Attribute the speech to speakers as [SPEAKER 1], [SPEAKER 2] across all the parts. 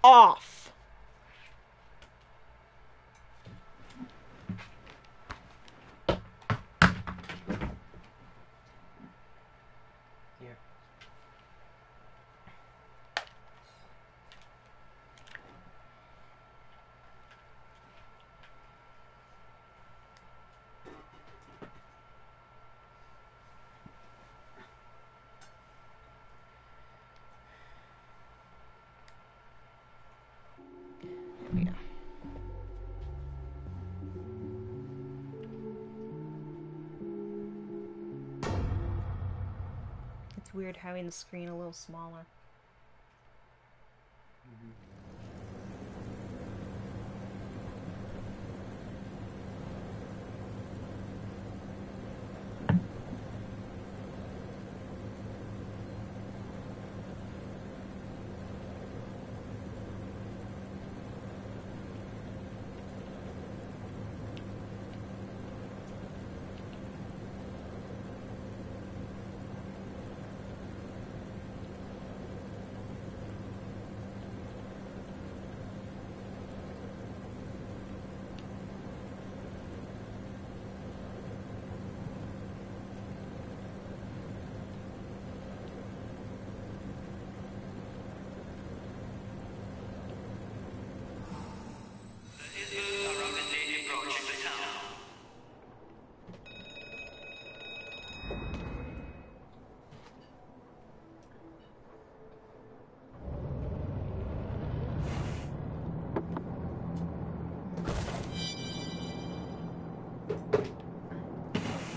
[SPEAKER 1] off.
[SPEAKER 2] Here.
[SPEAKER 1] There we go. It's weird having the screen a little smaller.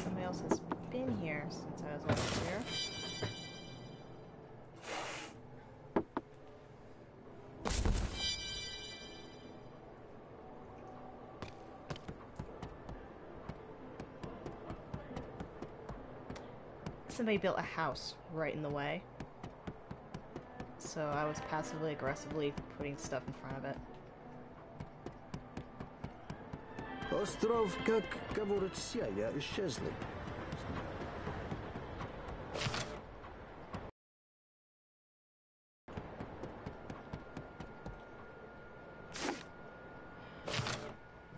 [SPEAKER 1] Somebody else has been here since I was over here. Somebody built a house right in the way. So I was passively aggressively putting stuff in front of it.
[SPEAKER 3] Остров, как говорится, исчезли.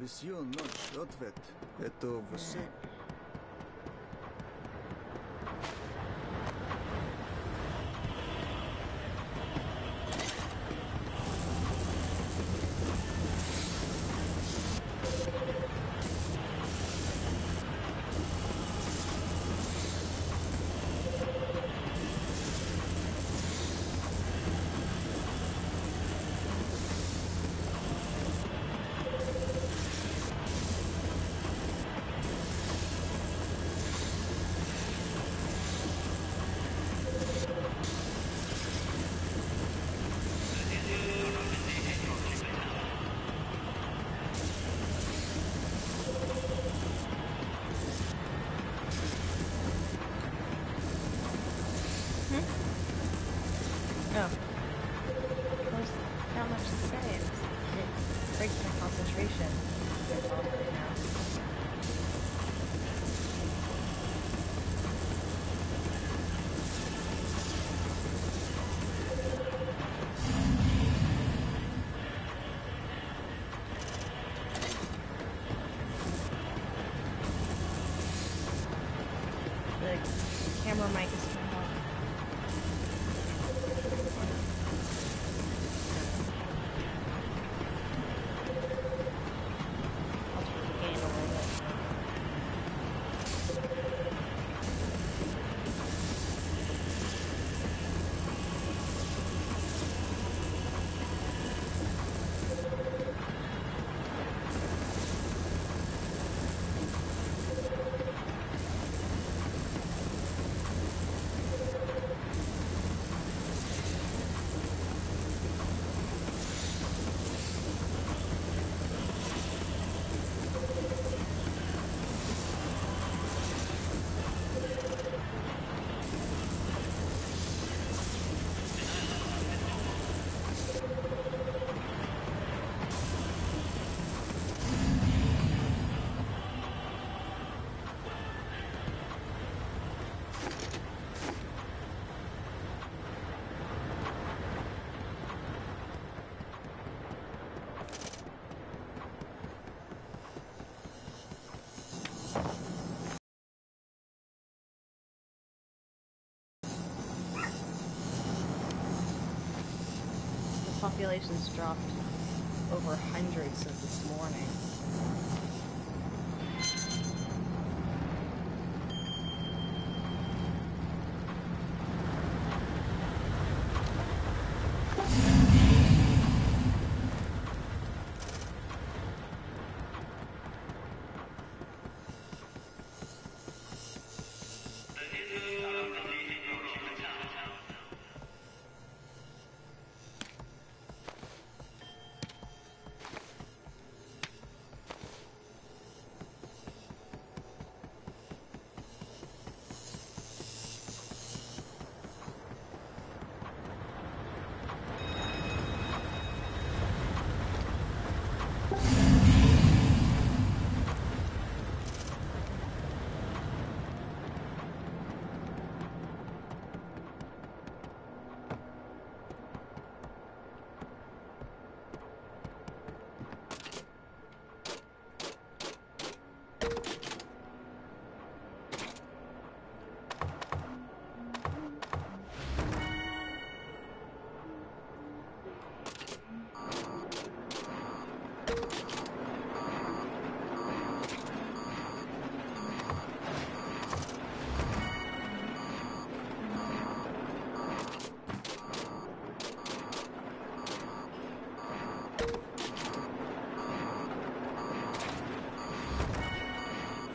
[SPEAKER 3] Всю ночь ответ. Это все.
[SPEAKER 1] Oh. There's not much to say. It breaks my concentration. That's all right now. The camera mic is turned off. I'll turn the gain a little bit. population's dropped over 100 since this morning.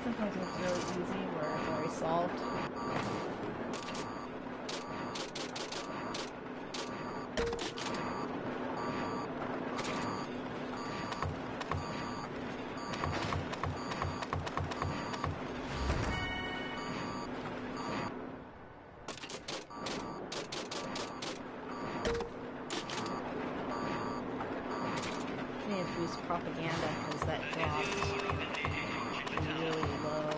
[SPEAKER 1] Sometimes it's really easy where it's already solved. I need to boost propaganda because that dropped really low.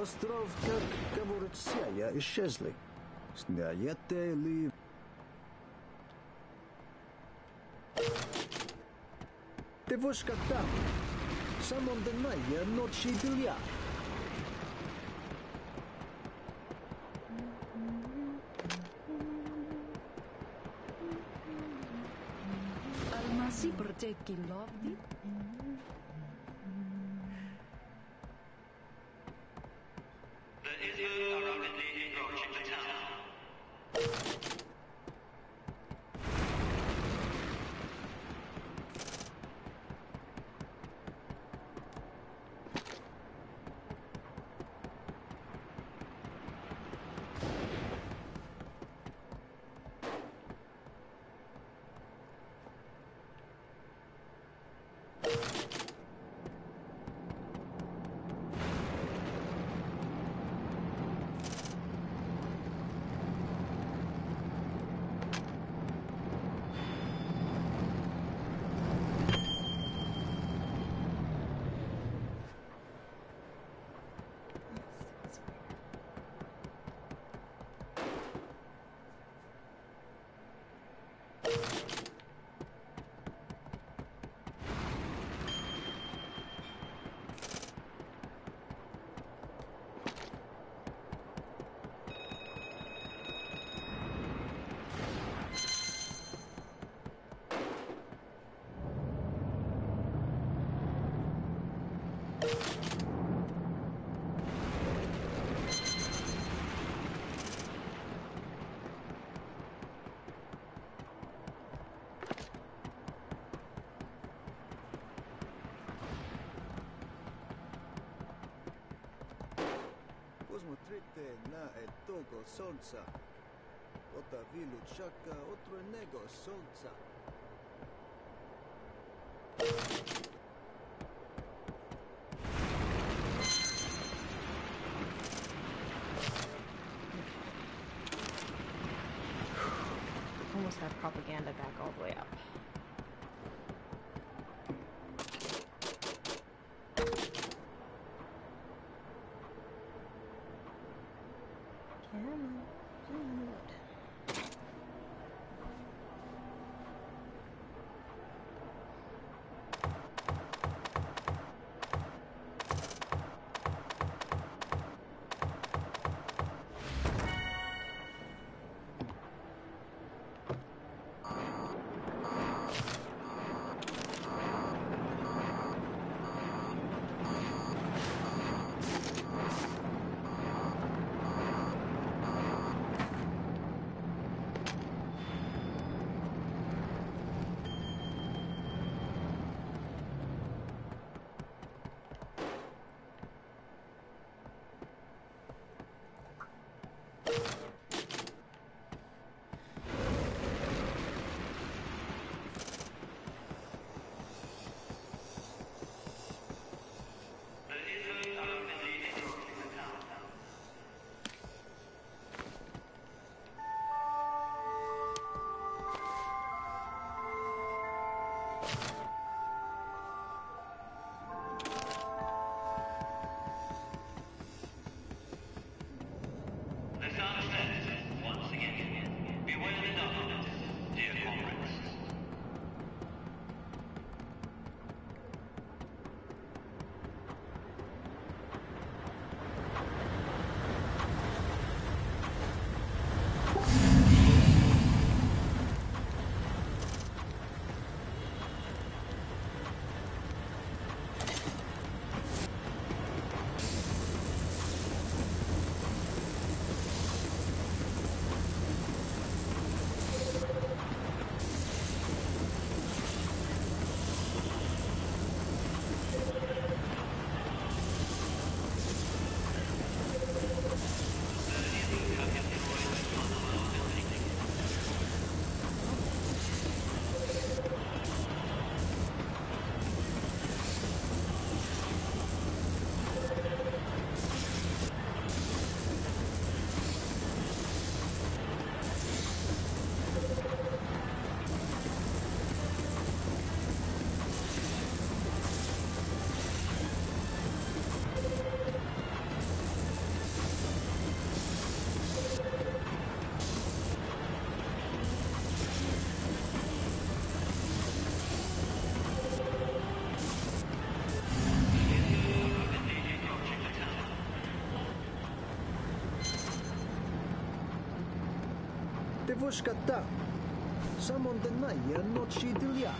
[SPEAKER 3] Остров, как говорится, исчезли. Знаете ли... Девушка там. Самонденная ночи бильярд.
[SPEAKER 4] Almasi berteki lovdi.
[SPEAKER 3] te näe togo solza. Ota vilu chaka otro nego solza.
[SPEAKER 1] Almost have propaganda back all the way up. Come on, load.
[SPEAKER 3] Devuskata. Samon the naya not she dilya.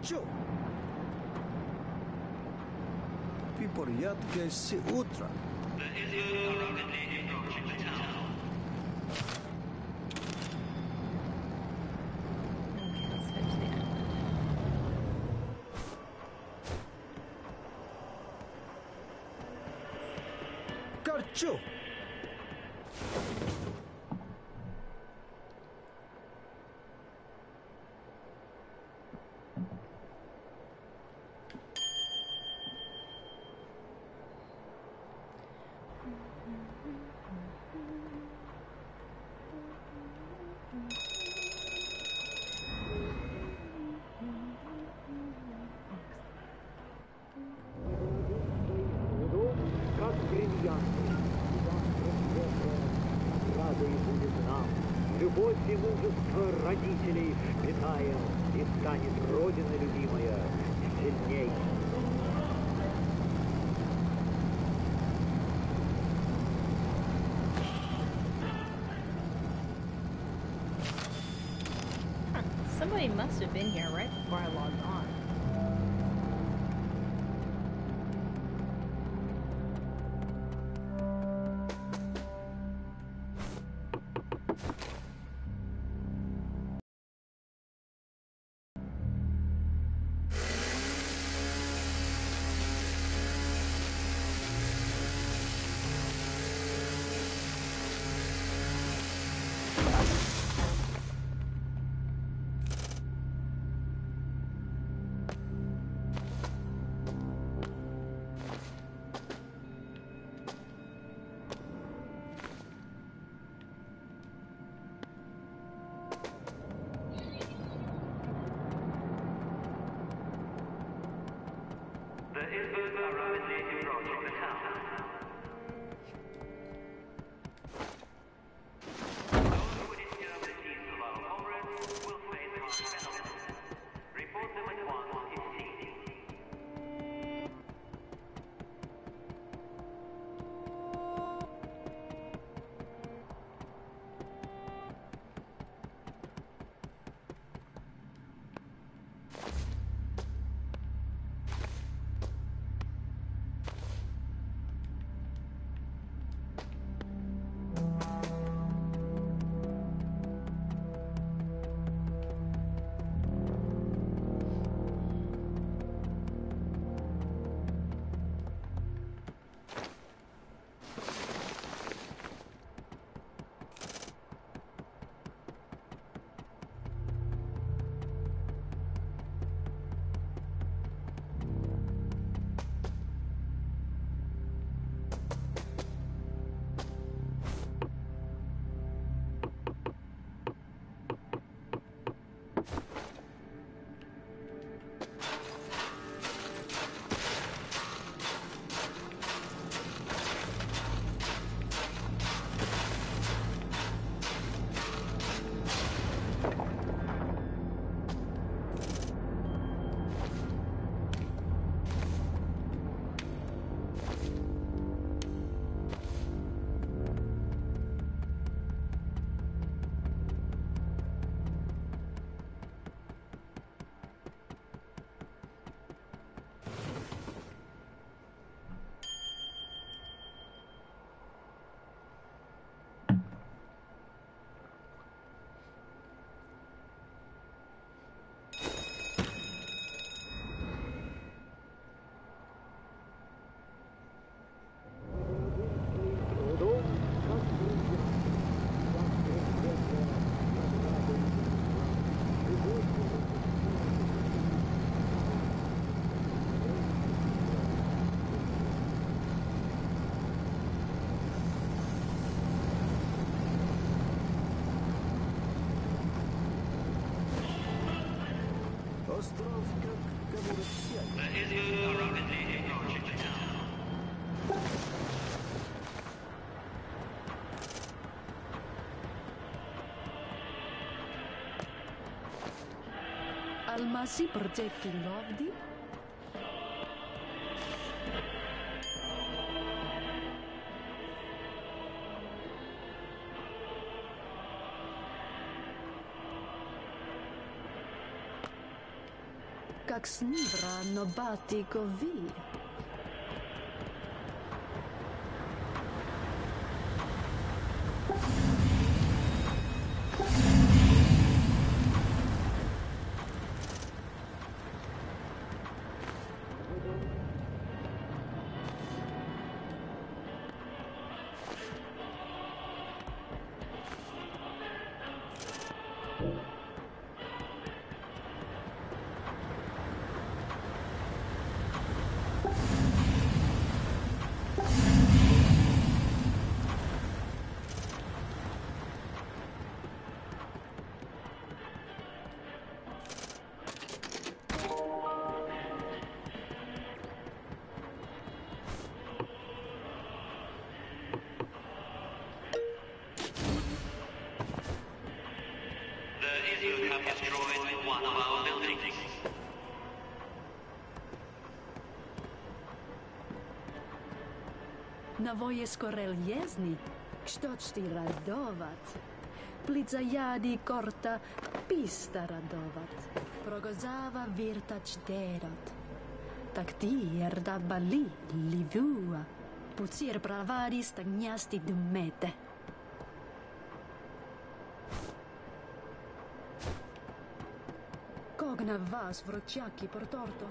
[SPEAKER 3] Karcho! Fi porjat ke si utra.
[SPEAKER 4] The Israel are rapidly approaching the town.
[SPEAKER 1] Okay, let's head to the island.
[SPEAKER 3] Karcho!
[SPEAKER 5] Как бриллианты, рады будет нам. Любовь и мужество родителей питаем, и станет Родина любимая сильней.
[SPEAKER 1] Huh. Somebody must have been here right before I logged on.
[SPEAKER 4] The Israel are rapidly approaching the town. Those who disturb the peace of our comrades will face harsh penalties. Report them at once if seen.
[SPEAKER 3] Остров как говорят
[SPEAKER 4] The Israel are rapidly approaching the town.
[SPEAKER 6] Almasi projecting Lovdi. как снивра, но батикови.
[SPEAKER 4] You have destroyed one of our buildings.
[SPEAKER 6] Navoje skoreljezni, kštočti radovat. Plizajadi korta, pista radovat. Progozava virtač derot. Tak ti erda bali livua. Pucir pravadi stagnasti dumete. Cogna vas vrociacchi per torto.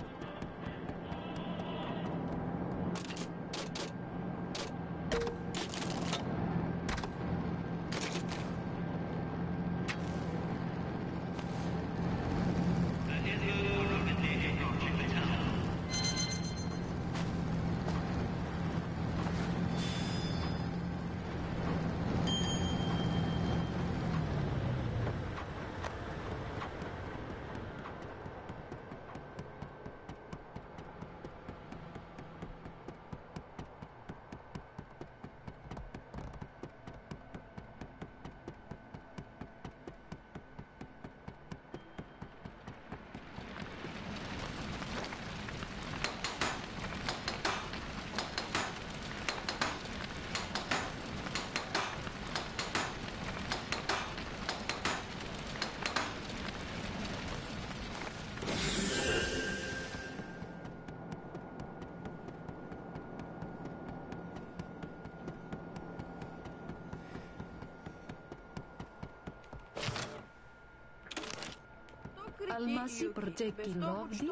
[SPEAKER 6] Алмаси пръчеки ловди.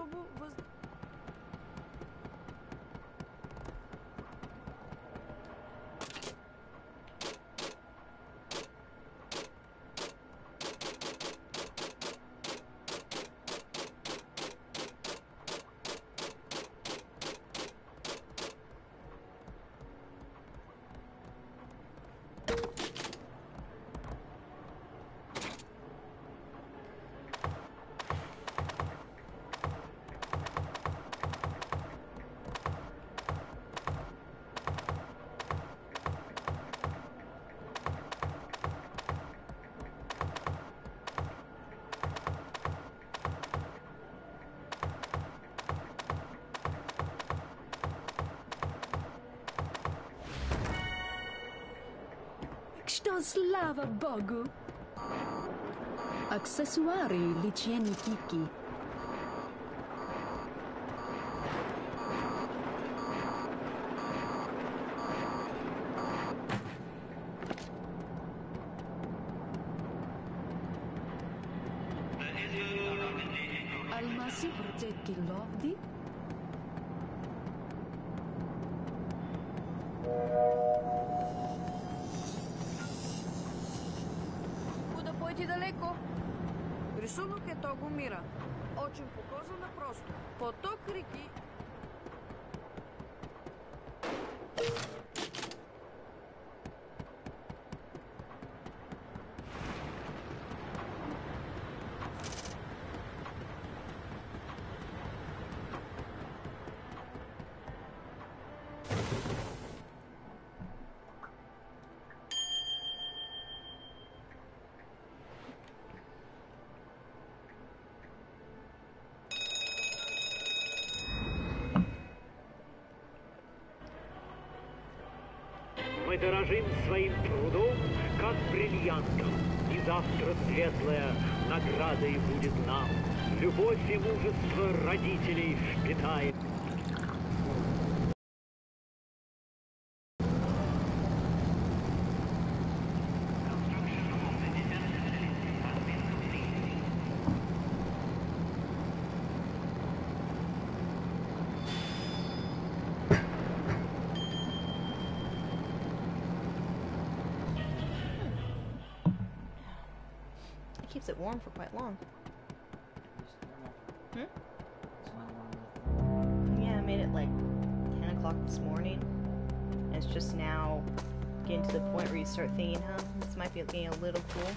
[SPEAKER 6] Što slava Bogu! Aksesuari ličieni kiki. Almasi proteki lovdi.
[SPEAKER 7] Пойти далеко. Рисунок е того мира. Очень показано просто. Поток реки.
[SPEAKER 5] Мы дорожим своим трудом, как бриллиантом. и завтра светлая наградой будет нам. Любовь и мужество родителей питает.
[SPEAKER 1] Keeps it warm for quite long. Hmm? Yeah, I made it like 10 o'clock this morning. And it's just now getting to the point where you start thinking, huh, this might be getting a little cool.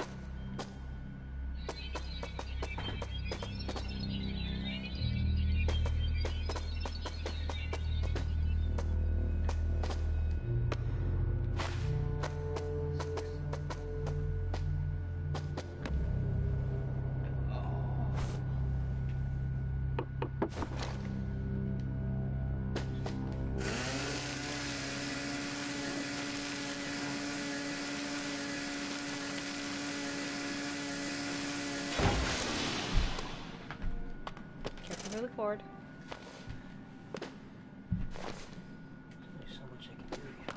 [SPEAKER 1] Careful with the cord.
[SPEAKER 2] There's so much I can do here.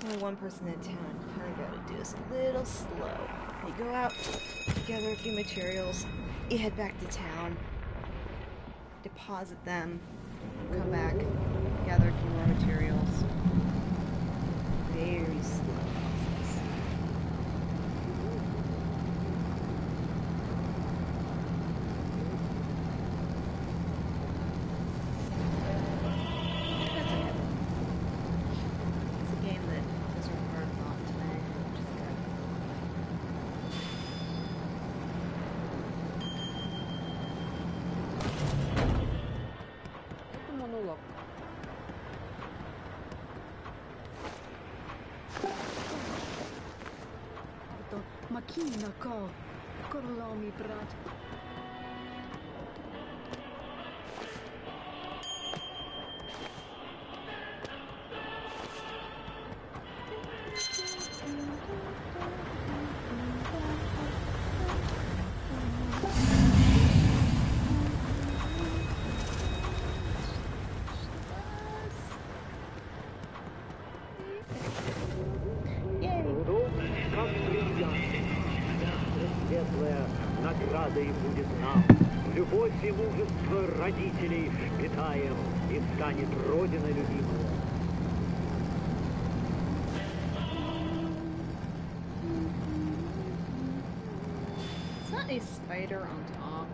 [SPEAKER 1] Only one person in town. Kind of gotta do this a little slow. You go out, gather a few materials, you head back to town, deposit them, come back, gather a few more materials. Very slow process. That's okay. It's a game that doesn't require thought today, which is good.
[SPEAKER 7] Ето монолог.
[SPEAKER 6] To makina ko. Korlomi brat.
[SPEAKER 5] Как бриллиант, светлая наградой будет нам. Любовь и мужество родителей питаем, и станет Родина любимая.
[SPEAKER 1] It's not a spider on top.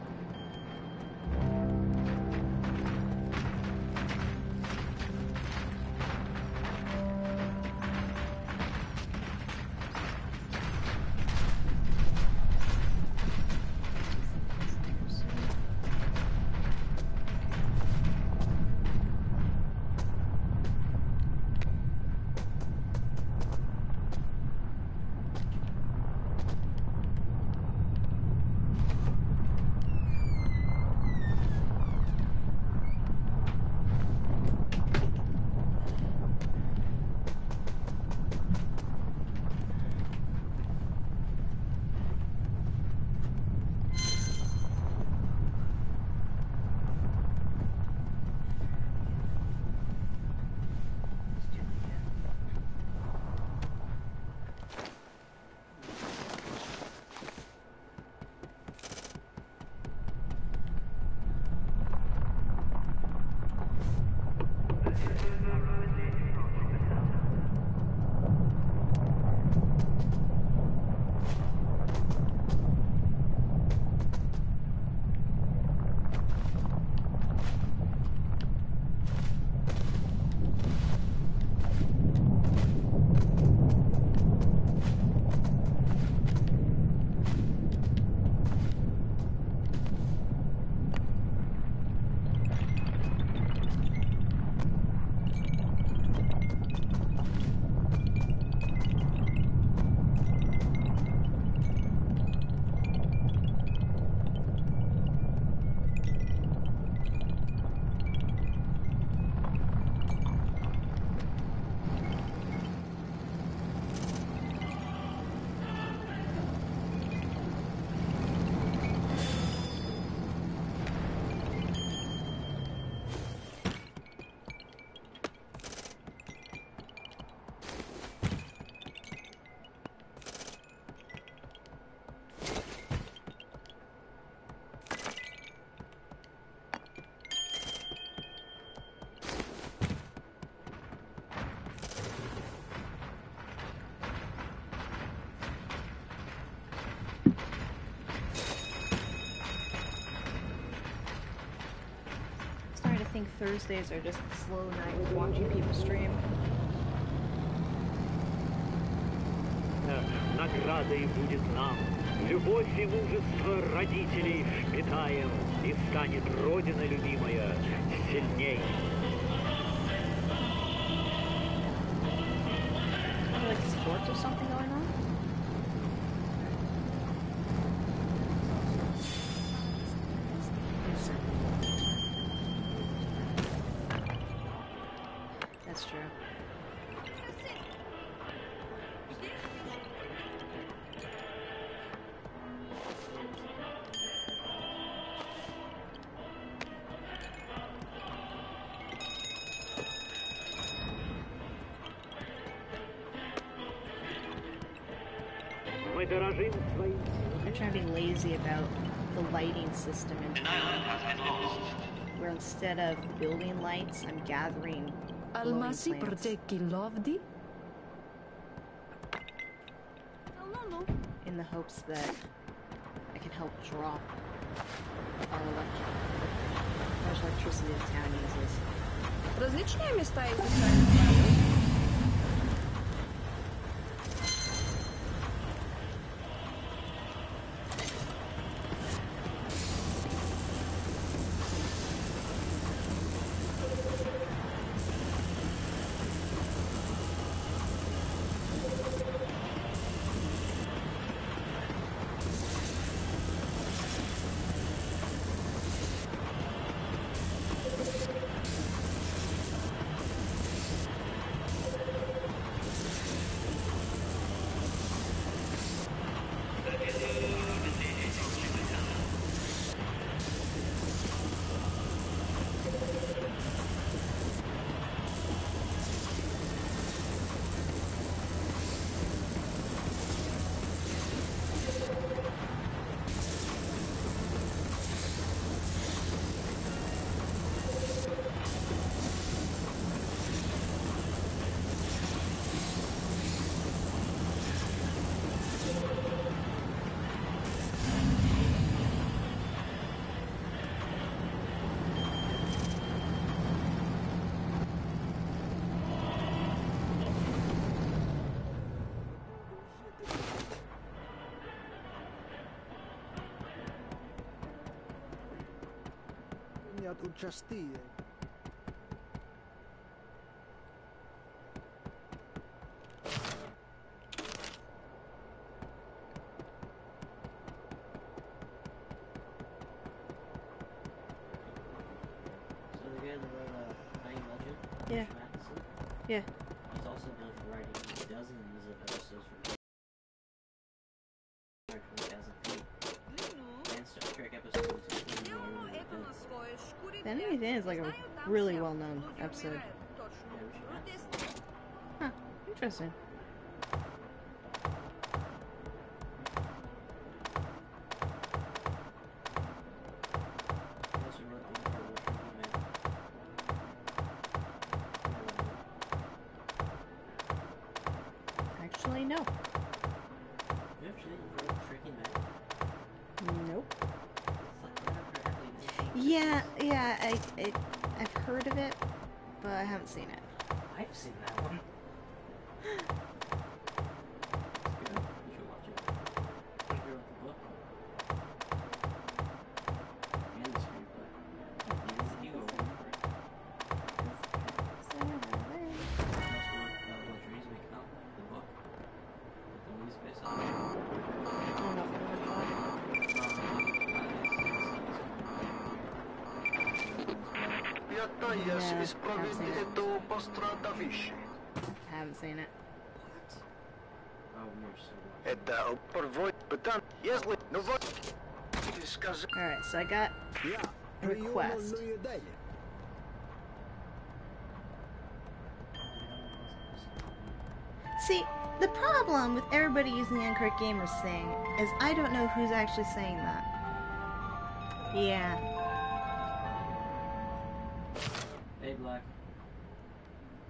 [SPEAKER 1] Thursdays are just slow nights watching people stream.
[SPEAKER 5] Наградой будет нам. Любовь и мужество родителей впитаем, и станет Родина любимая сильней.
[SPEAKER 1] Like sports or something going on? That's true.
[SPEAKER 5] Мы дорожим своим.
[SPEAKER 1] I'm trying to be lazy about the lighting system in town, where instead of building lights, I'm gathering glowing
[SPEAKER 6] Almasi
[SPEAKER 1] plants
[SPEAKER 6] protekin lovdi?
[SPEAKER 1] in the hopes that I can help drop our electricity the town uses.
[SPEAKER 7] Различные места изучали.
[SPEAKER 3] Участие.
[SPEAKER 2] So the guy that wrote Night Legend,
[SPEAKER 1] Yeah.
[SPEAKER 2] Matheson,
[SPEAKER 1] Yeah.
[SPEAKER 2] he's also known for writing dozens of episodes for 20,000 and Star Trek episodes.
[SPEAKER 1] The Enemy Within is like a really well-known episode. Huh. Interesting. Actually, no.
[SPEAKER 2] You actually wrote Tricky Man?
[SPEAKER 1] Nope.
[SPEAKER 2] It's like right after Everything.
[SPEAKER 1] Yeah, I've heard of it, but I haven't seen it.
[SPEAKER 2] I've seen that one. It's good. You should watch it. I wrote the book. And the screenplay. You go for it.
[SPEAKER 1] I haven't seen it.
[SPEAKER 2] Oh, you're so
[SPEAKER 3] Это порвой пытан, если ну вот скажи.
[SPEAKER 1] Alright, so I got a request. See, the problem with everybody using the Uncorked Gamers thing is I don't know who's actually saying that. Yeah.
[SPEAKER 2] Hey, Black.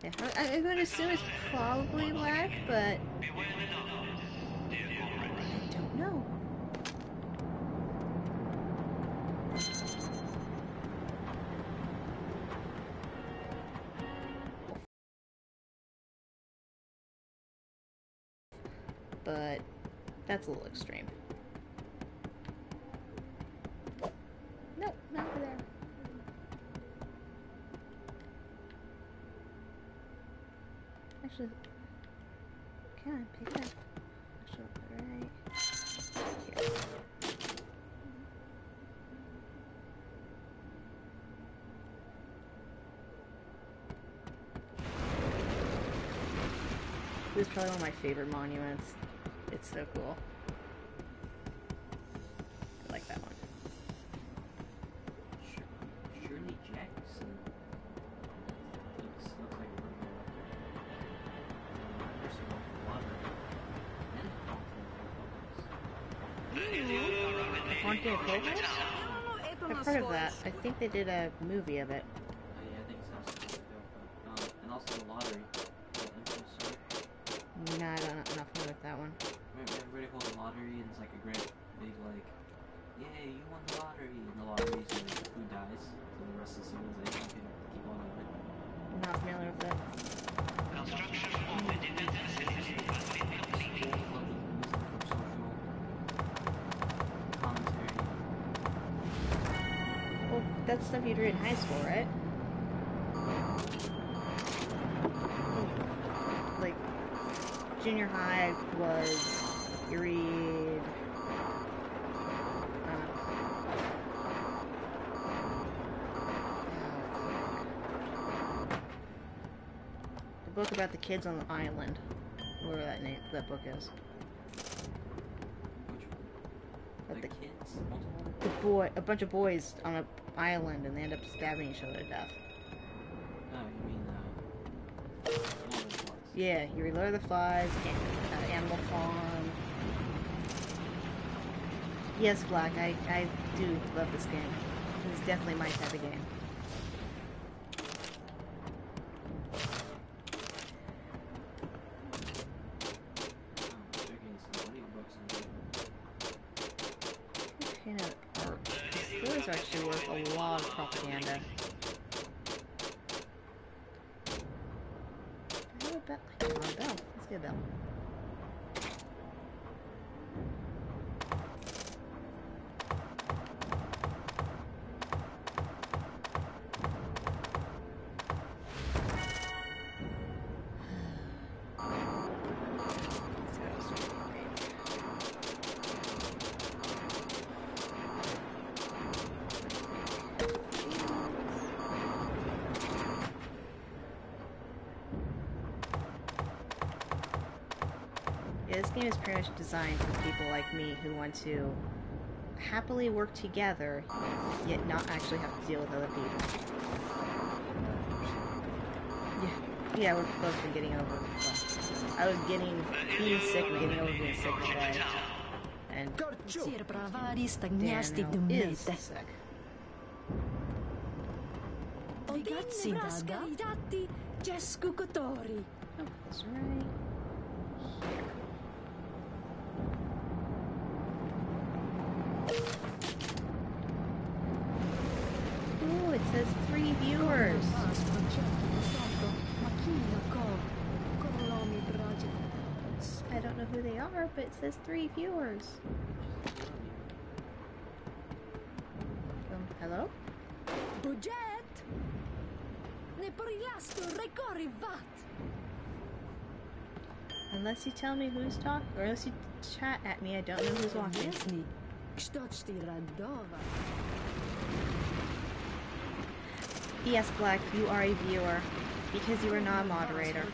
[SPEAKER 1] Yeah, I'm going to assume it's probably Black, but I don't know. but that's a little extreme. Nope, not over there. Actually, can I pick up? Actually, right here. This is probably one of my favorite monuments. It's so cool. I like that one.
[SPEAKER 2] Shirley Jackson. Looks like a
[SPEAKER 1] Haunted Courthouse? I've heard of that. I think they did a movie of it.
[SPEAKER 2] Yeah, I think it sounds like and also the lottery.
[SPEAKER 1] No, I don't know. I'm not familiar with that one.
[SPEAKER 2] Everybody holds a lottery and it's like a great big like, yay, you won the lottery, and the lottery is like who dies, so the rest of the civilization can keep on going.
[SPEAKER 1] I'm not familiar with it.
[SPEAKER 4] Construction of the defense facility has been completed.
[SPEAKER 1] Well, that's stuff you'd read in high school, right? Like, junior high was, you read, the book about the kids on the island, whatever that book is.
[SPEAKER 2] The kids?
[SPEAKER 1] Multiple? A bunch of boys on an island, and they end up stabbing each other to death.
[SPEAKER 2] Oh, you mean, Lord of the Flies.
[SPEAKER 1] Yeah, you read Lord of the Flies, Animal Farm. Yes, Black, I do love this game. It's definitely my type of game. Kind of art. Those are actually worth a lot of propaganda. I have a bell. I have a bell. Let's get a bell. Yeah, this game is pretty much designed for people like me who want to happily work together, yet not actually have to deal with other people. Yeah, we're both been getting over. Well, I was being sick and getting over being sick today. And Dan is sick.
[SPEAKER 6] Ragazzi, vada. I dati Gescucotori.
[SPEAKER 1] Oh, that's right. Ooh, it says 3 viewers. I don't know who they are, but it says 3 viewers. Hello?
[SPEAKER 6] Budget! Ne porilasto recorivat!
[SPEAKER 1] Unless you tell me who's talking, or unless you chat at me, I don't know who's walking.
[SPEAKER 6] Jesni, kstočti radova.
[SPEAKER 1] Yes, Black, you are a viewer, because you are not a moderator.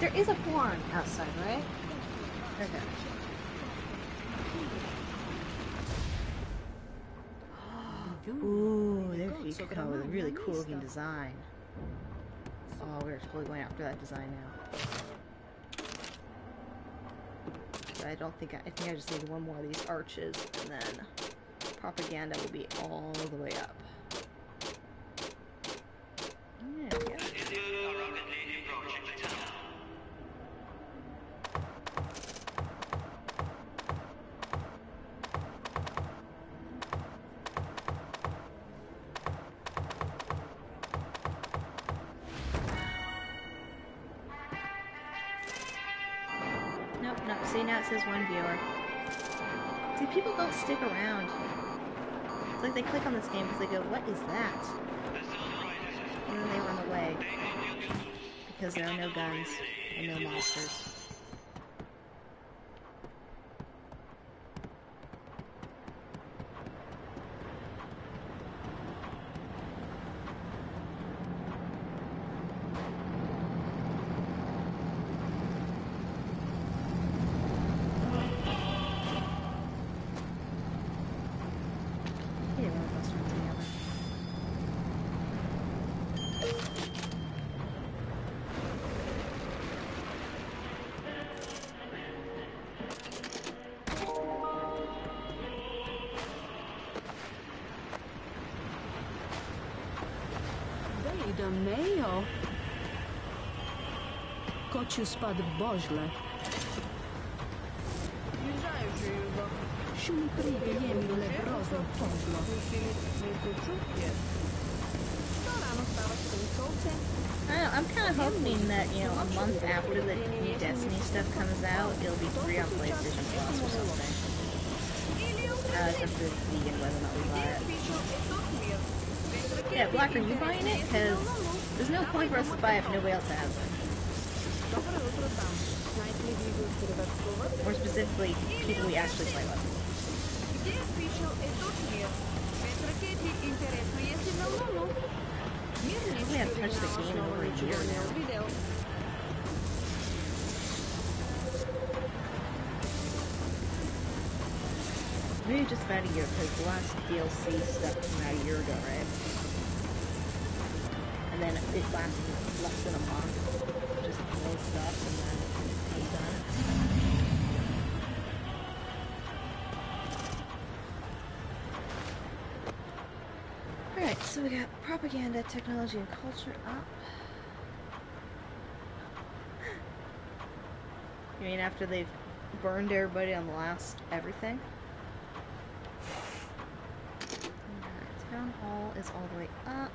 [SPEAKER 1] There is a barn outside, right? Okay. Ooh, there you go, with a really cool looking design. Oh, we're totally going after that design now. But I don't think I think I just need one more of these arches, and then propaganda will be all the way up. There we go. Yeah, it says 1 viewer. See, people don't stick around. It's like they click on this game because they go, what is that? And then they run away. Because there are no guns and no monsters.
[SPEAKER 6] Da mejo. Ko ću spad božle. Šumi prijemi le grozno požlo.
[SPEAKER 1] I don't know, I'm kind of hoping that, you know, a month after the new Destiny stuff comes out, it'll be free on PlayStation Plus or something. It's up to vegan whether or not we buy it. Yeah, Black, are you buying it? Because there's no point for us to buy it if nobody else has it. Or specifically, people we actually play with. We haven't touched the game in over a year now. Maybe just about a year, because the last DLC stuff came out a year ago, right? And then it lasted less than a month, just more stuff, and then I'm done. Alright, so we got propaganda, technology, and culture up. You mean after they've burned everybody on the last everything? Alright, town hall is all the way up.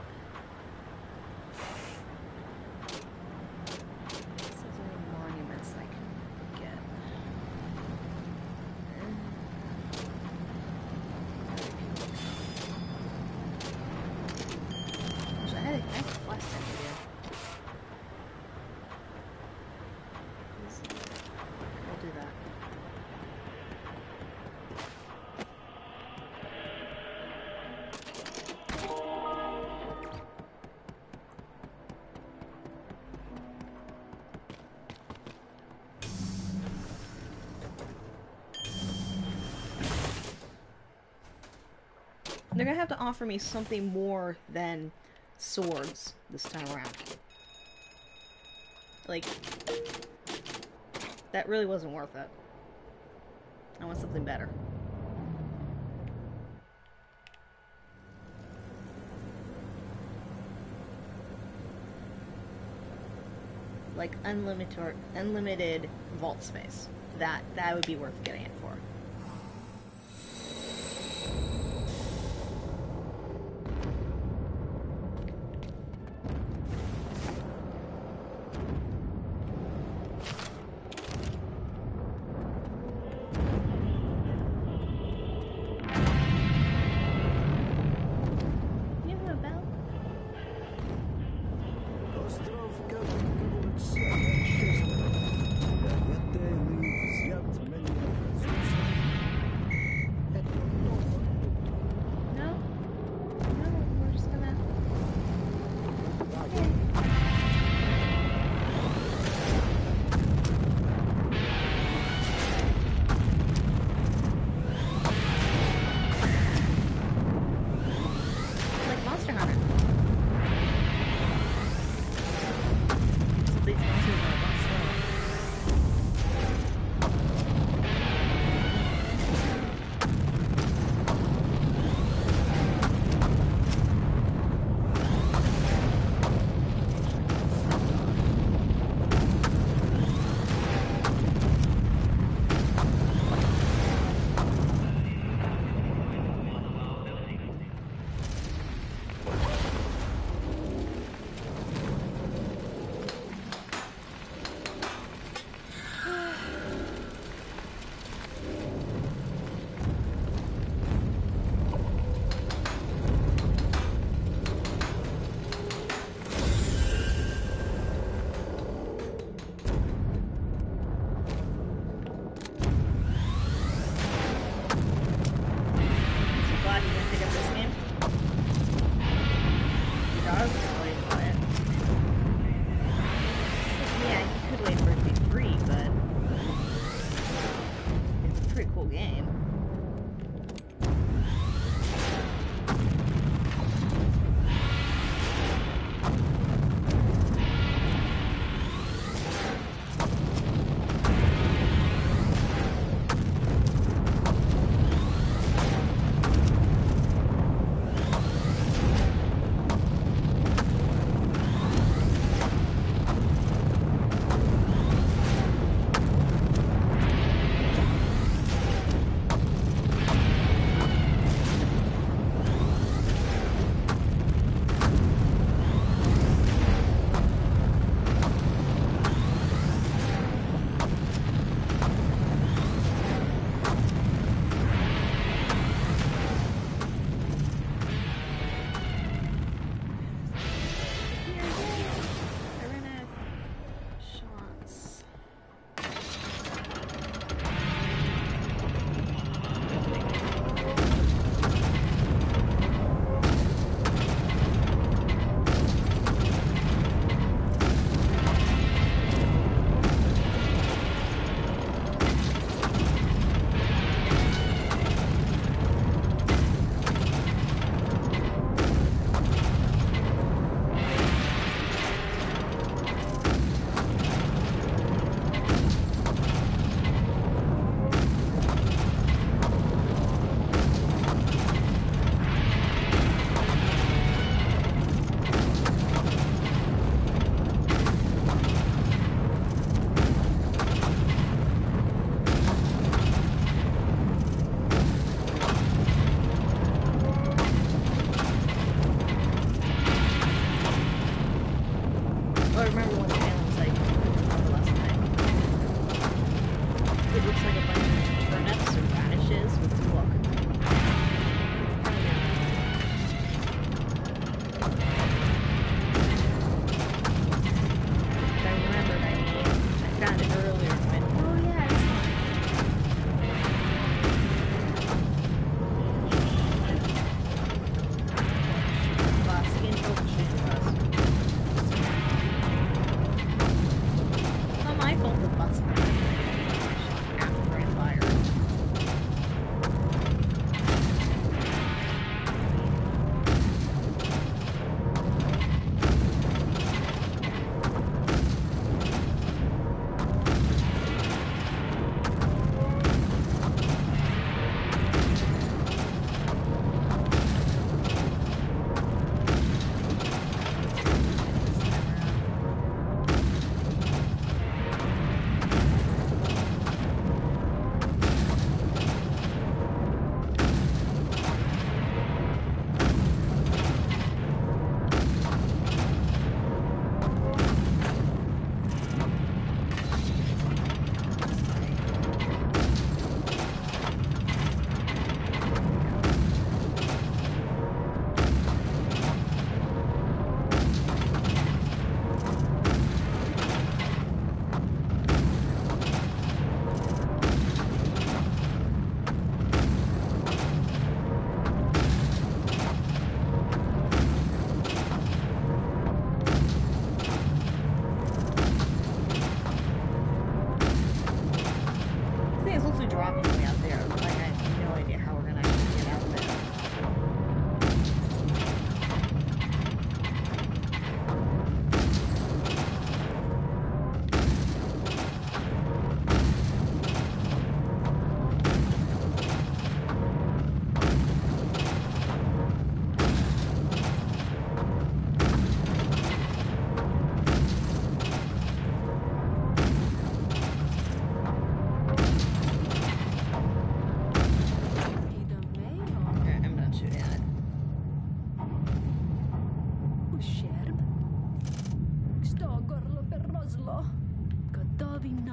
[SPEAKER 1] They're gonna have to offer me something more than swords this time around. Like, that really wasn't worth it. I want something better. Like unlimited vault space. That would be worth getting it for.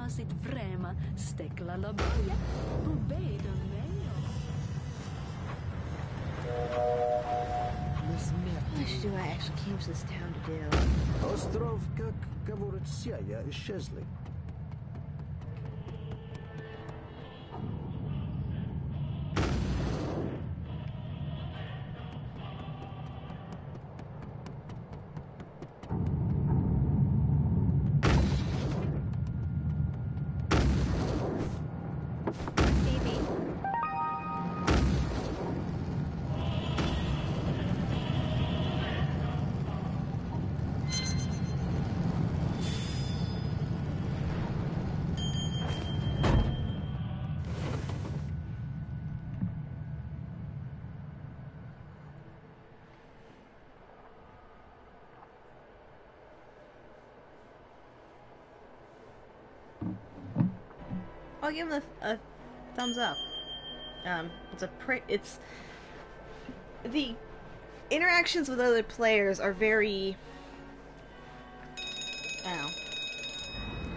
[SPEAKER 6] masit vrema, stekla lobaja, bubejda mejo.
[SPEAKER 1] What do I actually came to this town to do?
[SPEAKER 3] Остров, как говорится, исчезли.
[SPEAKER 1] Phoebe. I'll give him a thumbs up. It's the interactions with other players are very, I don't know,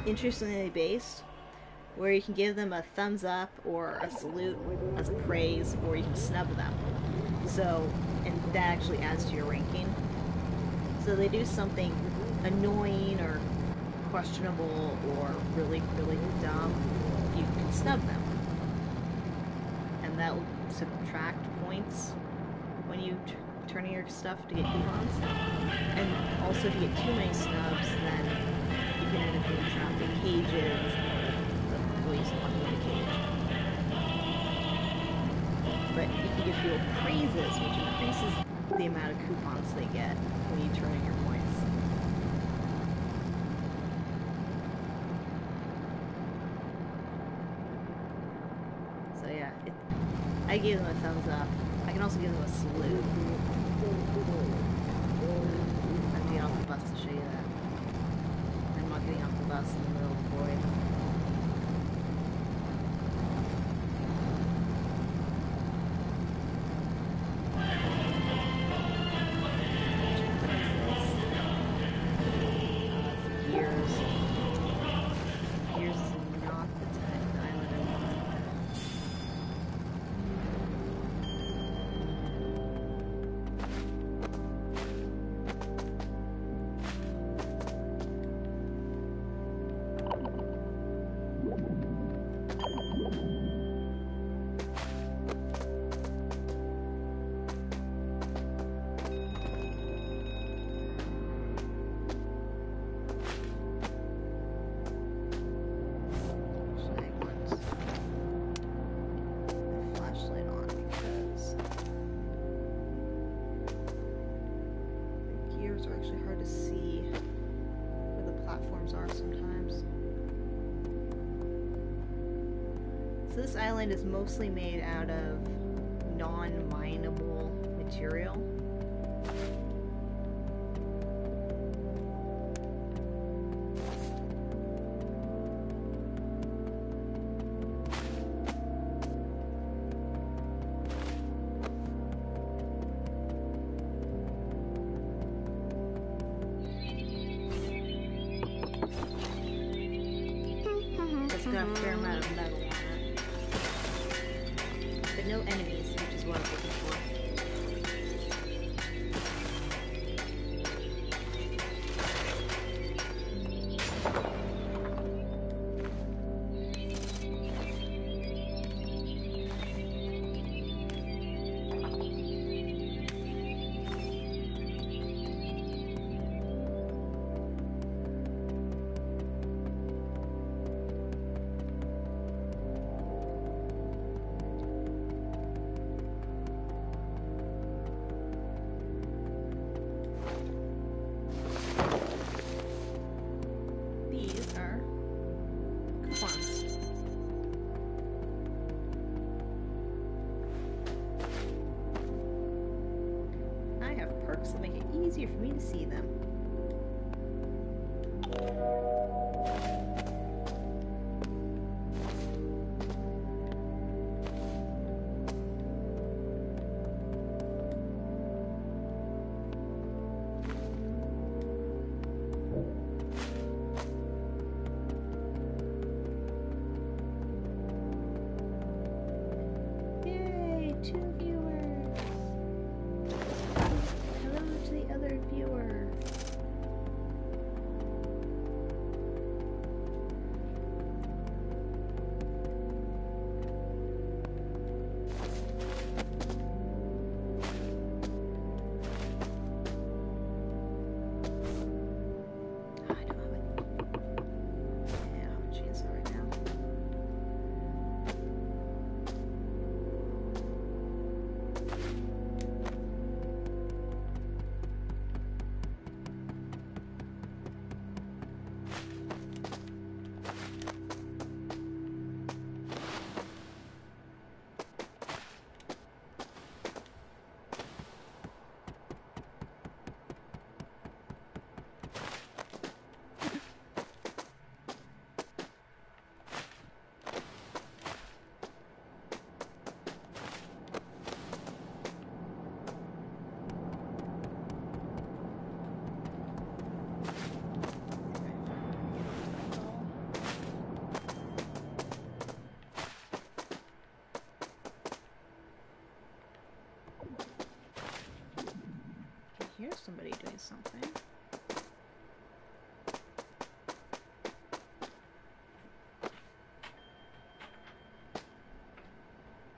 [SPEAKER 1] interestingly based, where you can give them a thumbs up or a salute as a praise, or you can snub them. So, and that actually adds to your ranking. So they do something annoying or questionable or really, really dumb, you can snub them. And that will subtract points when you turn in your stuff to get coupons. And also if you get too many snubs, then you can end up being trapped in cages. The police want you in a cage. But you can give people praises, which increases the amount of coupons they get when you turn in your points. I gave them a thumbs up. I can also give them a salute. I'm getting off the bus to show you that. I'm not getting off the bus in the middle of the void. Gears. Gears is not the type of island I want. This island is mostly made out of non-mineable material. It's got a fair amount of metal. But no enemies, which is what I'm looking for. That make it easier for me to see them. another viewer. Here's somebody doing something.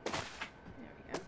[SPEAKER 1] There we go.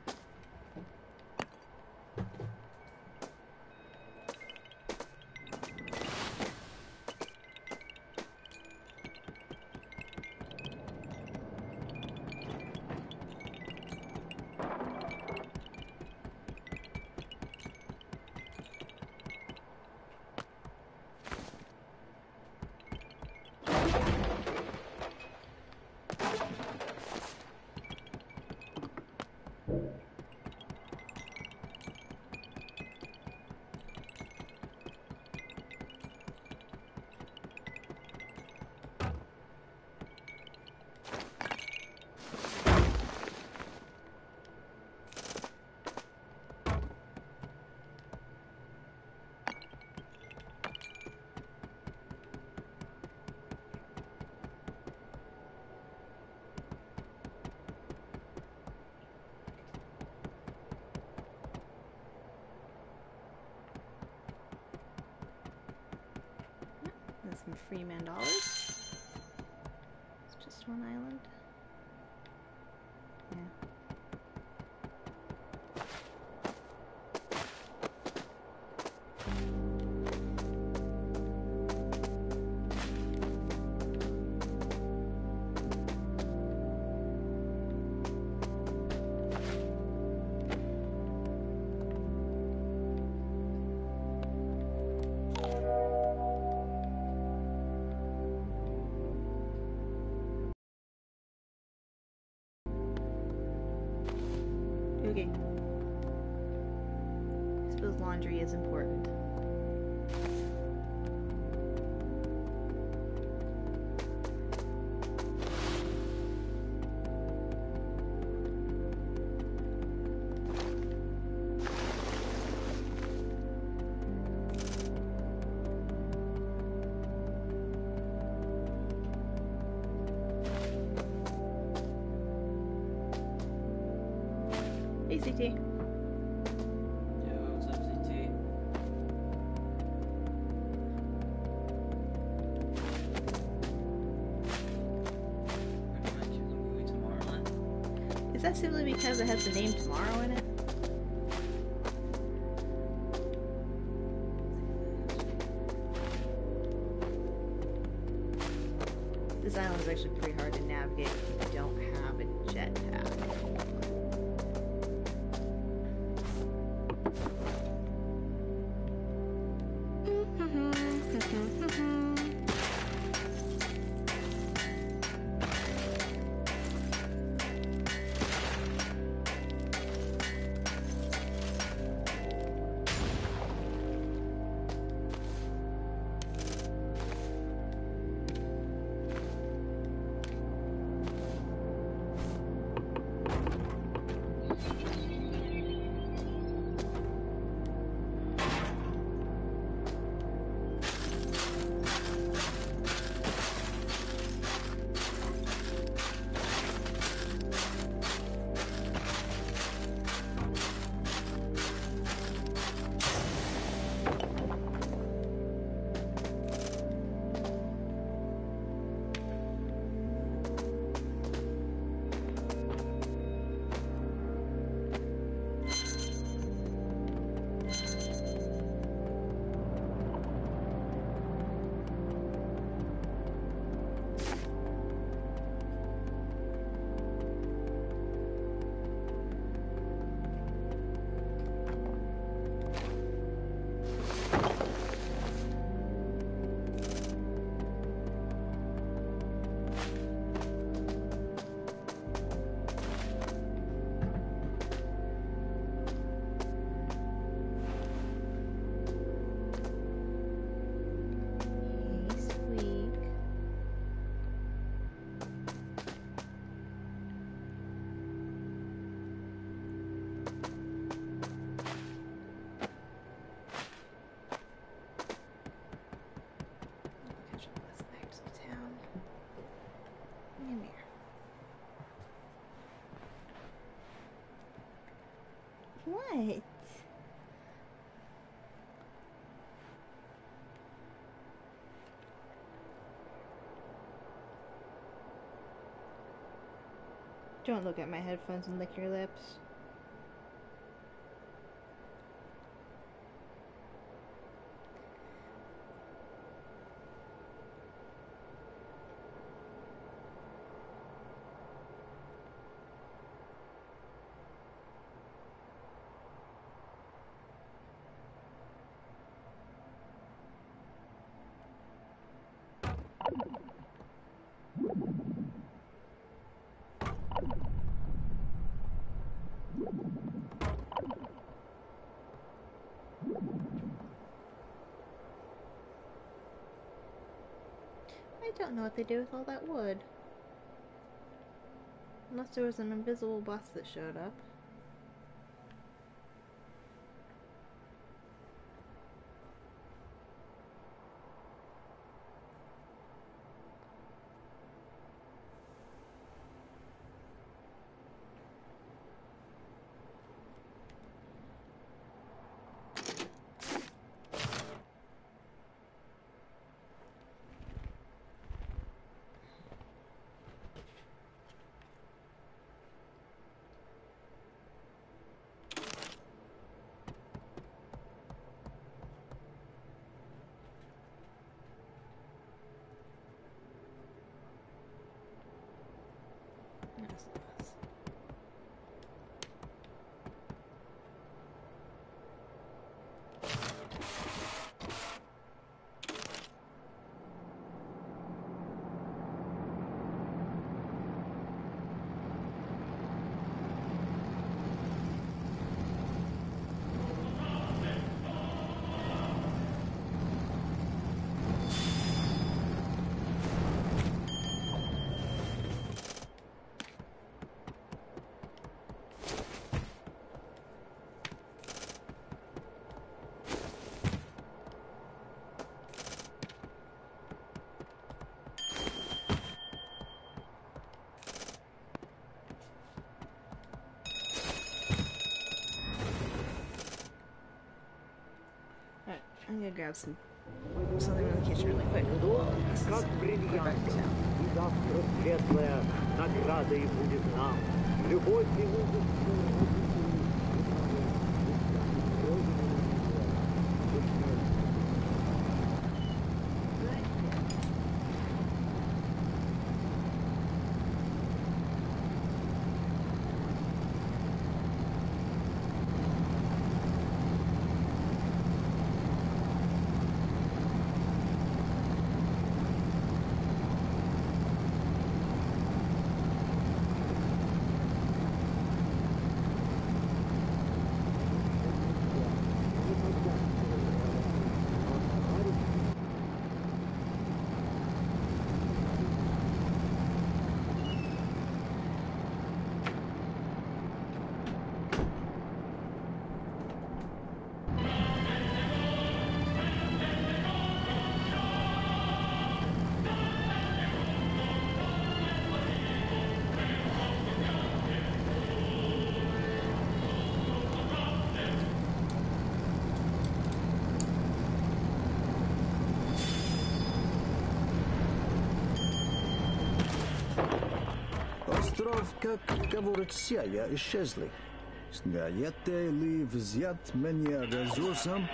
[SPEAKER 1] Some free $10. It's just one island. Yeah. Okay. I suppose laundry is important. Hey, CT.
[SPEAKER 2] Yo, what's up, CT? Recommend you the movie Tomorrowland?
[SPEAKER 1] Is that simply because it has the name Tomorrow in it? This island is actually pretty hard to navigate if you don't have a jetpack. Don't look at my headphones and lick your lips. I don't know what they did with all that wood. Unless there was an invisible boss that showed up. Yes, it was. I'm gonna grab something in the kitchen really quick.
[SPEAKER 5] Как бриллиантов, и завтра светлая награда и будет нам. Любовь и мужество.
[SPEAKER 3] Остров, как говорится, исчезли. Знаете ли взять меня ресурсом?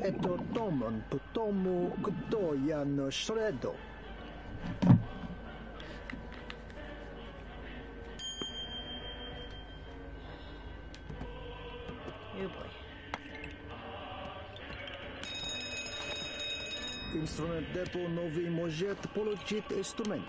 [SPEAKER 3] Это Томан, потому кто я на среду.
[SPEAKER 1] Oh boy.
[SPEAKER 3] Инструмент депо новый может получить инструмент.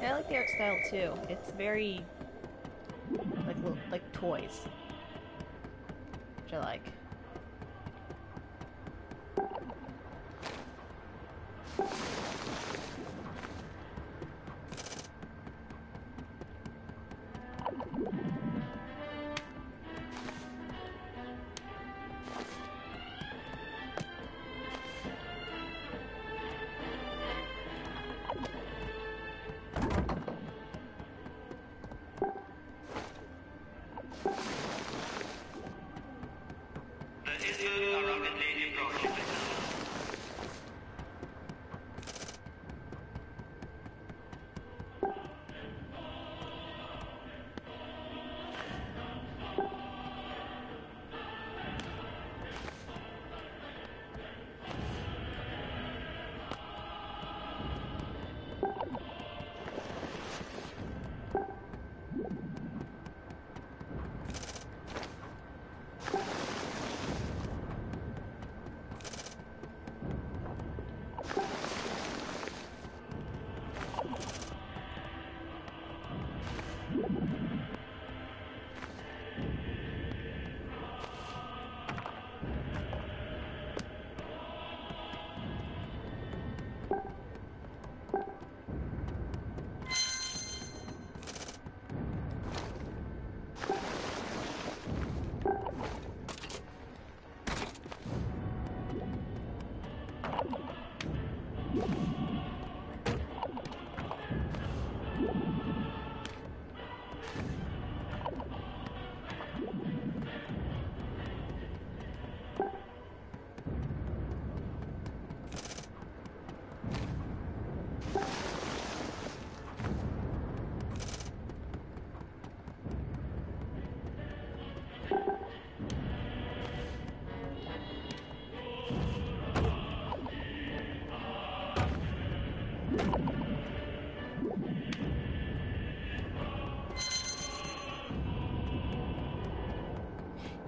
[SPEAKER 1] I like the art style too. It's very like toys, which I like.
[SPEAKER 4] Icebergs are rapidly approaching.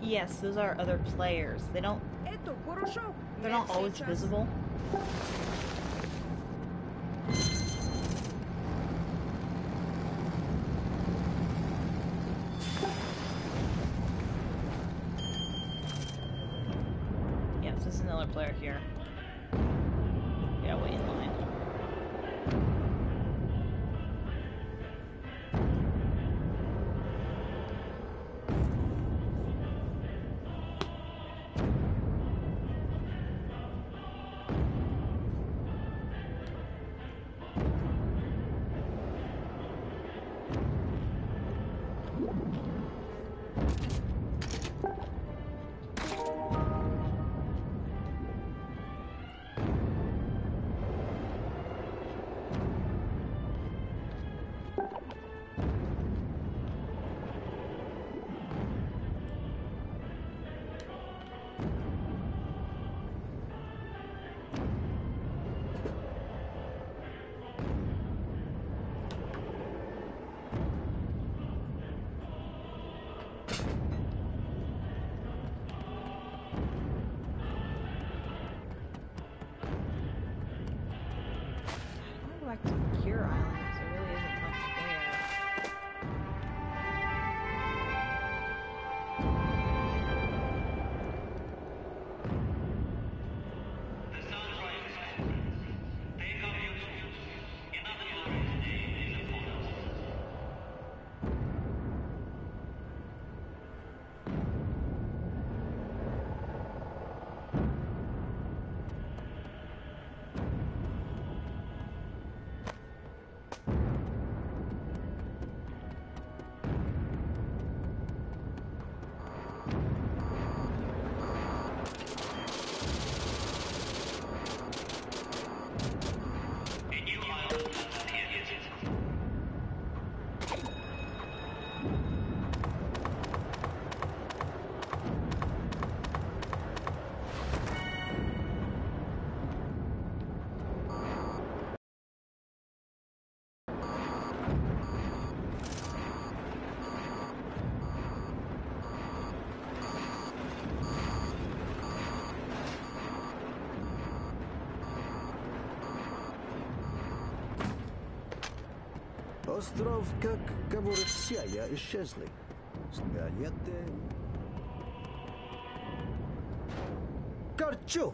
[SPEAKER 1] Yes, those are other players. They're not always visible. Yes, there's another player here. Yeah, wait in line. Back to Cure Island, so there really isn't much there.
[SPEAKER 4] The sun rises. Take off your shoes. Another glorious day is upon us. A new island has appeared.
[SPEAKER 3] Остров, как говорят все, я исчезли. Сигареты. Корчу!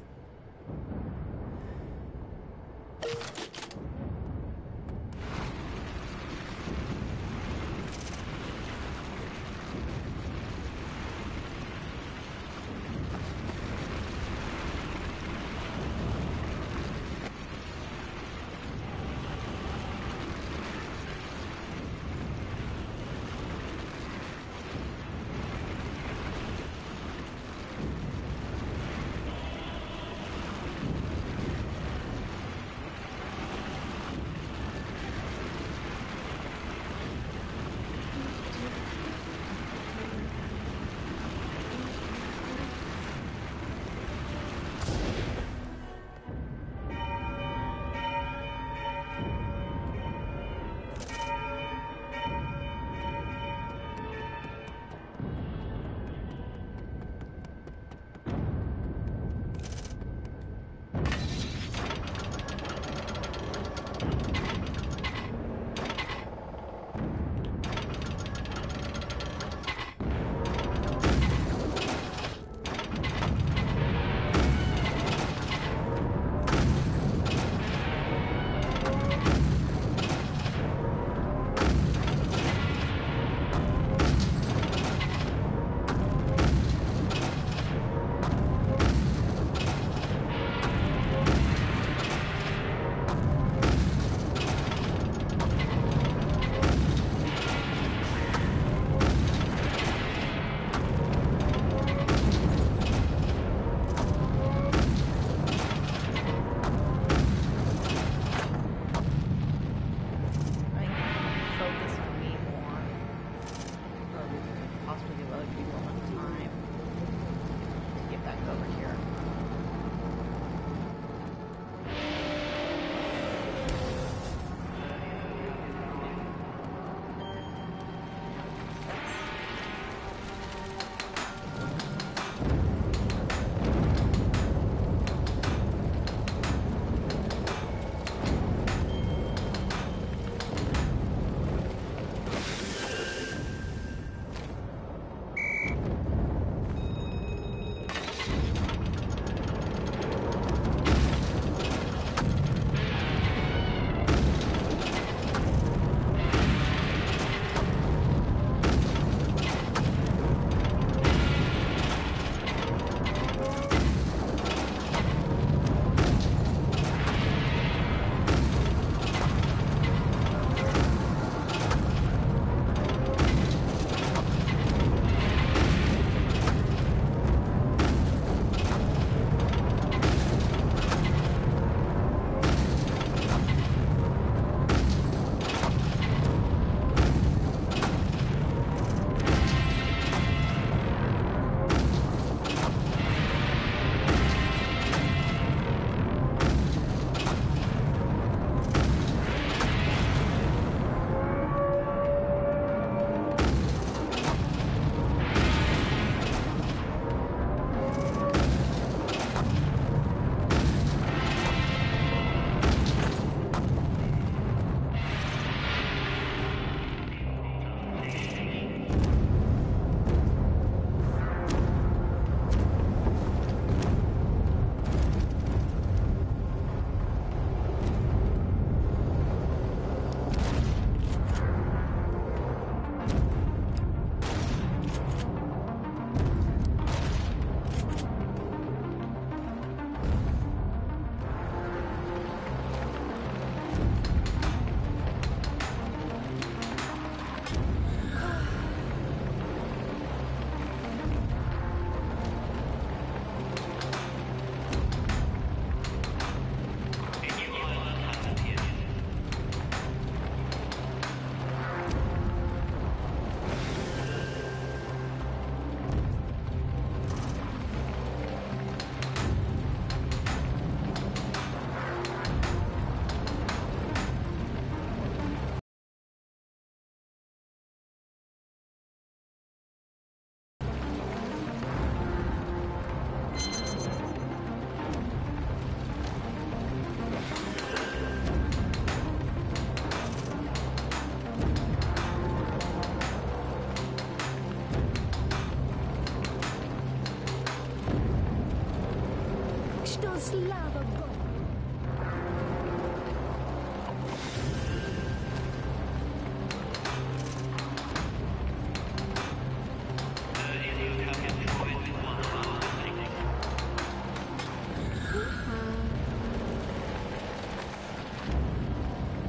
[SPEAKER 6] Так что слава Богу.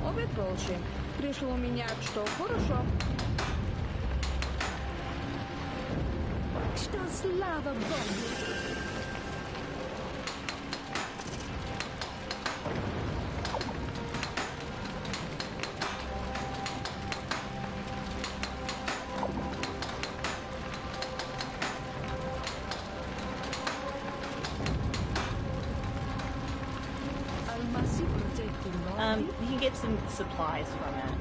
[SPEAKER 7] Обед получи. Решил у меня, что хорошо.
[SPEAKER 6] Так что слава Богу. Almasi protecting
[SPEAKER 1] You can get some supplies from it.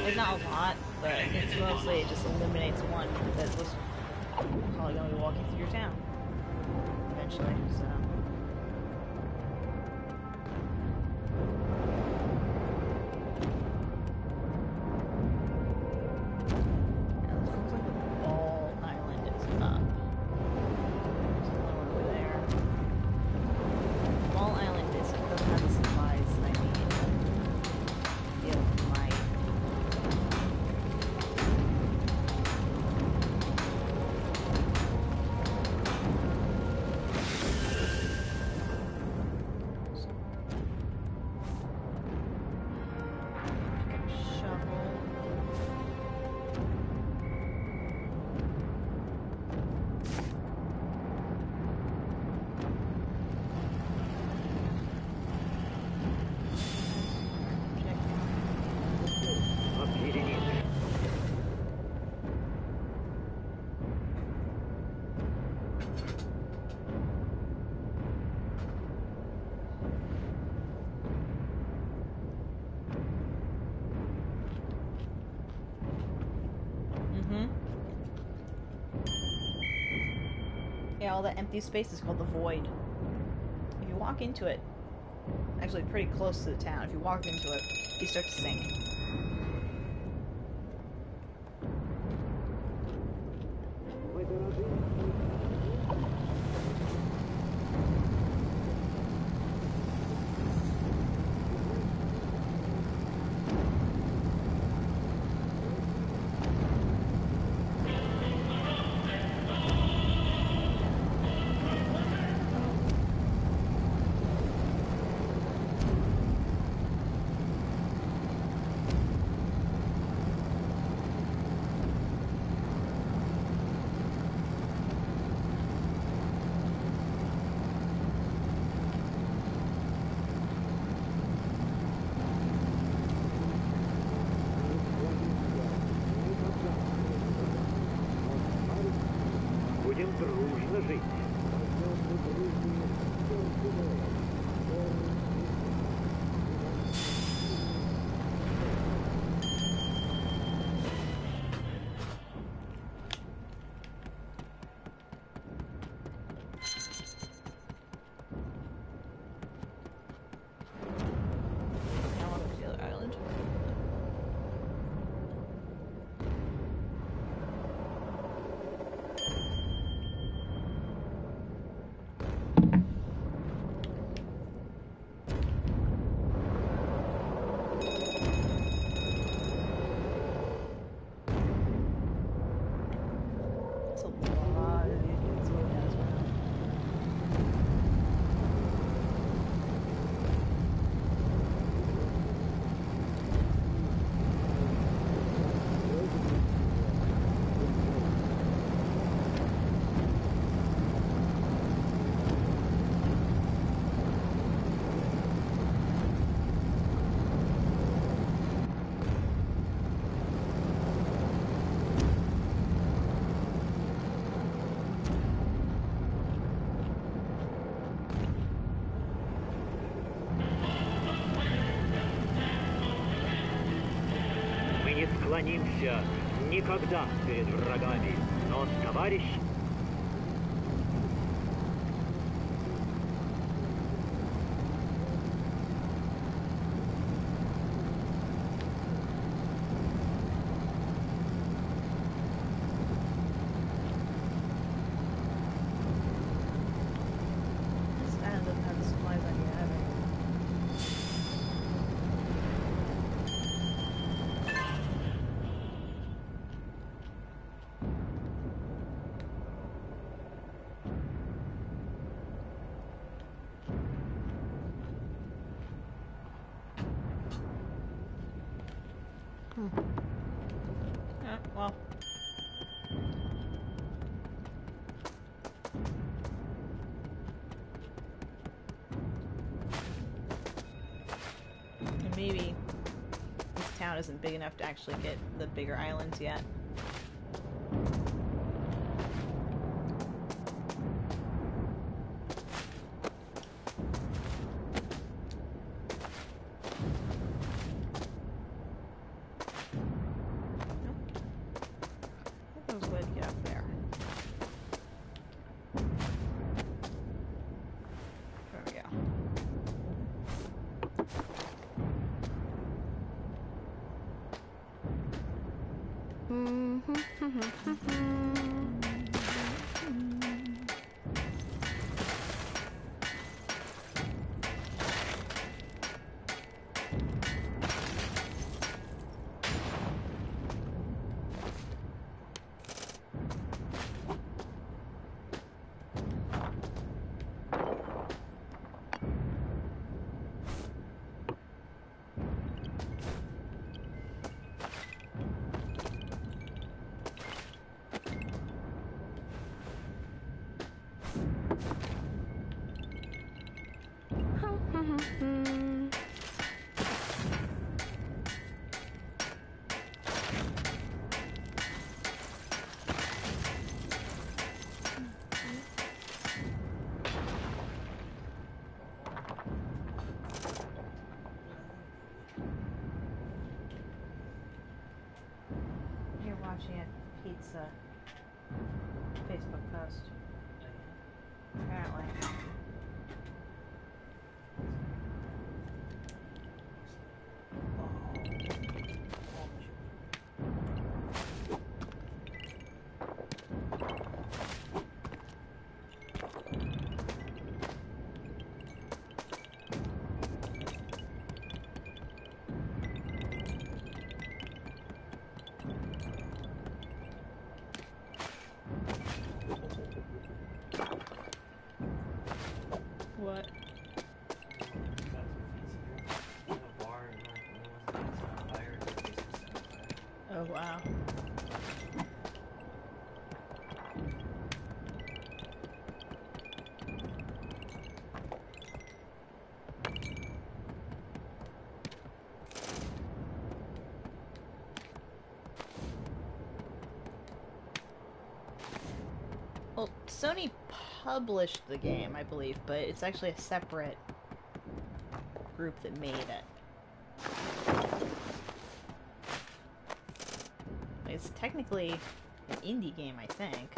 [SPEAKER 1] Like, not a lot, but it's mostly it just eliminates one that was probably going to be walking through your town eventually, so. Yeah, this looks like the Ball Island is up. There's another one over there. Ball Island doesn't have the supplies I need. It might.
[SPEAKER 5] Объединиться.
[SPEAKER 1] Yeah, all that empty space is called the void. If you walk into it, actually pretty close to the town, if you walk into it, you start to sink.
[SPEAKER 5] Мы дорожим. Будем дружно жить.
[SPEAKER 1] Now on to the other island. That's a lot of these dudes going down as well.
[SPEAKER 5] Мы не склонимся никогда перед врагами, но товарищ...
[SPEAKER 8] Well. And maybe this town isn't big enough to actually get the bigger islands yet. Watching a pizza Facebook post. Apparently. What? Oh wow. Well, Sony published the game, I believe, but it's actually a separate group that made it. It's technically an indie game, I think.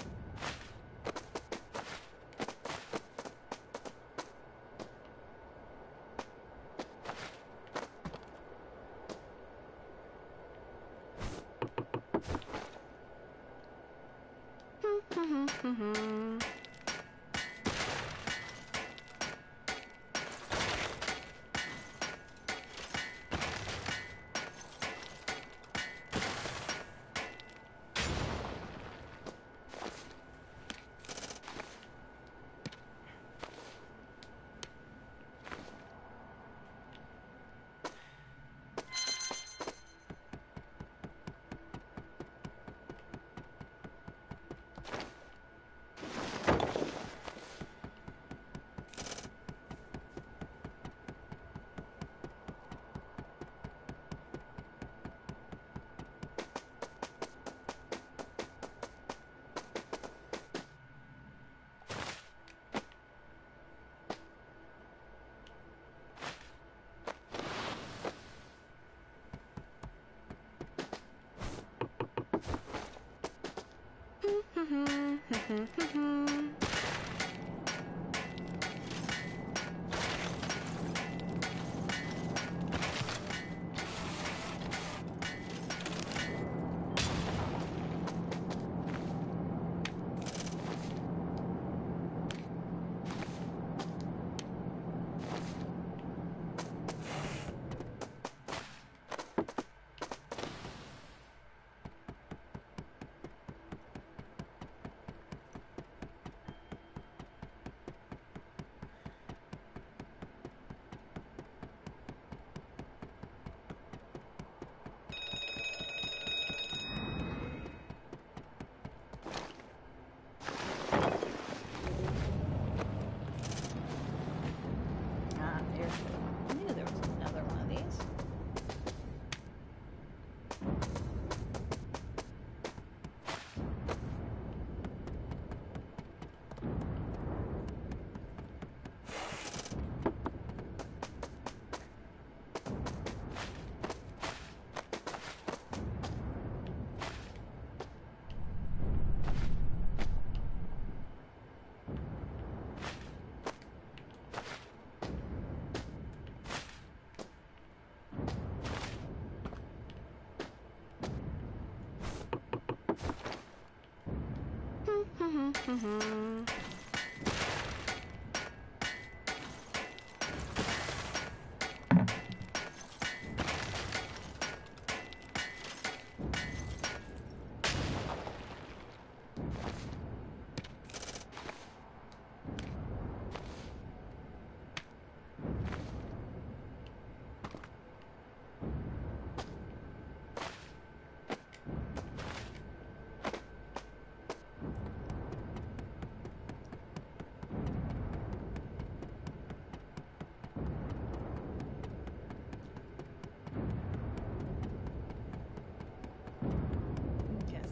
[SPEAKER 8] Yes,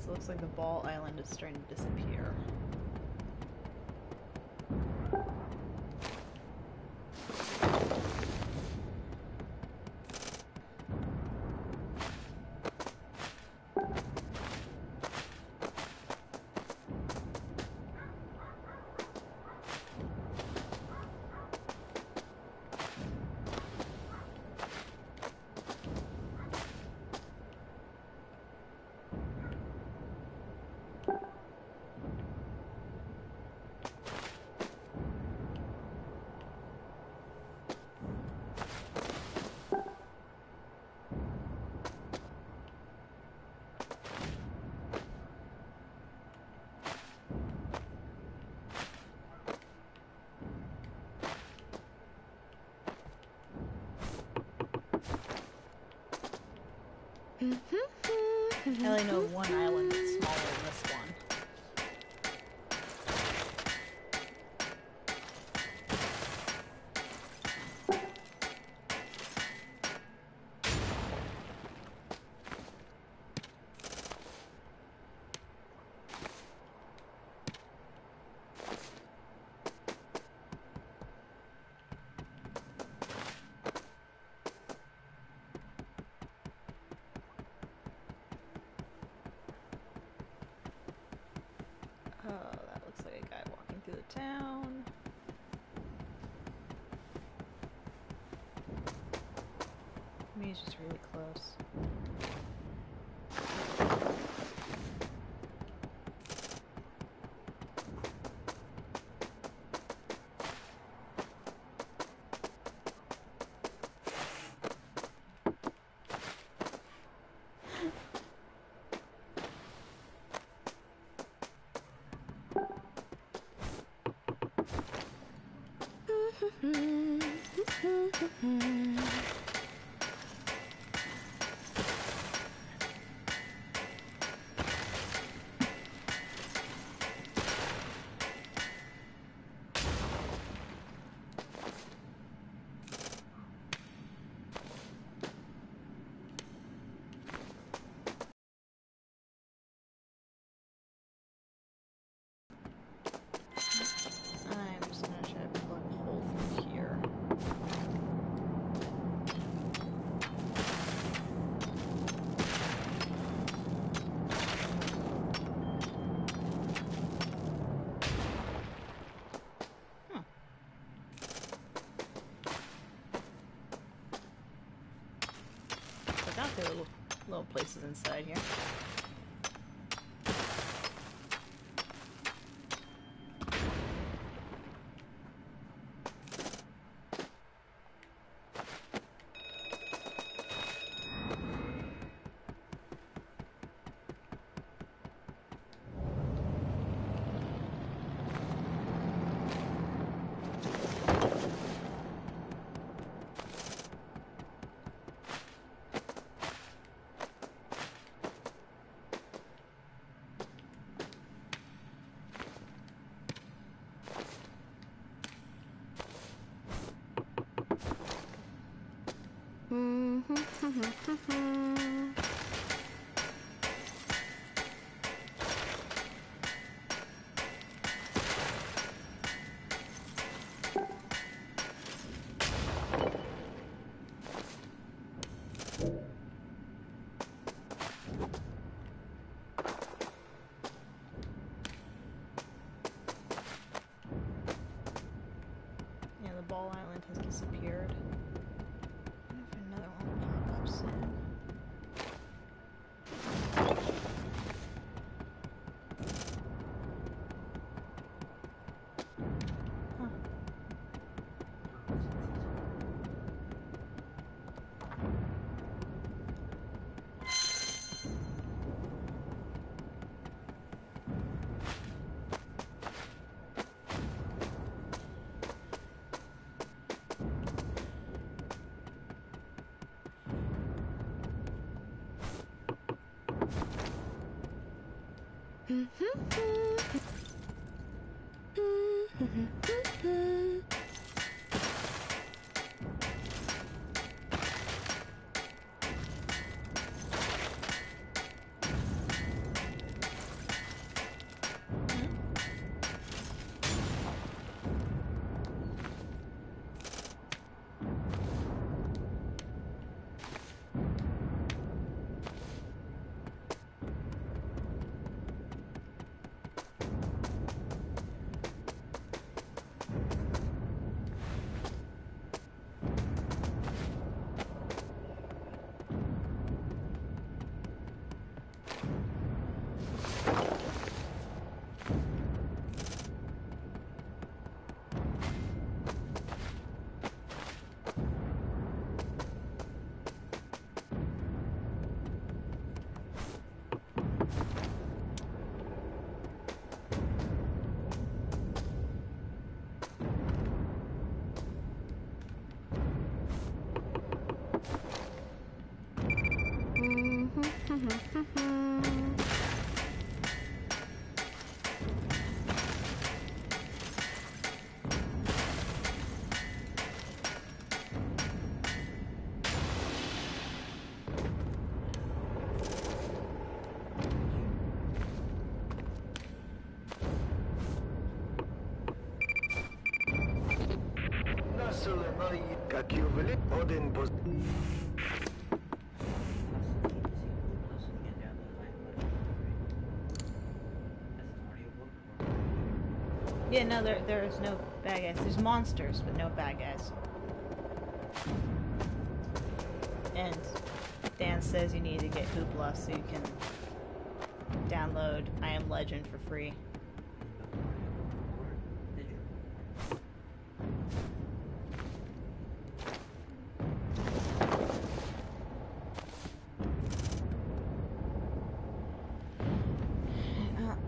[SPEAKER 8] it looks like the ball island is starting to disappear. I only know of one island that's smaller than this one. Oh, that looks like a guy walking through the town. Maybe he's just really close. I'm just gonna try to plug a hole through here. So I got the little places inside here.
[SPEAKER 5] Как и увлек один поз...
[SPEAKER 8] Yeah, no, there's no bad guys. There's monsters, but no bad guys. And Dan says you need to get Hoopla so you can download I Am Legend for free.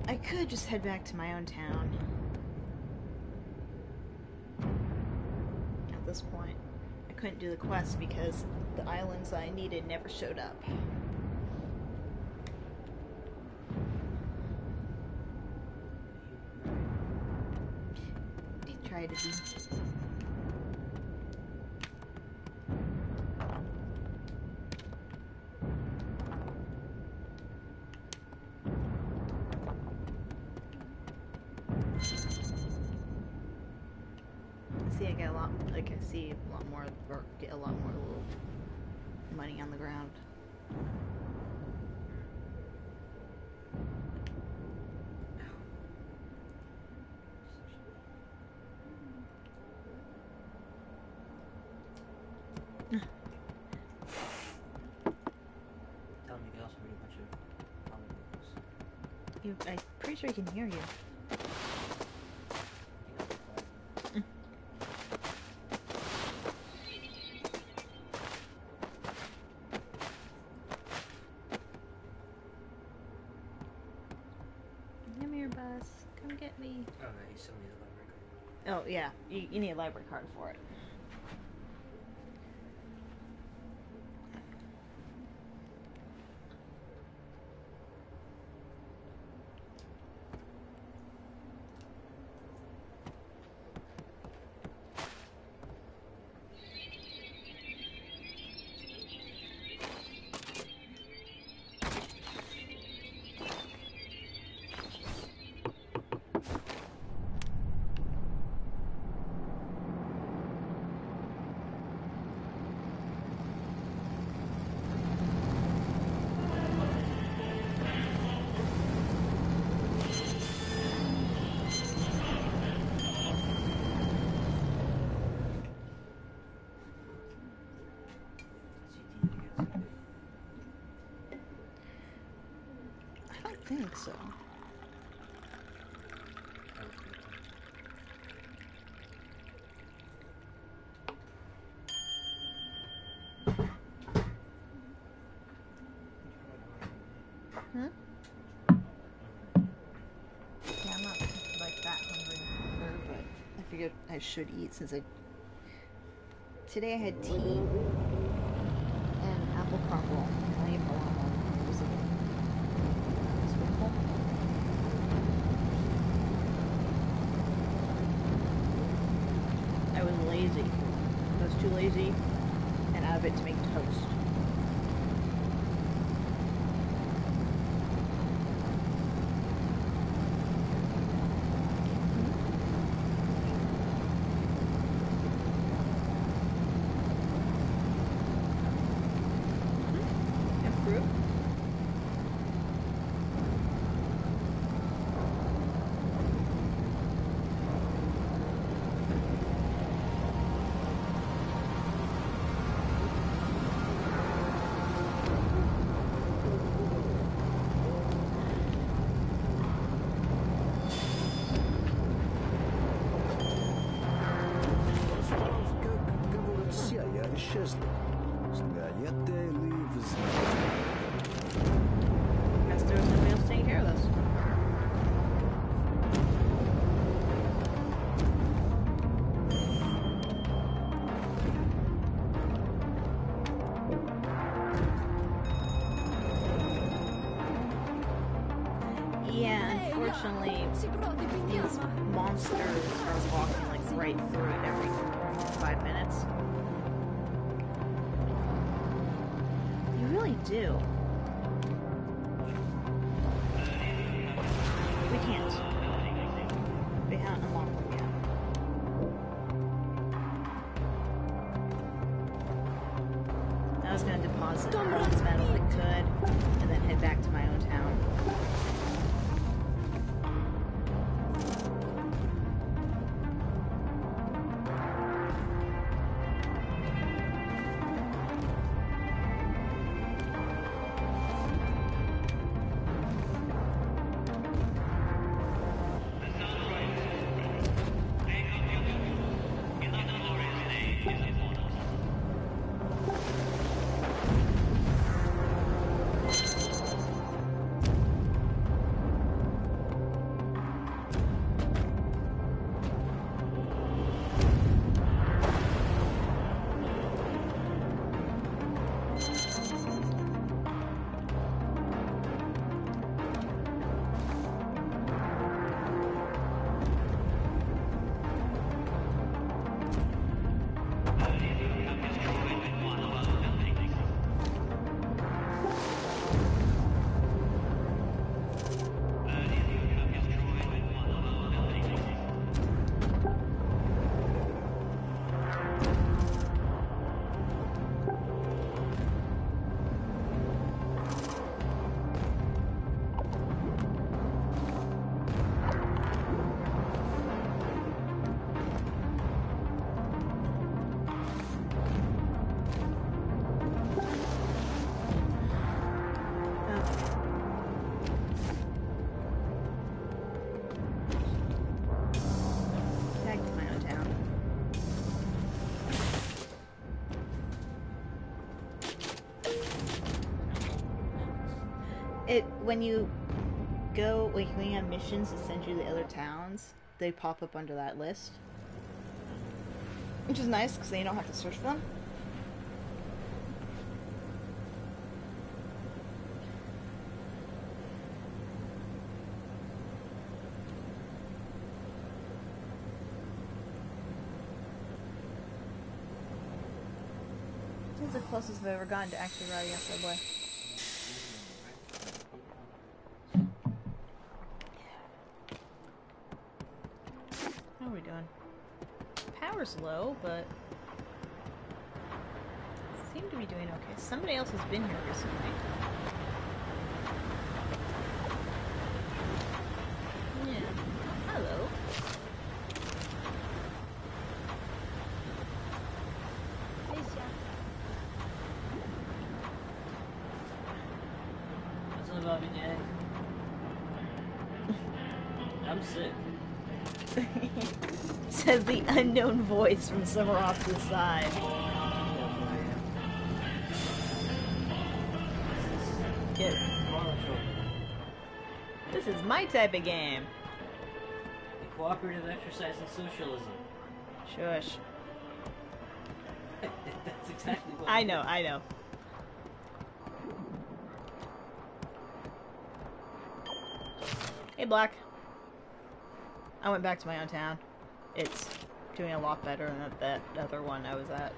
[SPEAKER 8] I could just head back to my own town. At this point, I couldn't do the quest because the islands I needed never showed up. I tried to be. I get a lot, like I see a lot more, or get a lot more little money on the ground. I'm pretty sure he can hear you. Come here, bus. Come get me.
[SPEAKER 2] Oh, no, he sent me the library card.
[SPEAKER 8] Oh, yeah. You need a library card for it. I think so. Huh? Yeah, I'm not like that hungry, but I figured I should eat since today I had tea and apple crumble. I ate a lot of spoonful. Yeah, unfortunately, these monsters are walking like right through it every 5 minutes. They really do. We can't. They haven't unlocked them yet. I was gonna deposit all the metal I could, and then head back to my own town. When you go, like when you have missions that send you to the other towns, they pop up under that list. Which is nice, because then you don't have to search for them. This is the closest I've ever gotten to actually riding a subway. Power's low, but seem to be doing okay. Somebody else has been here recently. Yeah. Hello.
[SPEAKER 2] What's up about me, Daddy? I'm sick.
[SPEAKER 8] Says the unknown voice from somewhere off to the side. Get it. This is my type of game.
[SPEAKER 2] A cooperative exercise in socialism.
[SPEAKER 8] Shush.
[SPEAKER 2] That's exactly what
[SPEAKER 8] I know, I know. Hey, Black. I went back to my own town. It's doing a lot better than that other one I was at.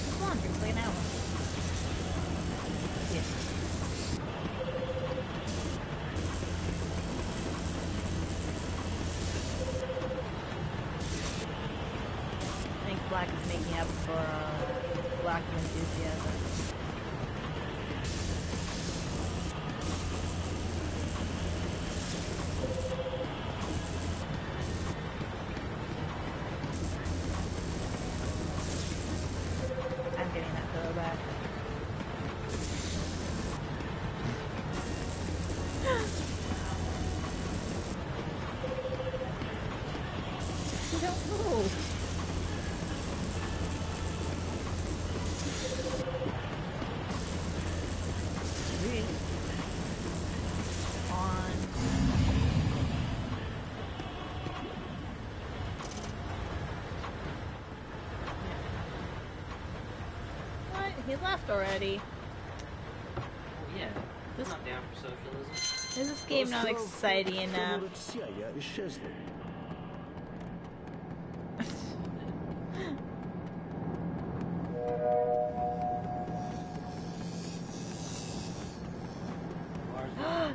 [SPEAKER 8] Come on, you're playing out. Yeah. I think Black is making up for lack of enthusiasm. I'm getting that pillow back. Don't move. he left already.
[SPEAKER 2] Well, yeah.
[SPEAKER 8] This-
[SPEAKER 2] I'm not down for socialism.
[SPEAKER 8] Is this game not exciting enough?
[SPEAKER 3] Росія исчезли.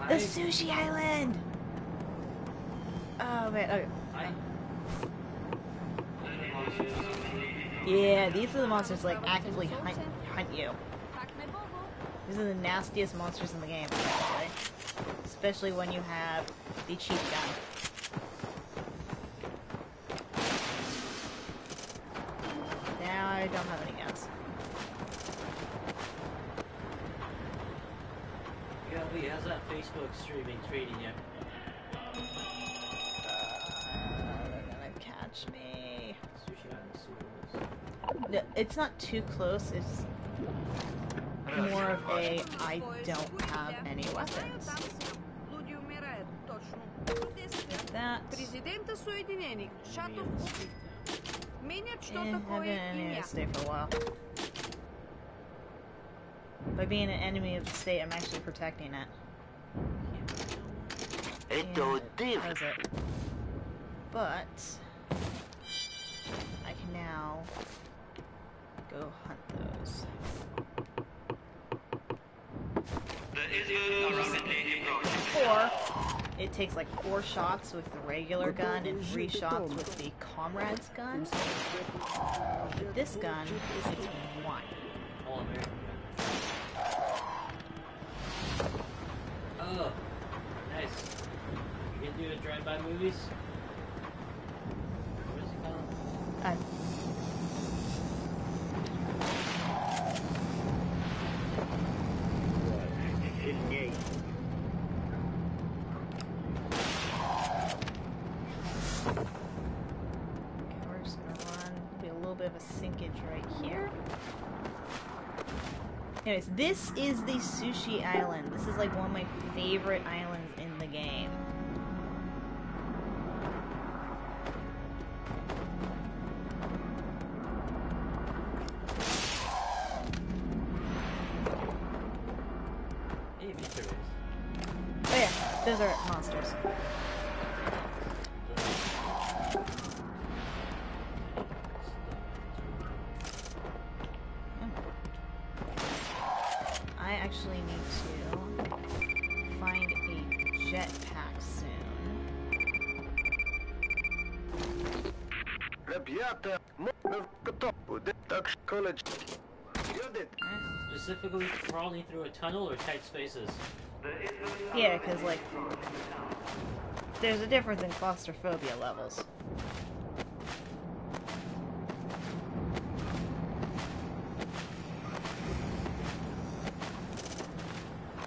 [SPEAKER 8] The sushi island! Oh, man. Okay. Yeah, these are the monsters like actively hunt you. These are the nastiest monsters in the game, actually. Especially when you have the cheap gun. Now I don't have any guns.
[SPEAKER 2] Gobi, how's that Facebook streaming treating you?
[SPEAKER 8] They're gonna catch me.
[SPEAKER 2] Sushi Island Studios.
[SPEAKER 8] No, it's not too close. It's more of a I don't have any weapons.
[SPEAKER 7] Люди умирают, точно.
[SPEAKER 8] That.
[SPEAKER 7] Президента Соединений. Шатов менят что
[SPEAKER 8] I've
[SPEAKER 7] такое
[SPEAKER 8] been an enemy
[SPEAKER 7] имя.
[SPEAKER 8] of the state for a while. By being an enemy of the state, I'm actually protecting it. And that was it. But I can now go hunt those. Or it takes like 4 shots with the regular gun and 3 shots with the comrade's gun. With this gun, it's 1.
[SPEAKER 2] All American. Oh, nice. You can do a drive-by movies? What is it called?
[SPEAKER 5] Сильней.
[SPEAKER 8] Okay, we're just gonna run. Be a little bit of a sinkage right here. Anyways, this is the Sushi Island. This is like one of my favorite islands in the game.
[SPEAKER 2] Hey, Mr. Race.
[SPEAKER 8] Oh yeah, those are monsters. I actually need to find a jetpack soon.
[SPEAKER 3] Ребята, мы готовы. Так college.
[SPEAKER 2] Specifically crawling through a tunnel or tight spaces?
[SPEAKER 8] Yeah, because like there's a difference in claustrophobia levels.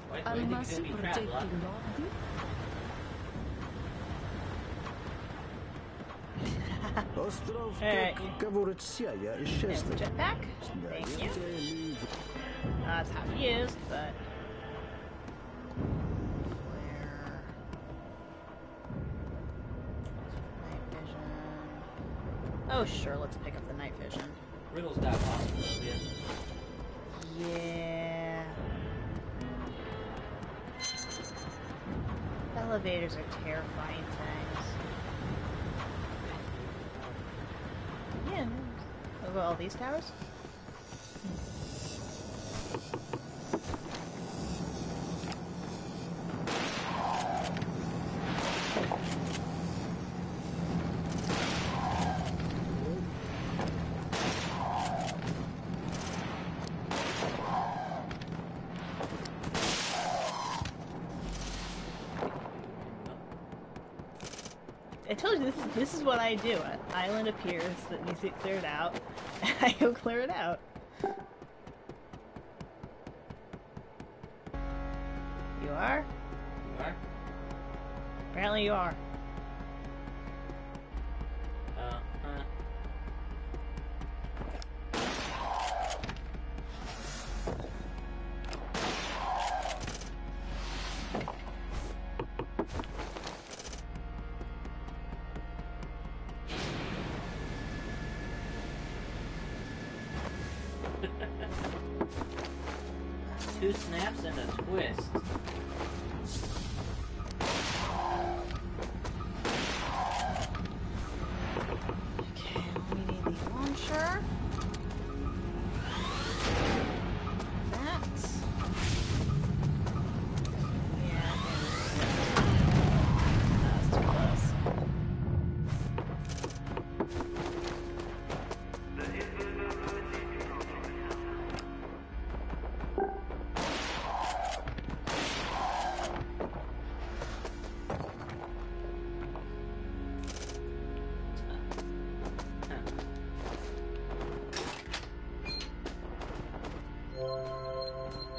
[SPEAKER 2] Why do you think it's gonna be crap, Block?
[SPEAKER 3] Остров,
[SPEAKER 8] Alright.
[SPEAKER 3] как говорит Сия,
[SPEAKER 8] There's
[SPEAKER 3] исчезли.
[SPEAKER 8] the jetpack. Thank you. That's half used, but flare. Night vision. Oh sure, let's pick up the night vision.
[SPEAKER 2] Riddle's got claustrophobia.
[SPEAKER 8] Yeah. Elevators are terrifying things. Yeah. Over all these towers? I told you this is what I do. An island appears that needs to get cleared out, and I go clear it out. You are?
[SPEAKER 2] You are?
[SPEAKER 8] Apparently you are.
[SPEAKER 2] 2 snaps and a twist.
[SPEAKER 8] Okay, we need the launcher. That. Yeah. That's too close.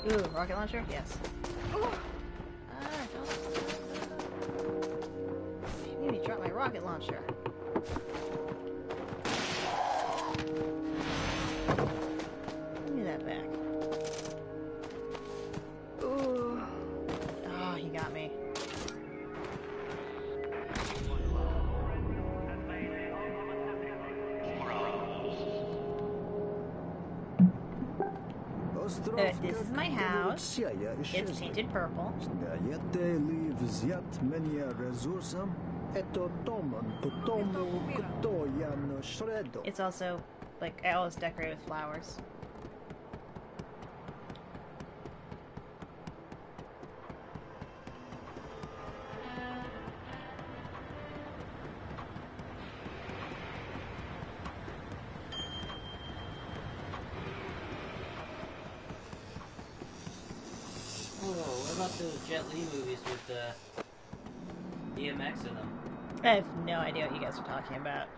[SPEAKER 8] Ooh, rocket launcher? Yes. Don't. You made me drop my rocket launcher. Give me that back. Ooh. Oh, he got me. This is my house. It's painted purple. It's also, like, I always decorate with flowers.
[SPEAKER 2] What about those Jet Li movies with DMX in them?
[SPEAKER 8] I have no idea what you guys are talking about.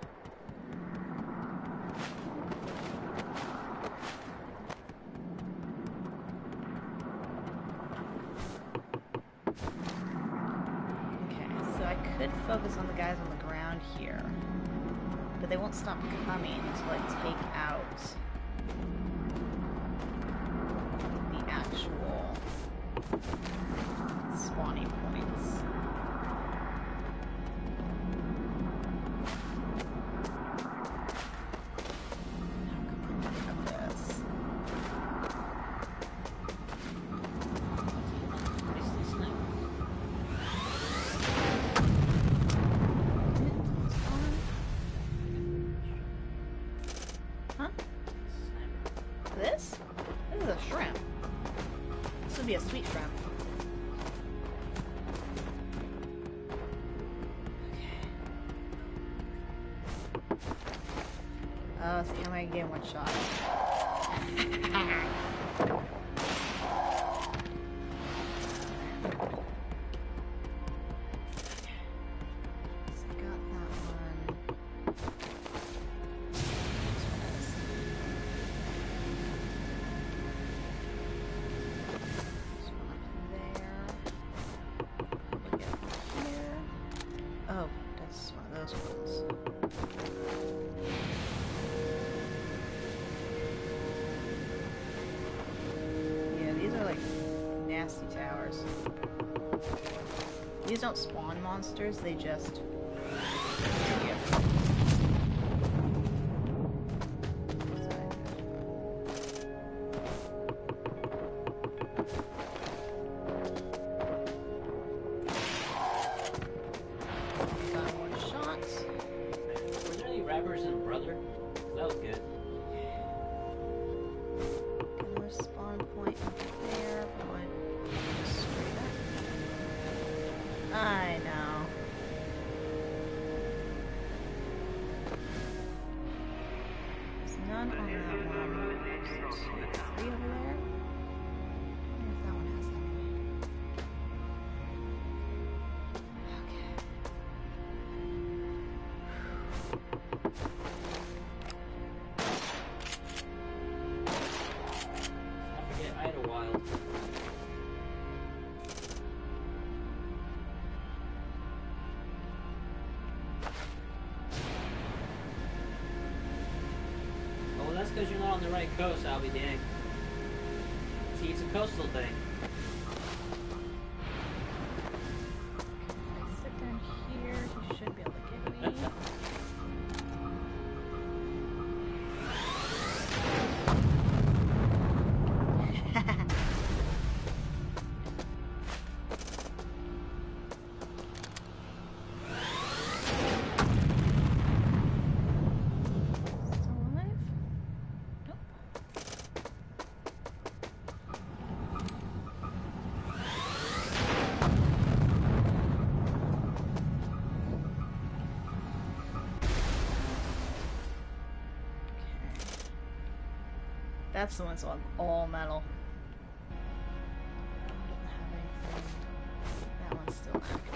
[SPEAKER 8] Okay, so I could focus on the guys on the ground here, but they won't stop coming until I take out the actual spawning points. Huh? This? This is a shrimp. This would be a sweet shrimp. Okay. See how am I getting one shot? So I got that one. Oh, that's one of those ones. Yeah, these are like nasty towers. These don't spawn monsters, they just... Yeah. I know. There's none on that one. There's 2, 3 over there. I wonder if that one has any. Okay.
[SPEAKER 2] I forget, I had a wild. That's because you're not on the right coast, I'll be dang. See, it's a coastal thing.
[SPEAKER 8] Sit down here, he should be able to get me. That's the one that's all metal. Doesn't have anything. That one's still active.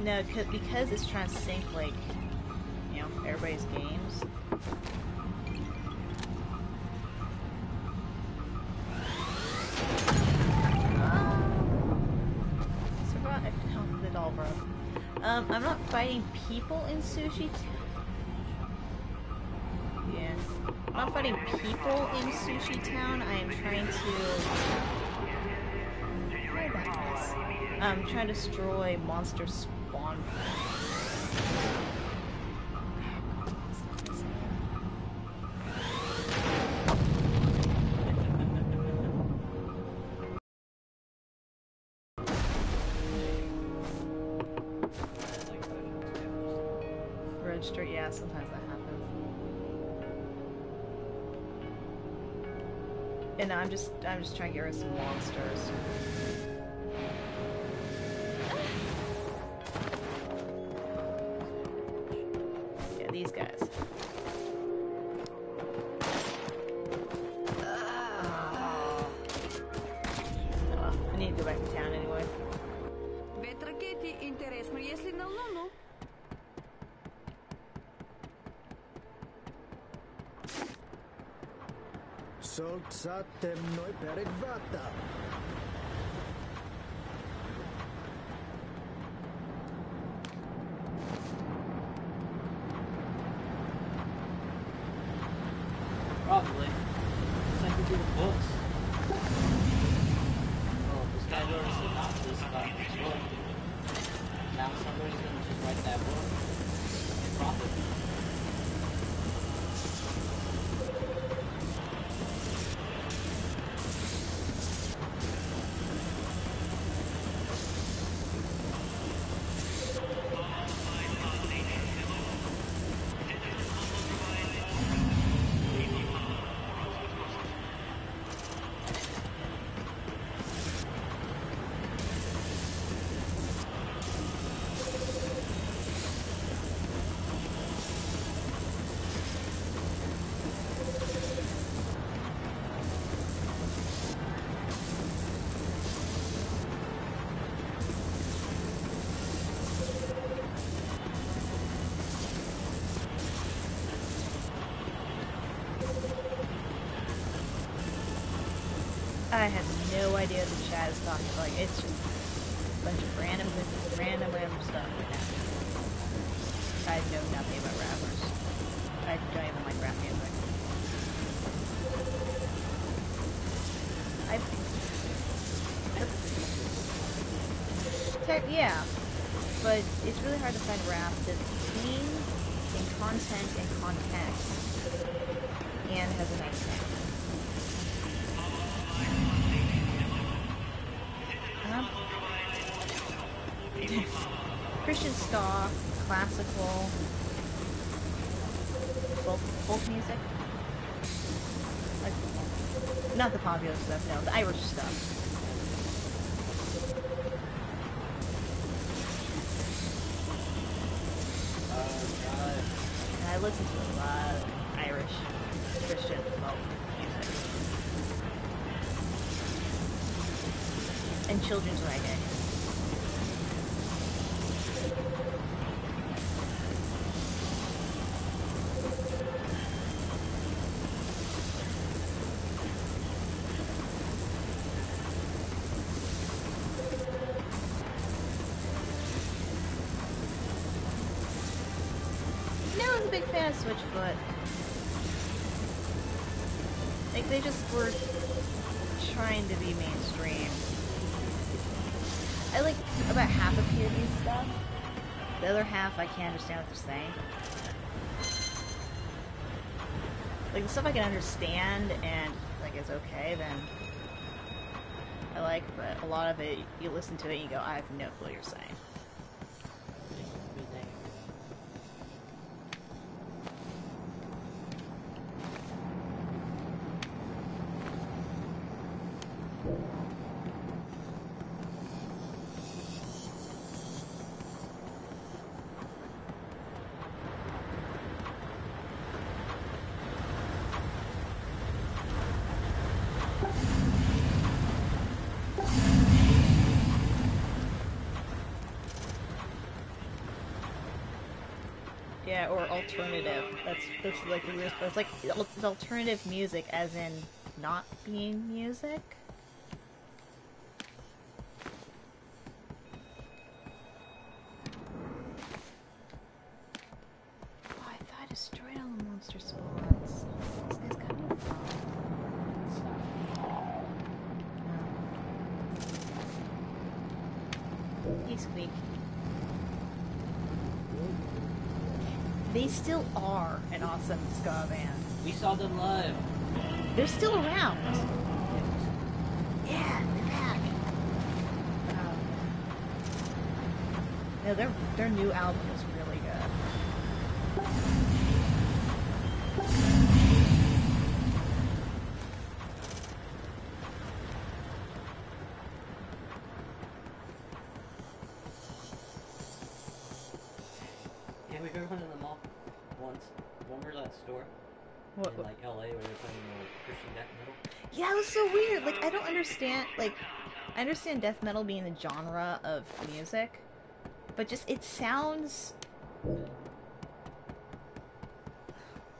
[SPEAKER 8] No, because it's trying to sync, like, you know, everybody's games. It all broke. I'm not fighting people in Sushi. Yeah, I'm not fighting people in Sushi Town. I am trying to. I'm trying to destroy monster spawn. Register, yeah, sometimes that happens. And I'm just trying to get rid of some monsters. Yeah, these guys. I need to go back to town anyway.
[SPEAKER 6] Ветракети интересно, если на Луну.
[SPEAKER 3] Солнца темной перегвата.
[SPEAKER 2] Probably. It's like we do with books. Well, this guy wrote a synopsis about this book. Now somebody's gonna just write that book and profit.
[SPEAKER 8] I have no idea what the chat is talking about. Like, it's just a bunch of random stuff right now. I know nothing about rappers. I don't even like rap music. Yeah, but it's really hard to find rap that's clean in content and context and has an accent. Christian ska, classical, folk music. Like, not the popular stuff, no, the Irish stuff. And I listen to a lot of Irish Christian folk music. And children's reggae. Big fan of Switchfoot. Like, they just were trying to be mainstream. I like about half of POV stuff. The other half, I can't understand what they're saying. Like, the stuff I can understand and, like, is okay, then I like, but a lot of it, you listen to it and you go, I have no clue what you're saying. Yeah, or alternative. That's like the weirdest part. It's like it's alternative music, as in not being music. Oh, I thought I destroyed all the monster spawns. This guy's coming from. Hey, Squeak. They still are an awesome ska band.
[SPEAKER 2] We saw them live.
[SPEAKER 8] They're still around. Yeah, they're back. No, their new album is really good.
[SPEAKER 2] Yeah, we were going to the mall once. Remember that store
[SPEAKER 8] What?
[SPEAKER 2] in like LA where they're playing Christian death metal?
[SPEAKER 8] Yeah, it was so weird. Like, I don't understand. Like, I understand death metal being the genre of music, but just it sounds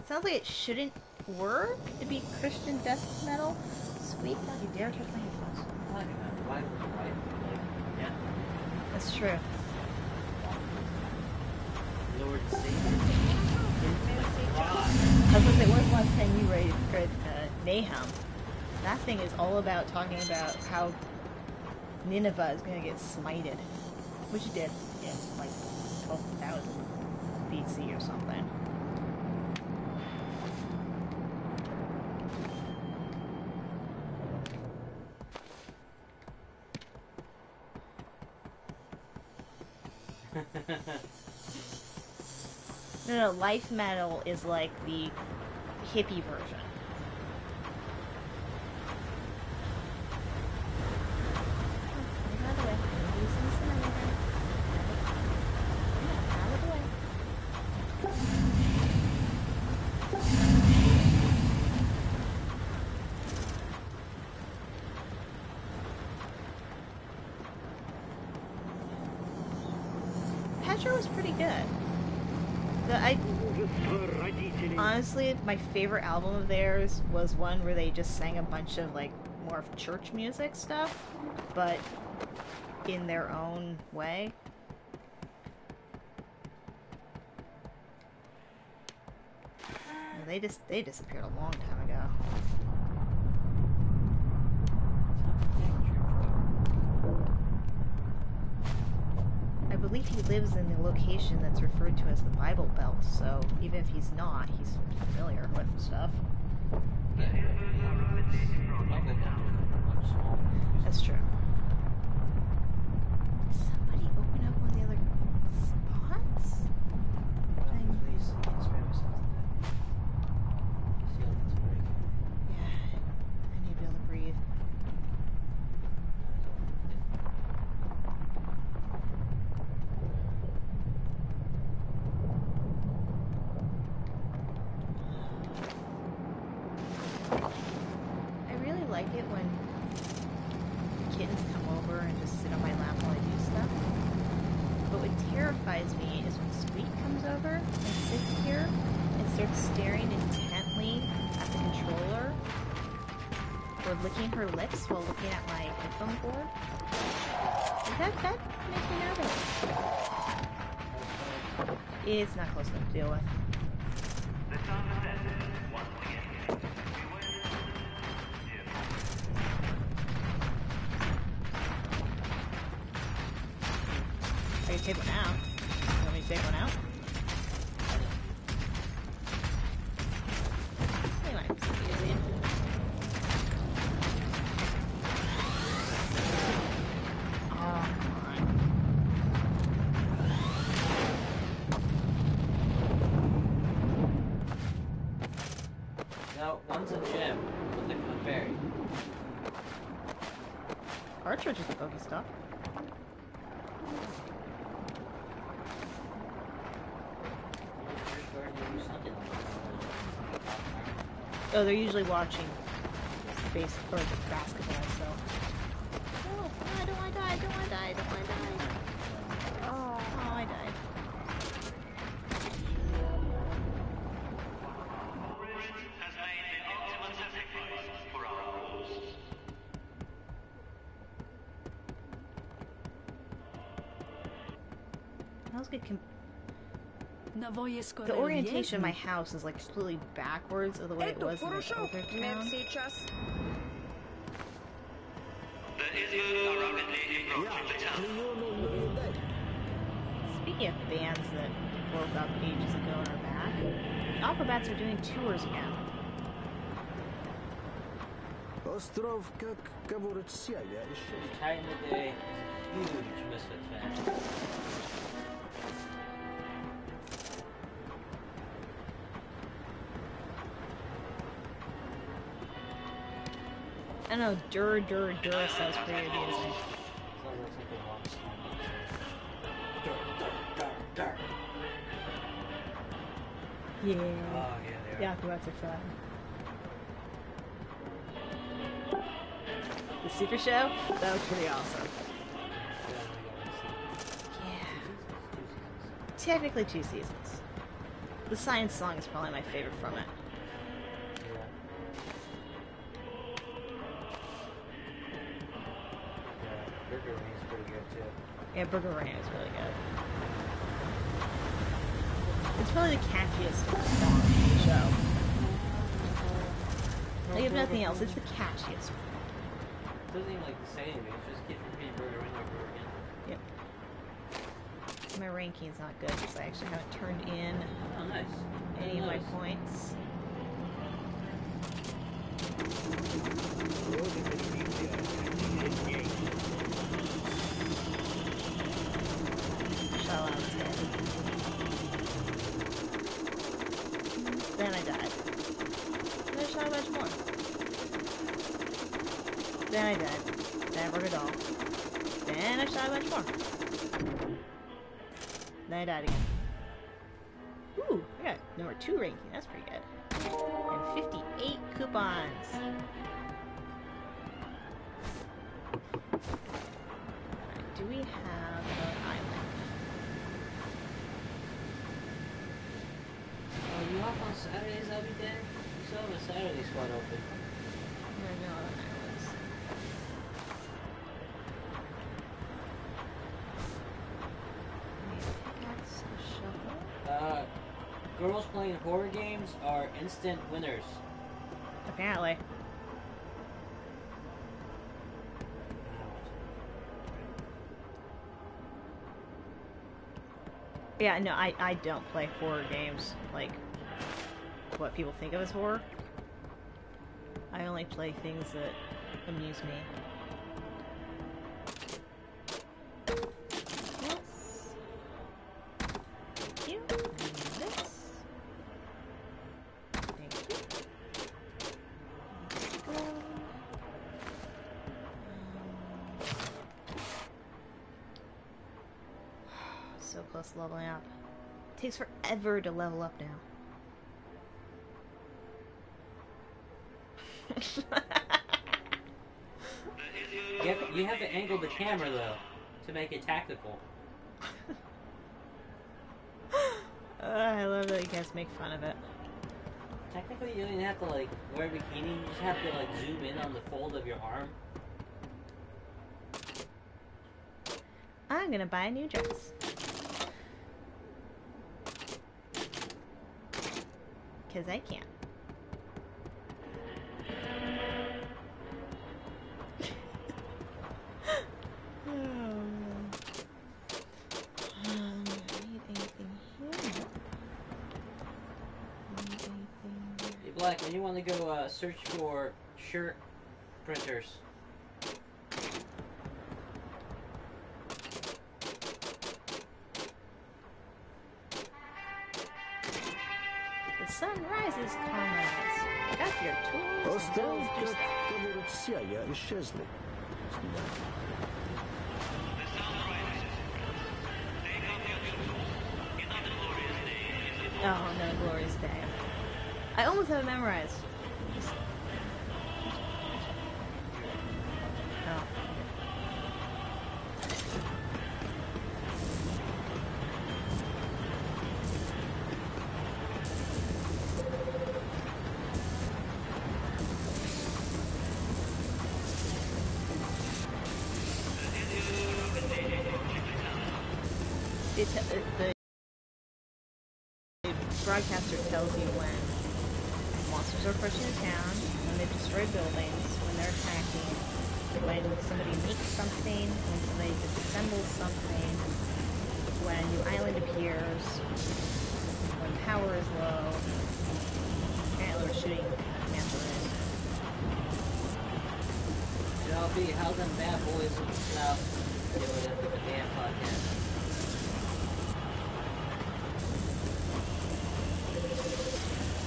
[SPEAKER 8] like it shouldn't work to be Christian death metal. Squeak, don't you dare touch my headphones.
[SPEAKER 2] Why would you write? Like, yeah.
[SPEAKER 8] That's true.
[SPEAKER 2] Lord Savior.
[SPEAKER 8] I was gonna say, when's the last time you read Mayhem? That thing is all about talking about how Nineveh is gonna get smited, which it did in like 12,000 BC or something. No, life metal is like the hippie version. Out of the way. I'm using this anyway. Out of the way. Petra was pretty good. Honestly, my favorite album of theirs was one where they just sang a bunch of like more of church music stuff, but in their own way. They disappeared a long time ago. I believe he lives in the location that's referred to as the Bible Belt, so even if he's not, he's familiar with stuff. That's true. Did somebody open up one of the other spots?
[SPEAKER 2] Please, Instagram or something. I feel it's breaking.
[SPEAKER 8] Yeah, I need to be able to breathe. I really like it when kittens come over and just sit on my lap while I do stuff. But what terrifies me is when Squeak comes over and sits here and starts staring intently at the controller or licking her lips while looking at my headphone cord. That makes me nervous. It's not close enough to deal with.
[SPEAKER 4] The sound is tested once again.
[SPEAKER 8] I can take one out. You want me to take one out? They might be easy. Oh, come on.
[SPEAKER 2] No, one's a gem with a fairy.
[SPEAKER 8] Our church is buggy stuff. Oh, they're usually watching or basketball, so. Oh, I don't want to die, I don't want to die, I don't want to die. Oh, I died. How's good the orientation of my house is like completely backwards of the way it was in the older town. Speaking of bands that broke up ages ago and are back, Aquabats are doing tours again.
[SPEAKER 3] Ostrov, как говорится, я еще.
[SPEAKER 2] Titan today, huge Misfits fan.
[SPEAKER 8] I know, Dur sounds pretty amusing.
[SPEAKER 2] Sounds like something wrong with Dur.
[SPEAKER 8] Yeah.
[SPEAKER 2] Oh, yeah,
[SPEAKER 8] The
[SPEAKER 2] they are.
[SPEAKER 8] Aquabats are fun. The Super Show? That was pretty awesome. Yeah. Technically 2 seasons. The science song is probably my favorite from it.
[SPEAKER 2] Burger Ring is pretty good too.
[SPEAKER 8] Yeah, Burger Ring is really good. It's probably the catchiest song in the show. Like, if nothing else, it's the catchiest.
[SPEAKER 2] It doesn't even like say anything, it just keeps repeating Burger Ring over again.
[SPEAKER 8] Yep. My ranking's not good because I actually haven't turned in
[SPEAKER 2] Oh, nice.
[SPEAKER 8] any of my points. Shall I instead? Then I died. Then I shot a bunch more. Then I died. Then I broke a doll. Then I shot a bunch more. Then I died again. Ooh, I got number 2 ranking. That's pretty good. And 58 coupons. Alright, do we have an island?
[SPEAKER 2] Oh, you off on Saturdays every day? You still have a Saturday spot open.
[SPEAKER 8] There are no other islands. Pickaxe, shovel.
[SPEAKER 2] Girls playing horror games are instant winners.
[SPEAKER 8] Apparently. Yeah, no, I don't play horror games, like, what people think of as horror. I only play things that amuse me. Yes. Thank you. And this. Thank you. Let's go. So close to leveling up. Takes forever to level up now.
[SPEAKER 2] You have to angle the camera though to make it tactical.
[SPEAKER 8] I love that you guys make fun of it.
[SPEAKER 2] Technically, you don't even have to like wear a bikini. You just have to like zoom in on the fold of your arm.
[SPEAKER 8] I'm gonna buy a new dress. Cause I can. Oh man. Need anything here? Need anything?
[SPEAKER 2] Hey, Black, when you want to go search for shirt printers.
[SPEAKER 8] The sun rises, comrades. Got your tools and
[SPEAKER 3] Ostrov,
[SPEAKER 8] don't do
[SPEAKER 3] как
[SPEAKER 8] stuff.
[SPEAKER 3] говорится, я исчезли.
[SPEAKER 8] Oh no, glorious day. I almost have it memorized. Oh. the broadcaster tells you when monsters are approaching a town, when they destroy buildings, when they're attacking, when somebody makes something, when somebody disassembles something, when a new island appears, when power is low. Apparently we're shooting manta rays.
[SPEAKER 2] Shelby, how them bad boys in the South doing it with the damn podcast?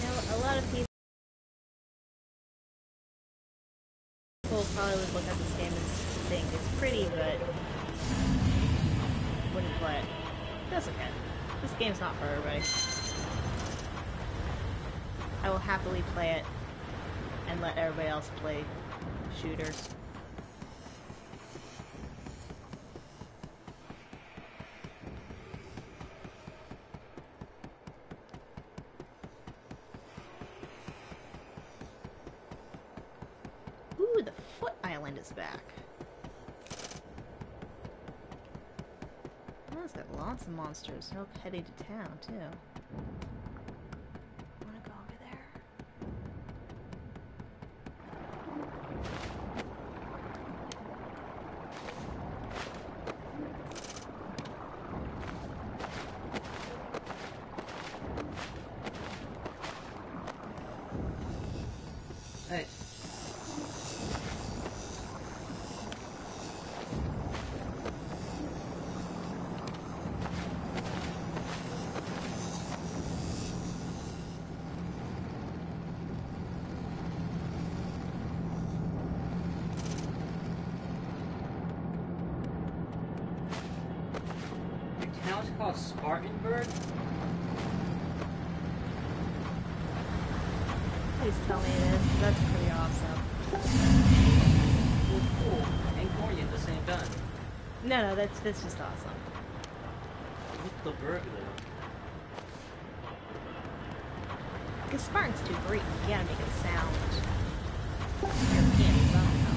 [SPEAKER 8] You know, a lot of people probably would look at this game and think it's pretty, but wouldn't play it. That's okay. This game's not for everybody. I will happily play it and let everybody else play shooters. Ooh, the Foot Island is back. Oh, it's got lots of monsters. They're all heading to town, too. Wanna go over there?
[SPEAKER 2] Hey. Your town's called Spartanburg?
[SPEAKER 8] Please tell me it is. That's pretty awesome.
[SPEAKER 2] Well, cool. And corny at the same time.
[SPEAKER 8] No, that's just awesome.
[SPEAKER 2] What's the burg, though?
[SPEAKER 8] Because Spartan's too Greek. You gotta make it sound European somehow.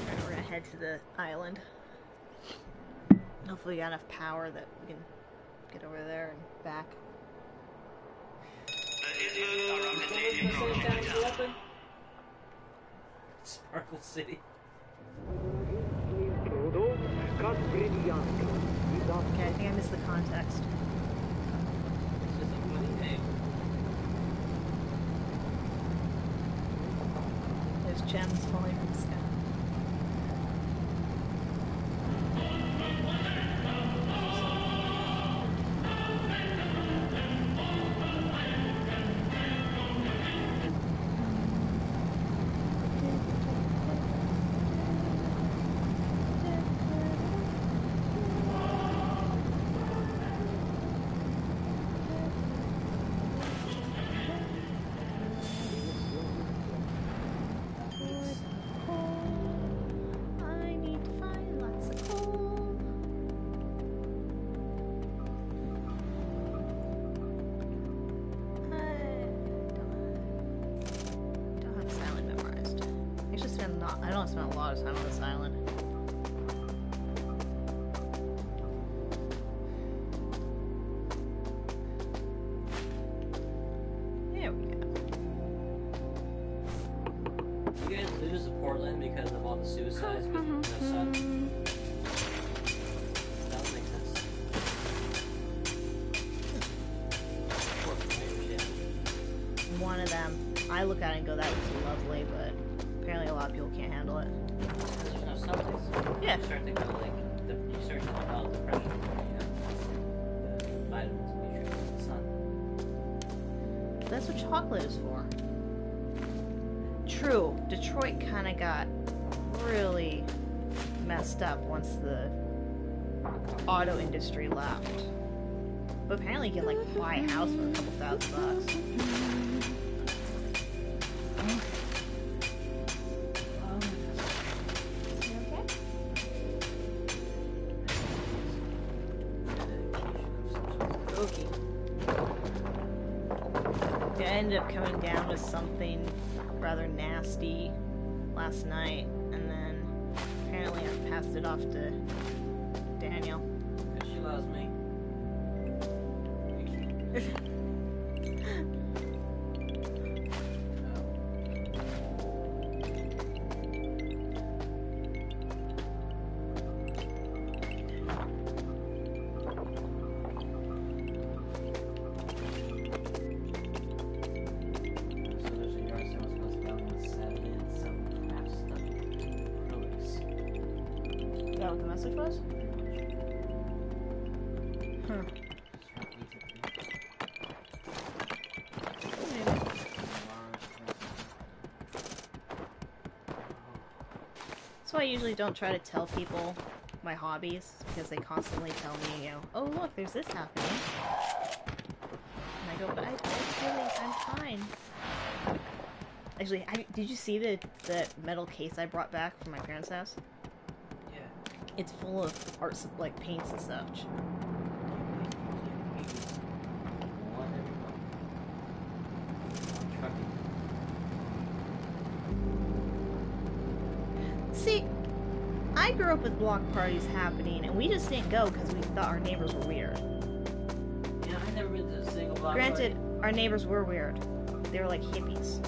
[SPEAKER 8] Alright, we're gonna head to the island. Hopefully we got enough power that we can get over there and back.
[SPEAKER 2] Sparkle City.
[SPEAKER 8] Okay, I think I missed the context.
[SPEAKER 2] It's just a funny name.
[SPEAKER 8] There's gems falling from the sky. I need to find lots of coal. I don't have this island memorized. I don't spend a lot of time on this island. There we go.
[SPEAKER 2] You guys lose to Portland because of all the suicides because of the sun? That would make sense. Portland, yeah.
[SPEAKER 8] One of them, I look at it and go, that was lovely, but apparently a lot of people can't handle it.
[SPEAKER 2] There's no subjects.
[SPEAKER 8] Yeah.
[SPEAKER 2] You start thinking about, like, you start to develop depression, you know? The vitamins and nutrients in the sun.
[SPEAKER 8] That's what chocolate is for. True, Detroit kind of got really messed up once the auto industry left. But apparently you can, like, buy a house for a couple $1,000. You okay? Okay. Yeah, I ended up coming down with something rather nasty last night, and then apparently I've passed it off to Daniel.
[SPEAKER 2] Because she loves me.
[SPEAKER 8] Is that what the message was? Huh. Maybe. That's why I usually don't try to tell people my hobbies, because they constantly tell me, you know, oh look, there's this happening. And I go, but I'm fine. Actually, did you see the metal case I brought back from my parents' house?
[SPEAKER 2] Yeah.
[SPEAKER 8] It's full of arts, like paints and such. See, I grew up with block parties happening, and we just didn't go because we thought our neighbors were weird.
[SPEAKER 2] Yeah, I never been to a single block
[SPEAKER 8] Granted, our neighbors were weird. They were like hippies.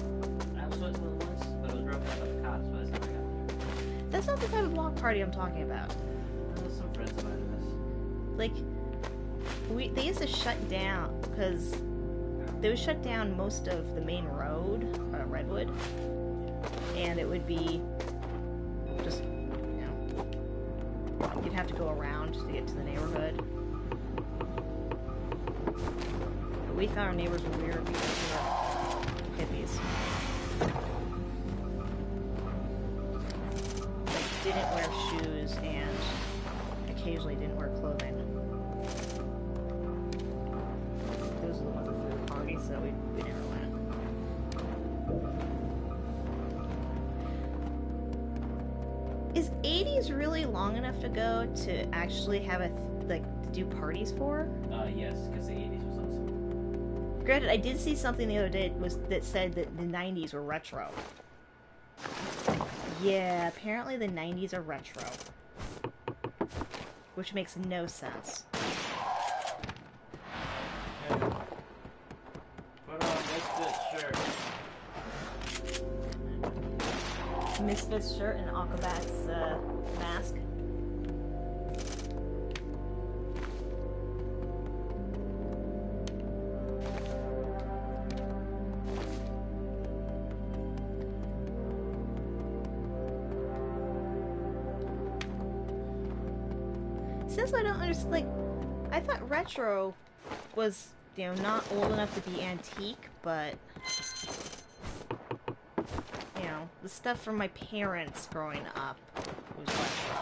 [SPEAKER 2] party. I was supposed to go once, but it was broken up by the cops by the time I got there.
[SPEAKER 8] That's not the type of block party I'm talking about.
[SPEAKER 2] Some friends of mine
[SPEAKER 8] Like, they used to shut down, because they would shut down most of the main road, Redwood, and it would be just, you know, you'd have to go around to get to the neighborhood. But we thought our neighbors were weird because they were hippies. Like, didn't wear shoes and occasionally didn't wear clothing. Those are the ones that threw the party, so we never went. Is 80s really long enough to go to actually have to do parties for?
[SPEAKER 2] Yes, because the 80s was awesome.
[SPEAKER 8] Granted, I did see something the other day that said that the 90s were retro. Yeah, apparently the 90s are retro. Which makes no sense.
[SPEAKER 2] Hey, put on Misfits shirt.
[SPEAKER 8] Misfits shirt and Aquabat's mask. Since I don't understand, like, I thought retro was, you know, not old enough to be antique, but, you know, the stuff from my parents growing up was retro.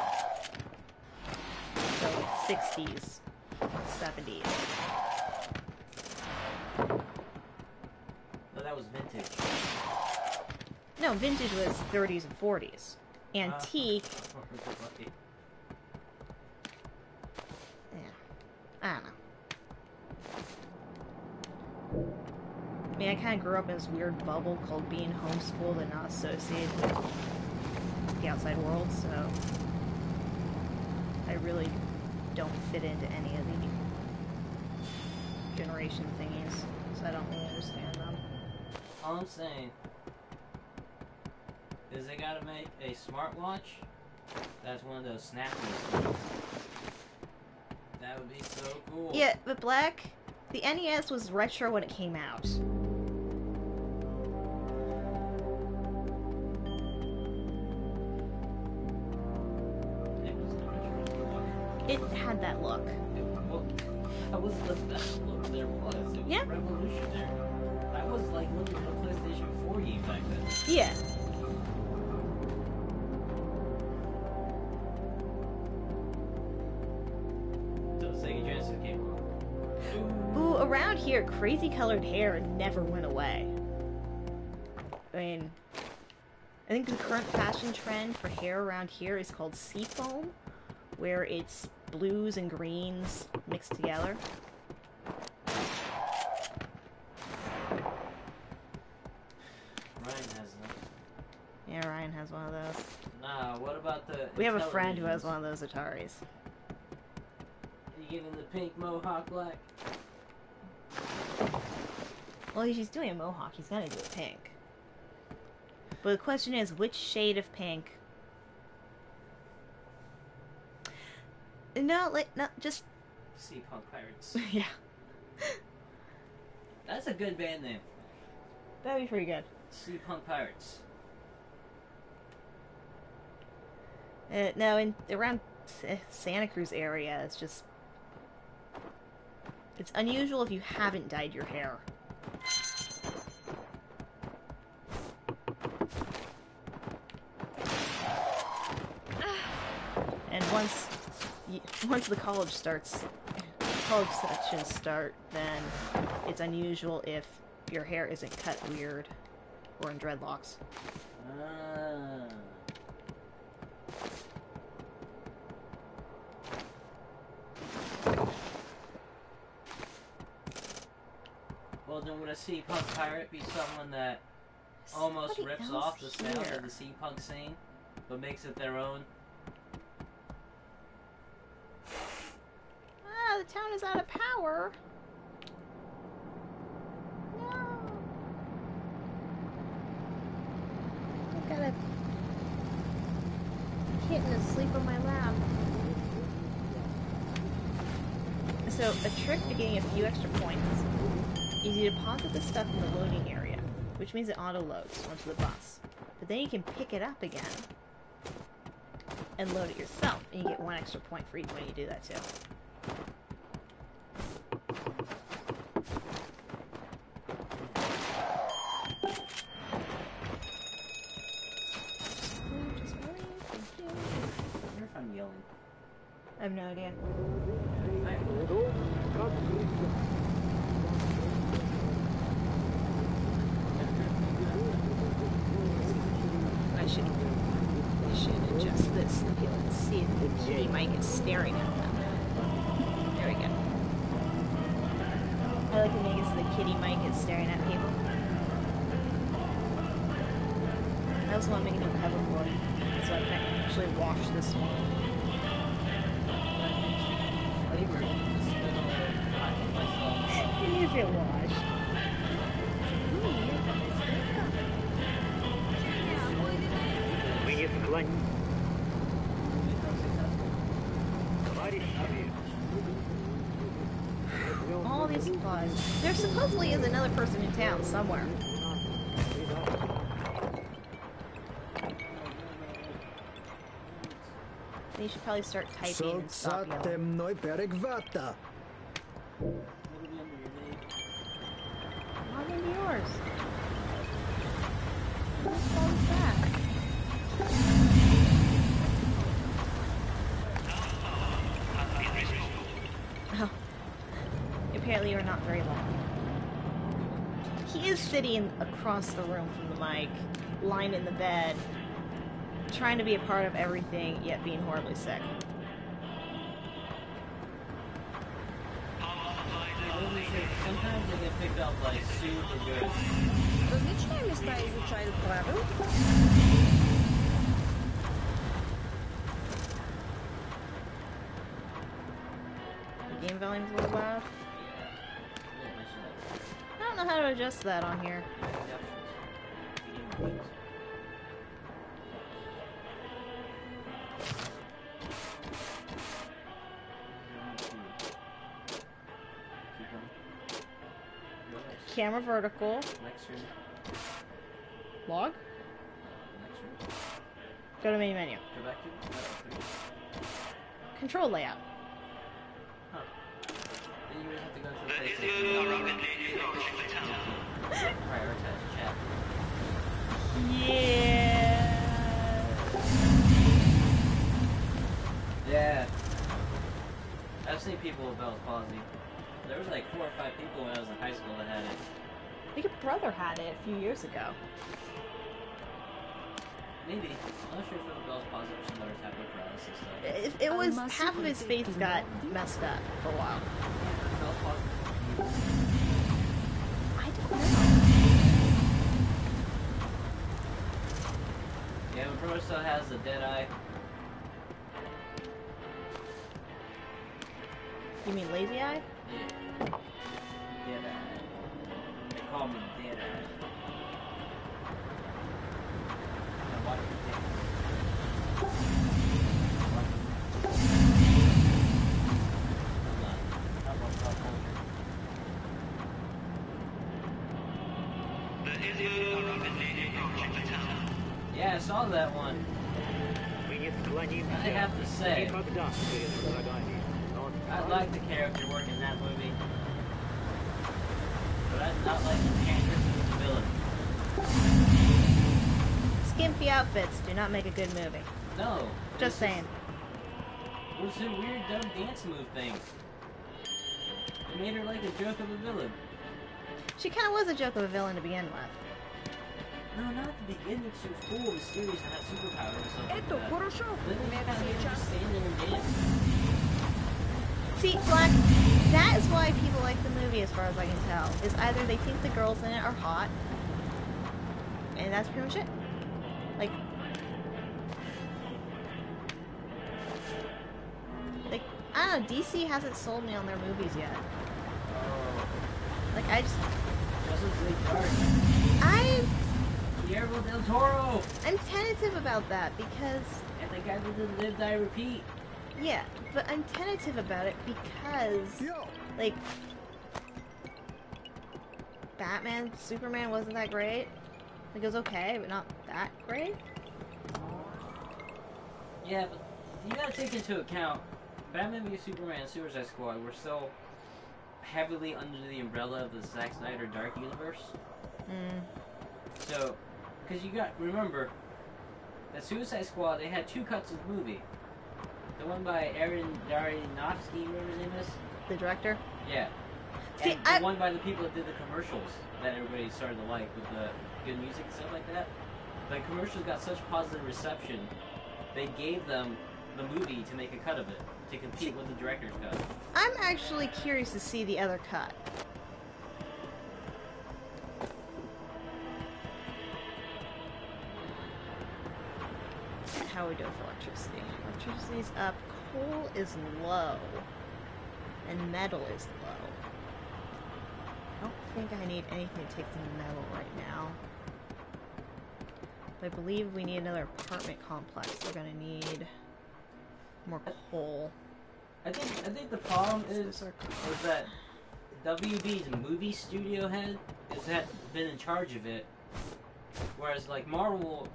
[SPEAKER 8] So, 60s, 70s.
[SPEAKER 2] No, that was vintage.
[SPEAKER 8] No, vintage was 30s and 40s. Antique, I don't know. I mean, I kind of grew up in this weird bubble called being homeschooled and not associated with the outside world, so I really don't fit into any of the generation thingies, so I don't really understand them.
[SPEAKER 2] All I'm saying is they gotta make a smartwatch that's one of those snappers. That would be so cool.
[SPEAKER 8] Yeah, but Black, the NES was retro when it came out.
[SPEAKER 2] It was the retro.
[SPEAKER 8] It had that look.
[SPEAKER 2] That was the best look there was. It was
[SPEAKER 8] Yeah.
[SPEAKER 2] revolutionary. I was like looking at a PlayStation 4 game back then.
[SPEAKER 8] Yeah.
[SPEAKER 2] So Sega Genesis came along.
[SPEAKER 8] Ooh, around here, crazy colored hair never went away. I mean, I think the current fashion trend for hair around here is called seafoam, where it's blues and greens mixed together.
[SPEAKER 2] Ryan has them.
[SPEAKER 8] Yeah, Ryan has one of those.
[SPEAKER 2] Nah, what about the
[SPEAKER 8] We have a friend who has
[SPEAKER 2] Intellivisions?
[SPEAKER 8] one of those Ataris.
[SPEAKER 2] You getting the pink mohawk black?
[SPEAKER 8] Well, if he's doing a mohawk, he's gonna do a pink. But the question is, which shade of pink? No, like, no, just...
[SPEAKER 2] Sea Punk Pirates.
[SPEAKER 8] yeah.
[SPEAKER 2] That's a good band name.
[SPEAKER 8] That'd be pretty good.
[SPEAKER 2] Sea Punk Pirates.
[SPEAKER 8] No, around Santa Cruz area, it's just... It's unusual if you haven't dyed your hair. And once the college sections start, then it's unusual if your hair isn't cut weird or in dreadlocks.
[SPEAKER 2] Ah. Well, then would a sea punk pirate be someone that almost
[SPEAKER 8] Somebody
[SPEAKER 2] rips
[SPEAKER 8] else
[SPEAKER 2] off the sound
[SPEAKER 8] here.
[SPEAKER 2] of the sea punk scene, but makes it their own?
[SPEAKER 8] Ah, the town is out of power. No. I've got a kitten asleep on my lap. So, a trick to getting a few extra points is you deposit the stuff in the loading area, which means it auto-loads onto the bus. But then you can pick it up again and load it yourself, and you get 1 extra point for each when you do that too. Just wait, thank you.
[SPEAKER 2] I wonder if I'm yelling.
[SPEAKER 8] I have no idea. I should adjust this so people can see if the kitty mic is staring at them. There we go. I like to make it so the kitty mic is staring at people. I also want to make it a hoverboard so I can actually wash this one. You feel washed.
[SPEAKER 5] Мы не склоним.
[SPEAKER 8] All these supplies. There supposedly is another person in town somewhere. You should probably start typing and stop yelling.
[SPEAKER 3] темной берег вата.
[SPEAKER 8] Log into yours. What the hell is that? Oh. Apparently you're not very long. He is sitting across the room from the mic, lying in the bed, trying to be a part of everything, yet being horribly sick.
[SPEAKER 2] Sometimes they get picked up like super good.
[SPEAKER 6] Различные места изучают правил.
[SPEAKER 8] The game volume's a little loud. I don't know how to adjust that on here. Camera vertical.
[SPEAKER 2] Next room.
[SPEAKER 8] Log.
[SPEAKER 2] Next room.
[SPEAKER 8] Go to main menu.
[SPEAKER 2] Go back to
[SPEAKER 8] Control layout.
[SPEAKER 2] Huh. Then you would have to go to the PlayStation. Prioritize chat.
[SPEAKER 8] Yeah.
[SPEAKER 2] Yeah. I've seen people with Bell's palsy. There was like 4 or 5 people when I was in high school that had it.
[SPEAKER 8] I think your brother had it a few years ago.
[SPEAKER 2] Maybe. I'm not sure if it was Bell's palsy or some other type of paralysis stuff.
[SPEAKER 8] It was half of his face got messed up for a while.
[SPEAKER 2] Bell's palsy.
[SPEAKER 8] I don't know.
[SPEAKER 2] torso has a dead eye.
[SPEAKER 8] You mean lazy eye?
[SPEAKER 2] Yeah. Dead eye. They call me dead eye. Now watch me dance.
[SPEAKER 4] The Israel are rapidly approaching the town.
[SPEAKER 2] Yeah, I saw that one.
[SPEAKER 5] Мы не склонимся
[SPEAKER 2] I have to say,
[SPEAKER 5] никогда перед врагами. Но
[SPEAKER 2] I like the character work in that movie. But I did not like the character as the villain.
[SPEAKER 8] Skimpy outfits do not make a good movie.
[SPEAKER 2] No.
[SPEAKER 8] Just saying.
[SPEAKER 2] It was a weird, dumb dance move thing. It made her like a joke of a villain.
[SPEAKER 8] She kind of was a joke of a villain to begin with.
[SPEAKER 2] No, not at the beginning. She was cool and mysterious and had superpowers and stuff like
[SPEAKER 6] Это
[SPEAKER 2] that.
[SPEAKER 6] хорошо.
[SPEAKER 2] Then they kind of made her
[SPEAKER 6] Сейчас.
[SPEAKER 2] just stand there and dance.
[SPEAKER 8] See, Black, that is why people like the movie as far as I can tell. Is either they think the girls in it are hot, and that's pretty much it. Like, I don't know, DC hasn't sold me on their movies yet.
[SPEAKER 2] Oh,
[SPEAKER 8] Like,
[SPEAKER 2] Justice League Dark. Guillermo del Toro.
[SPEAKER 8] I'm tentative about that because,
[SPEAKER 2] And the guy with the Live, Die, Repeat.
[SPEAKER 8] yeah, but I'm tentative about it because, like, Batman, Superman wasn't that great. Like, it was okay, but not that great.
[SPEAKER 2] Yeah, but you gotta take into account Batman v Superman and Suicide Squad were so heavily under the umbrella of the Zack Snyder Dark Universe. So, because you got remember that Suicide Squad, they had two cuts of the movie. The one by Aaron Aronofsky, whatever his name is.
[SPEAKER 8] The director.
[SPEAKER 2] Yeah.
[SPEAKER 8] See,
[SPEAKER 2] And the one by the people that did the commercials that everybody started to like with the good music and stuff like that. The commercials got such positive reception, they gave them the movie to make a cut of it to compete with the director's cut.
[SPEAKER 8] I'm actually curious to see the other cut. How are we doing for electricity? Electricity's up, coal is low, and metal is low. I don't think I need anything to take the metal right now. But I believe we need another apartment complex. We're gonna need more coal.
[SPEAKER 2] I think the problem is that WB's movie studio head has been in charge of it, whereas like Marvel,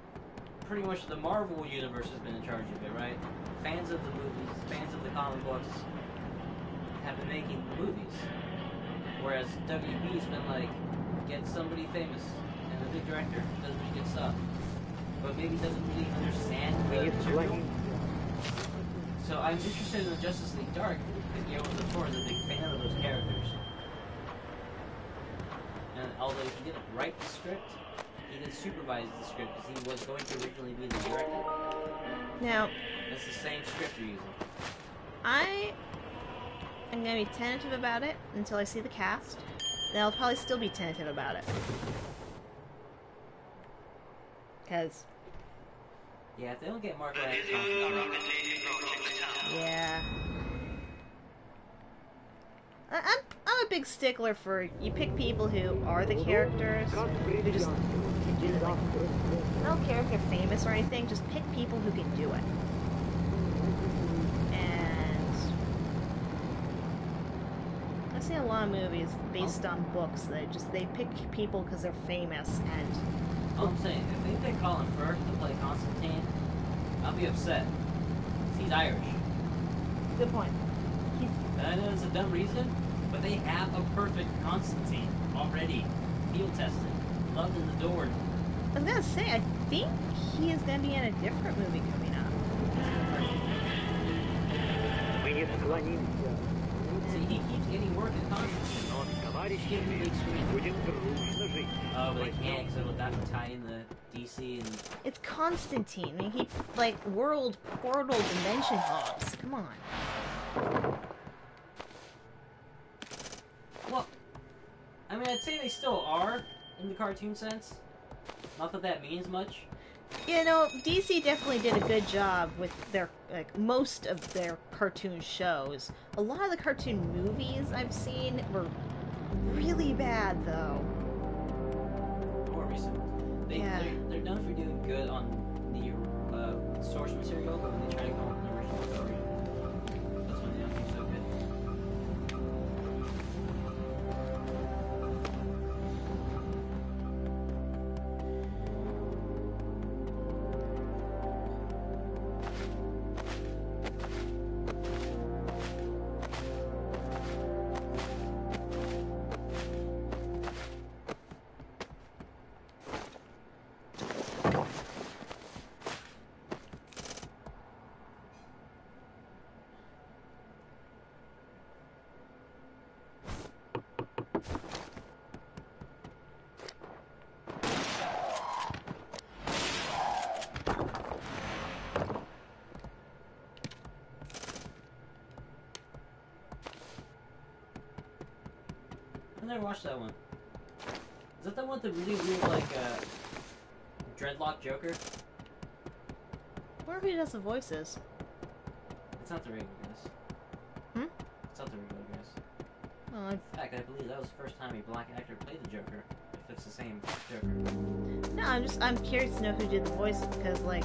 [SPEAKER 2] pretty much the Marvel universe has been in charge of it, right? Fans of the movies, fans of the comic books have been making the movies, whereas WB's been like, get somebody famous and a big director who does really good stuff, but maybe doesn't really understand the material. So I'm interested in the Justice League Dark because Guillermo del Toro is a big fan of those characters. And although he didn't write the script, he did supervise the script because he was going to originally be the director.
[SPEAKER 8] Now,
[SPEAKER 2] It's the same script you're using.
[SPEAKER 8] I am going to be tentative about it until I see the cast. Then I'll probably still be tentative about it. Because,
[SPEAKER 2] Yeah, if they don't get Mark
[SPEAKER 4] The
[SPEAKER 2] Wahlberg,
[SPEAKER 4] Israel are rapidly approaching the town.
[SPEAKER 8] yeah. I'm a big stickler for, you pick people who are the characters, who just can do the, like, I don't care if they're famous or anything, just pick people who can do it. And I've seen a lot of movies based on books that just, they pick people because they're famous, and
[SPEAKER 2] all I'm saying, if they pick Colin Firth to play Constantine, I'll be upset. 'Cause he's Irish.
[SPEAKER 8] good point.
[SPEAKER 2] And I know it's a dumb reason, but they have a perfect Constantine already. Field tested. Loved and adored.
[SPEAKER 8] I was gonna say, I think he is gonna be in a different movie coming up.
[SPEAKER 5] Мы не склонимся.
[SPEAKER 2] See, he keeps getting work in Constantine.
[SPEAKER 5] Но,
[SPEAKER 2] Just give him the
[SPEAKER 5] товарищи,
[SPEAKER 2] big screen.
[SPEAKER 5] будем дружно жить.
[SPEAKER 2] Oh, but they can't because it'll have to tie in the DC and...
[SPEAKER 8] It's Constantine. I mean, he, like, world portal dimension hogs. Come on.
[SPEAKER 2] Well, I mean, I'd say they still are, in the cartoon sense. Not that that means much.
[SPEAKER 8] You know, DC definitely did a good job with their, like, most of their cartoon shows. A lot of the cartoon movies I've seen were really bad, though.
[SPEAKER 2] More recent. They're known for doing good on the source material, but when they try to come up with an original story, that's when they don't do so good. I never watched that one. Is that the one with the really weird, like, dreadlock Joker?
[SPEAKER 8] I wonder who does the voices.
[SPEAKER 2] It's not the regular guys.
[SPEAKER 8] Hmm?
[SPEAKER 2] It's not the regular guys.
[SPEAKER 8] Well,
[SPEAKER 2] In fact, I believe that was the first time a black actor played the Joker. If it's the same Joker.
[SPEAKER 8] no, I'm curious to know who did the voices, because, like,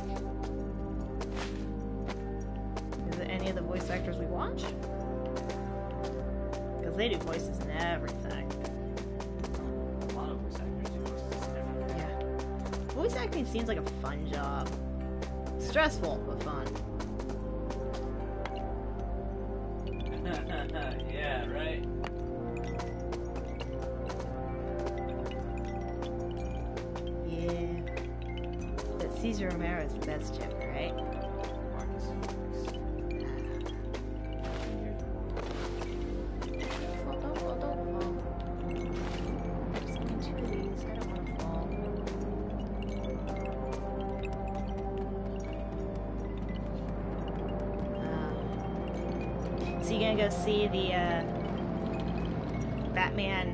[SPEAKER 8] is it any of the voice actors we watch? Because they do voices and everything.
[SPEAKER 2] A lot of voice actors do voices and everything.
[SPEAKER 8] Yeah. Voice acting seems like a fun job. Stressful, but fun.
[SPEAKER 2] Yeah, right?
[SPEAKER 8] Yeah. But Cesar Romero's the best Joker, right?
[SPEAKER 2] Marcus Phoenix.
[SPEAKER 8] Fall, don't fall, don't fall. Just getting two of these. I don't want to fall. So you gonna go see the Batman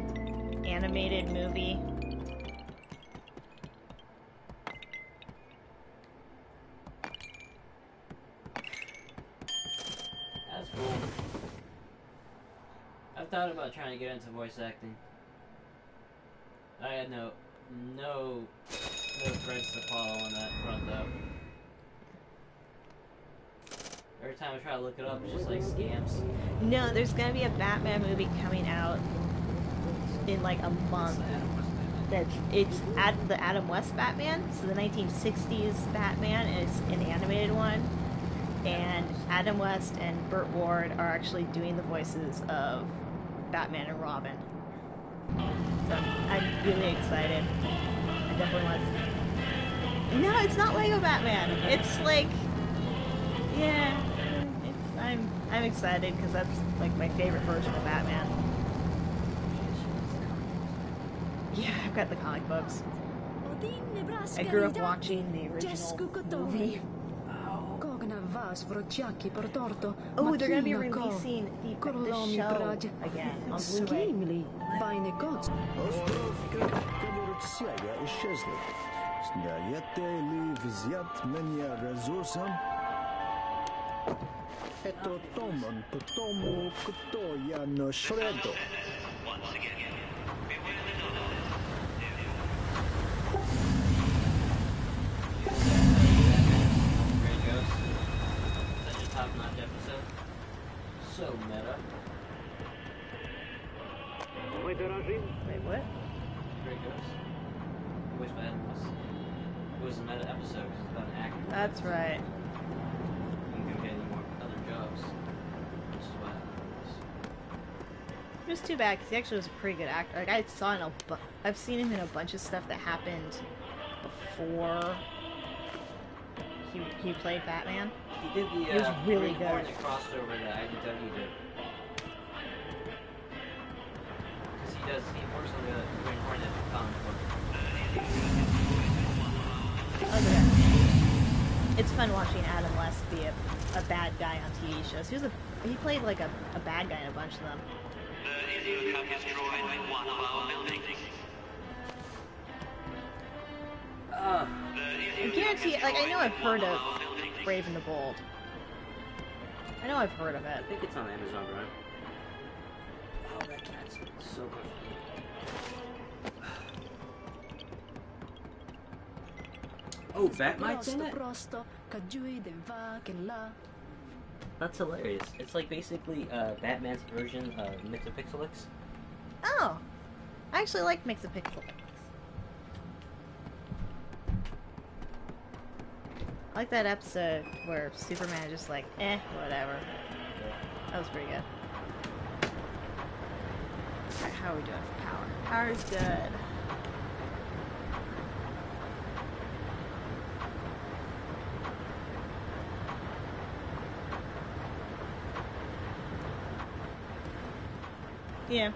[SPEAKER 8] animated movie?
[SPEAKER 2] That's cool. I've thought about trying to get into voice acting. I had no threads to follow on that front though. Every time I try to look it up, it's just like scams.
[SPEAKER 8] No, there's gonna be a Batman movie coming out in like a month. It's the Adam West Batman, so the 1960s Batman is an animated one, and Adam West and Burt Ward are actually doing the voices of Batman and Robin. So I'm really excited. I definitely want. No, it's not Lego Batman. It's like, yeah, I'm excited because that's like my favorite version of Batman. Yeah, I've got the comic books. I grew up watching the original movie. Oh, they're gonna be releasing the show again on Blu-ray.
[SPEAKER 3] Остров, как говорится, исчезнет. Знаете ли, взять меня ресурсом? Это Томан, потому кто я на шреду.
[SPEAKER 2] Great Ghost. Such a top-notch episode. So meta.
[SPEAKER 5] Мы дорожим.
[SPEAKER 8] Wait, what?
[SPEAKER 2] Great Ghost. Voiced by Adam West. It was a meta episode because it's about an actor.
[SPEAKER 8] That's right.
[SPEAKER 2] You can go get any more other jobs. Which is what happens.
[SPEAKER 8] It was too bad because he actually was a pretty good actor. Like I saw I've seen him in a bunch of stuff that happened before he played Batman.
[SPEAKER 2] He did the
[SPEAKER 8] He was really
[SPEAKER 2] Green Hornet
[SPEAKER 8] good.
[SPEAKER 2] crossover that IDW did. Because he works on the Green Hornet comic book.
[SPEAKER 8] Oh, yeah. It's fun watching Adam West be a bad guy on TV shows. He played like a bad guy in a bunch of them.
[SPEAKER 4] You have destroyed one of our buildings.
[SPEAKER 8] Again, guarantee, like, I know I've heard of Brave and the Bold. I know I've heard of
[SPEAKER 2] I
[SPEAKER 8] it.
[SPEAKER 2] think it's on Amazon Prime. Oh, that cat's so good. Oh, Batmite's in it? That's hilarious. It's like basically Batman's version of Mixapixelix.
[SPEAKER 8] Oh! I actually like Mixapixel. I like that episode where Superman is just like, whatever. That was pretty good. Alright, how are we doing for power? Power's good. Yeah.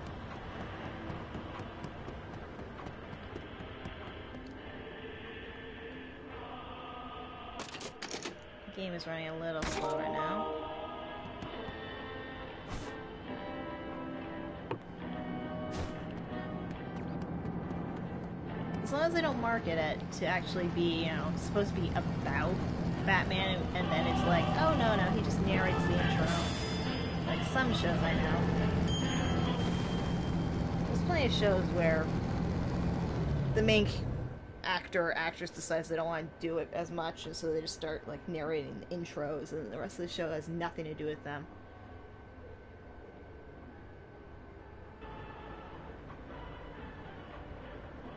[SPEAKER 8] The game is running a little slow right now. As long as they don't market it to actually be, you know, supposed to be about Batman, and then it's like, oh no, he just narrates the intro. Like some shows I know. There's plenty of shows where the main actor or actress decides they don't want to do it as much, and so they just start like narrating the intros, and the rest of the show has nothing to do with them.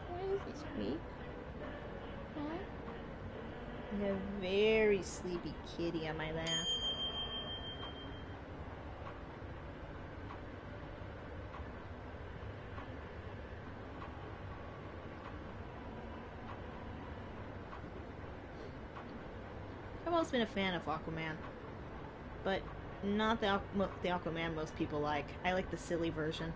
[SPEAKER 8] Why is this weak? Huh? And a very sleepy kitty on my lap. I've always been a fan of Aquaman, but not the Aquaman most people like. I like the silly version.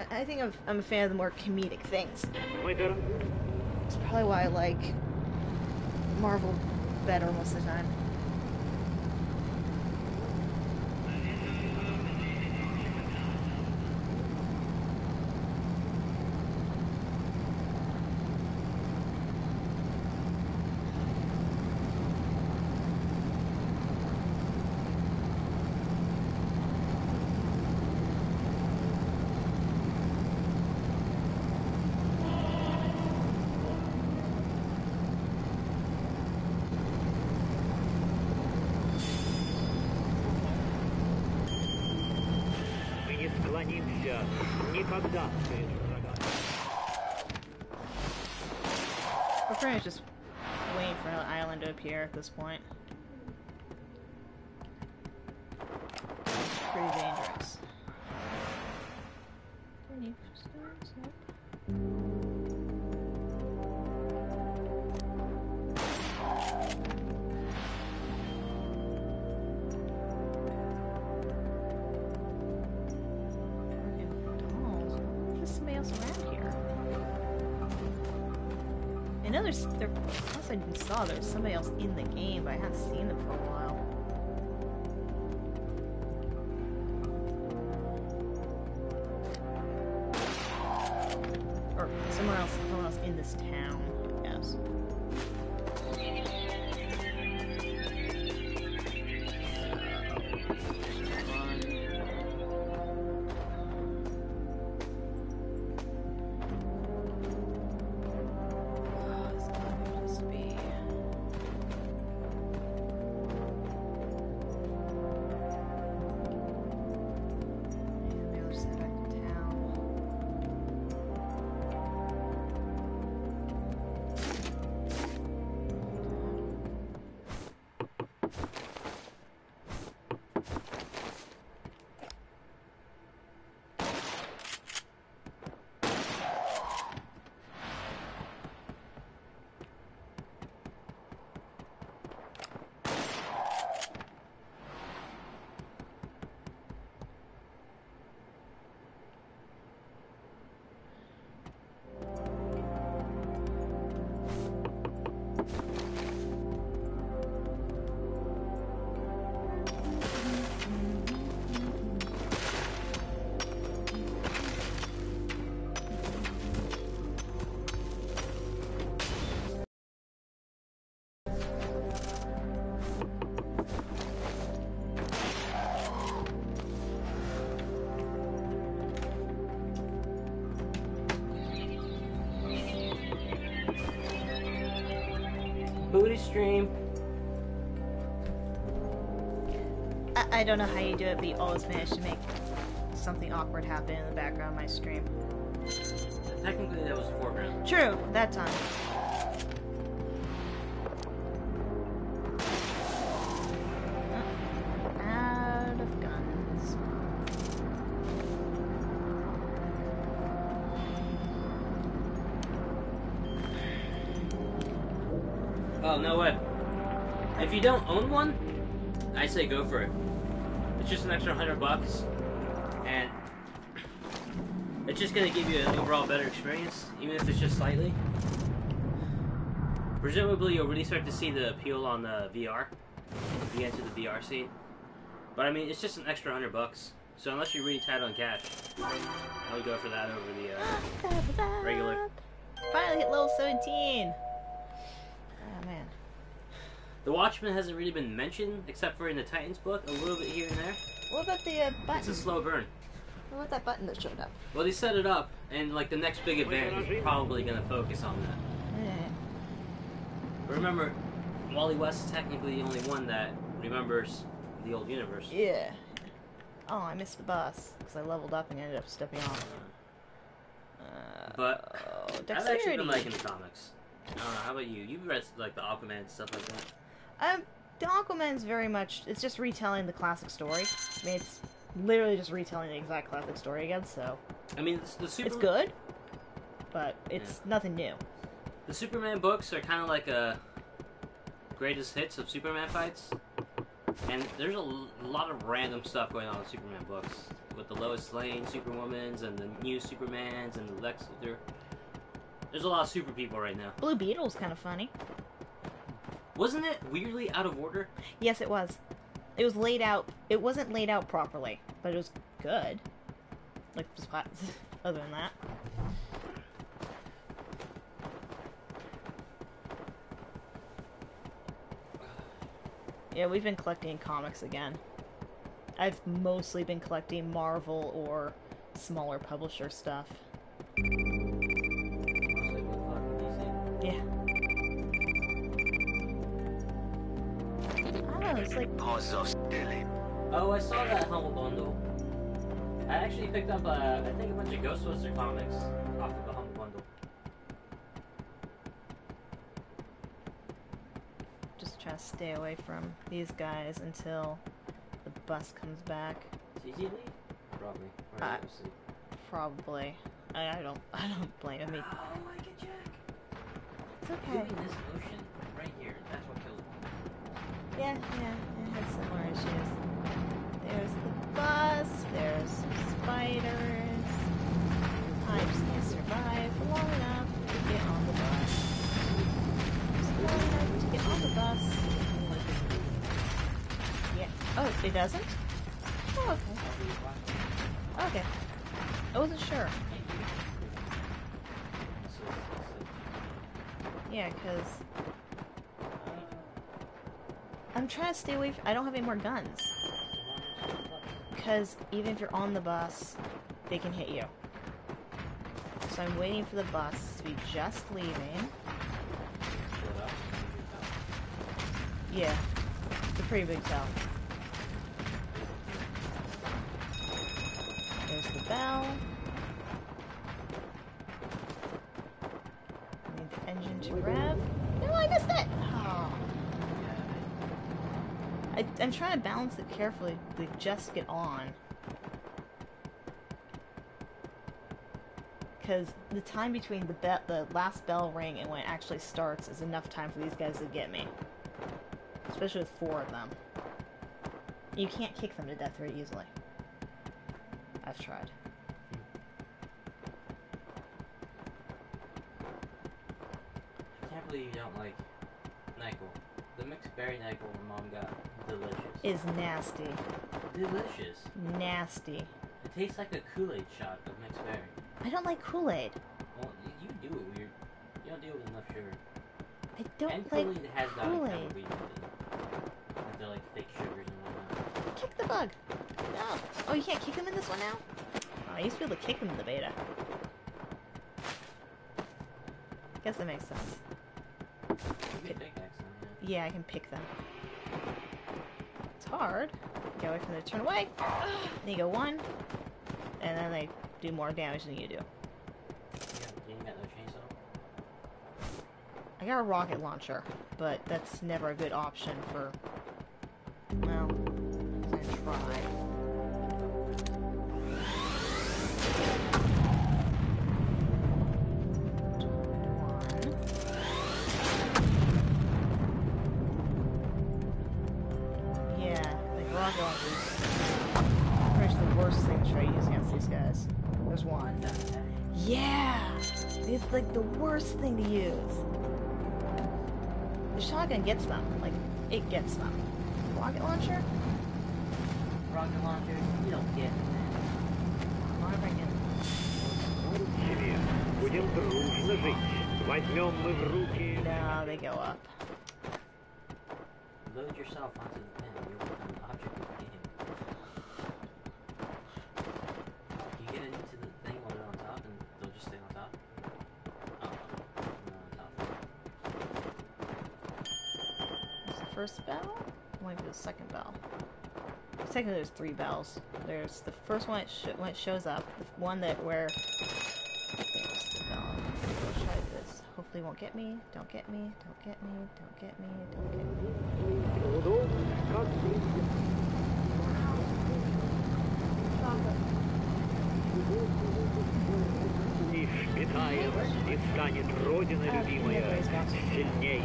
[SPEAKER 8] I think I'm a fan of the more comedic things. It's probably why I like Marvel better most of the time.
[SPEAKER 5] Никогда перед врагами.
[SPEAKER 8] We're pretty much just waiting for an island to appear at this point. Pretty dangerous. Any stones? Nope. I know there's, unless I saw there's somebody else in the game, but I haven't seen them for a while. Or someone else in this town, yes.
[SPEAKER 2] Booty stream.
[SPEAKER 8] I don't know how you do it, but you always manage to make something awkward happen in the background of my stream.
[SPEAKER 2] Technically, that was the foreground.
[SPEAKER 8] True, that time. Out of guns.
[SPEAKER 2] Oh, no way. If you don't own one, I say go for it. It's just an extra $100, and it's just gonna give you an overall better experience, even if it's just slightly. Presumably, you'll really start to see the appeal on the VR if you get into the VR scene. But I mean, it's just an extra $100, so unless you're really tight on cash, I would go for that over the regular.
[SPEAKER 8] Finally hit level 17. Oh man.
[SPEAKER 2] The Watchmen hasn't really been mentioned, except for in the Titans book, a little bit here and there.
[SPEAKER 8] What about the button?
[SPEAKER 2] It's a slow burn.
[SPEAKER 8] What about that button that showed up?
[SPEAKER 2] Well, they set it up, and like the next big event is probably going to focus on that.
[SPEAKER 8] Yeah.
[SPEAKER 2] But remember, Wally West is technically the only one that remembers the old universe.
[SPEAKER 8] Yeah. Oh, I missed the bus because I leveled up and ended up stepping off.
[SPEAKER 2] But
[SPEAKER 8] Dexterity.
[SPEAKER 2] I've actually been liking the comics. I don't know, how about you? You've read like the Aquaman and stuff like that.
[SPEAKER 8] The Aquaman's very much, it's just retelling the classic story. I mean, it's literally just retelling the exact classic story again, so...
[SPEAKER 2] I mean,
[SPEAKER 8] it's good, but it's nothing new.
[SPEAKER 2] The Superman books are kind of like a greatest hits of Superman fights. And there's a lot of random stuff going on in Superman books. With the Lois Lane Superwomans and the new Supermans and the Lex Luthor. There's a lot of super people right now.
[SPEAKER 8] Blue Beetle's kind of funny.
[SPEAKER 2] Wasn't it weirdly out of order?
[SPEAKER 8] Yes, it was. It was laid out. It wasn't laid out properly, but it was good. Like, other than that. Yeah, we've been collecting comics again. I've mostly been collecting Marvel or smaller publisher stuff. Yeah. Oh, it's like...
[SPEAKER 2] Oh, I saw that Humble Bundle. I actually picked up, I think, a bunch of Ghostbuster comics off of the Humble Bundle.
[SPEAKER 8] Just trying to stay away from these guys until the bus comes back.
[SPEAKER 2] Is he leave? Probably. Or sleep.
[SPEAKER 8] Probably. I don't blame him.
[SPEAKER 2] Oh, I can check.
[SPEAKER 8] It's okay.
[SPEAKER 2] Maybe this ocean right here, that's what kills me.
[SPEAKER 8] Yeah, it has similar issues. There's the bus, there's some spiders. I just can't survive long enough to get on the bus. Just long enough to get on the bus. Yeah. Oh, it doesn't? Oh, okay. Okay. I wasn't sure. Yeah, because... I'm trying to stay away from... I don't have any more guns. Because even if you're on the bus, they can hit you. So I'm waiting for the bus to be just leaving. Yeah. It's a pretty big tell. There's the bell. I need the engine to rev. No, I missed it! Oh. I'm trying to balance it carefully to just get on. Because the time between the last bell ring and when it actually starts is enough time for these guys to get me. Especially with 4 of them. You can't kick them to death very easily. I've tried.
[SPEAKER 2] I can't believe you don't like NyQuil. The mixed berry NyQuil my mom got, delicious.
[SPEAKER 8] Is nasty.
[SPEAKER 2] Delicious.
[SPEAKER 8] Nasty.
[SPEAKER 2] It tastes like a Kool-Aid shot of mixed berry.
[SPEAKER 8] I don't like Kool-Aid.
[SPEAKER 2] Well, you do it weird. You don't do it with enough sugar.
[SPEAKER 8] I don't
[SPEAKER 2] and
[SPEAKER 8] like
[SPEAKER 2] Kool-Aid has got
[SPEAKER 8] Kool-Aid.
[SPEAKER 2] kind of weird. Like they're like fake sugars and whatnot.
[SPEAKER 8] Kick the bug. No. Oh, you can't kick him in this one now? Oh, I used to be able to kick him in the beta. Guess that makes sense.
[SPEAKER 2] You get big X now.
[SPEAKER 8] Yeah, I can pick them. It's hard. Get away from them, turn away. Then you go 1, and then they do more damage than you do.
[SPEAKER 2] You got no chainsaw?
[SPEAKER 8] I got a rocket launcher, but that's never a good option for... Well, I'm gonna try. Rocket launchers. Pretty much the worst thing to try to use against these guys. There's one. Yeah! It's like the worst thing to use. The shotgun gets them. Like, it gets them. Rocket launcher?
[SPEAKER 2] Rocket launcher, you don't get that.
[SPEAKER 8] Why am I getting...
[SPEAKER 5] Себе. Будем дружно жить. Возьмем мы в руки...
[SPEAKER 8] No, they go up.
[SPEAKER 2] Load yourself onto the pen. You'll become an object of the game. You get into the thing while they're on top, and they'll just stay on top. Oh, they're on top.
[SPEAKER 8] What's the first bell? Might be the second bell. Technically, there's 3 bells. There's the first one when it shows up. The one that where... There's the bell. Let's try this. Hopefully it won't get me. Don't get me. Don't get me. Don't get me. Don't get me.
[SPEAKER 5] И впитаем, и станет Родина любимая сильней.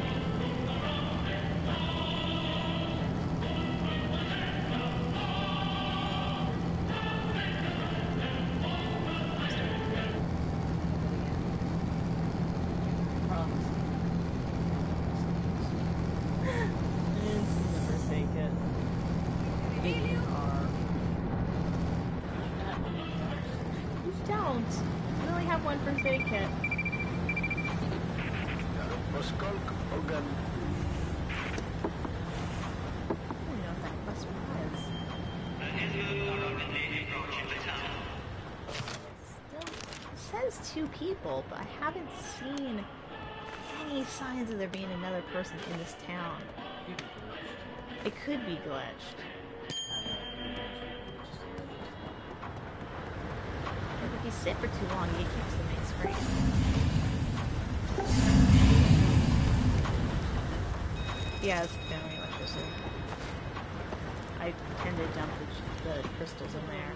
[SPEAKER 8] People, but I haven't seen any signs of there being another person in this town. It could be glitched. Like if you sit for too long, you get kicked to the main screen. Yeah, it's generally electricity. I tend to dump the crystals in there.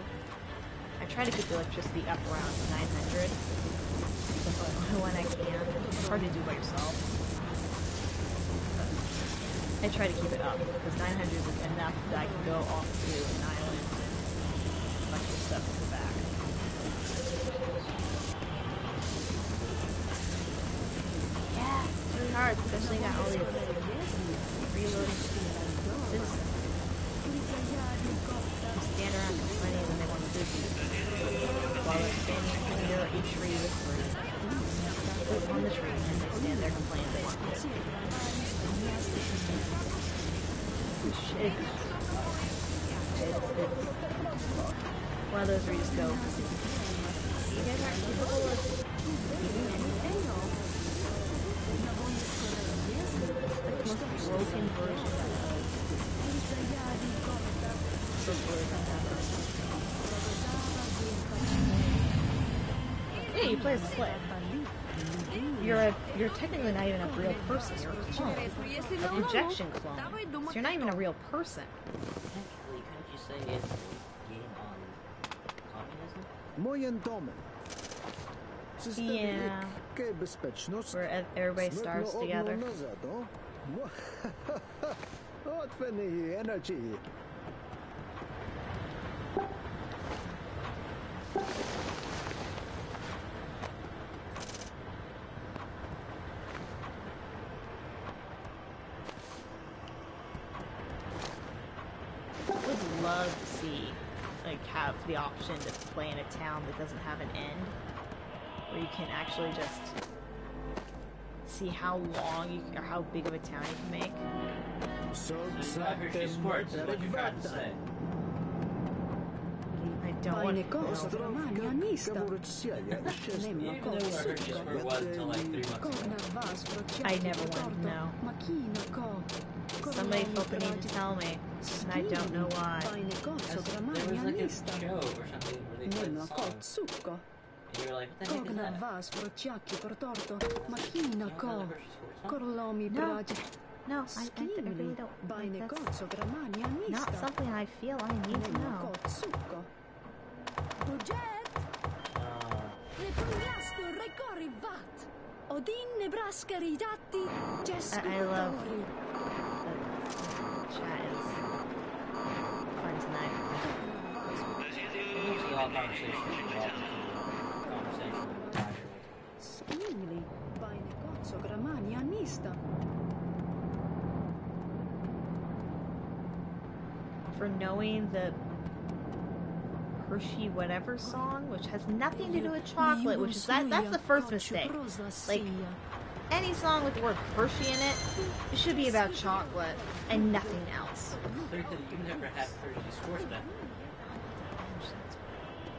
[SPEAKER 8] I try to keep the electricity up around 900. When I can. It's hard to do by yourself. But I try to keep it up because 900 is enough that I can go off to an island and a bunch of stuff in the back. Yeah, it's really hard, especially got all these reloading systems. You stand around complaining when they want to do while they're standing under a tree with fruit. On the tree and they stand there complaining they want to. It's one of those where you just go, you guys aren't capable of doing anything? It's like the most broken version of yeah, you play as a slave. You're technically not even a real person. You're a clone, a projection clone. So you're not even a real person.
[SPEAKER 2] Technically, couldn't you say it's a game on communism?
[SPEAKER 8] Yeah. Where everybody starves together. Love to see, like, have the option to play in a town that doesn't have an end, where you can actually just see how long you can, or how big of a town you can make.
[SPEAKER 2] So you got her two squirts, is what you're trying to say.
[SPEAKER 8] I don't want to know.
[SPEAKER 3] Ostrovka Kavurutsjaja
[SPEAKER 2] You even know where Hershey'sburg was until like 3 months ago.
[SPEAKER 8] I never wanted to know. Somebody fucking need to tell me, and I don't know why.
[SPEAKER 2] There was like a show or something where they played the song. And you were like, what the heck is that?
[SPEAKER 8] No, I really don't. That's not something I feel I need to know. I love chat is fun tonight.
[SPEAKER 2] Usually all conversations involve conversation with a 5-year-old.
[SPEAKER 8] For knowing the Hershey whatever song, which has nothing to do with chocolate, which is that's the first mistake. Like, any song with the word Hershey in it, it should be about chocolate and nothing else.
[SPEAKER 2] You never had Hershey's Sports Back.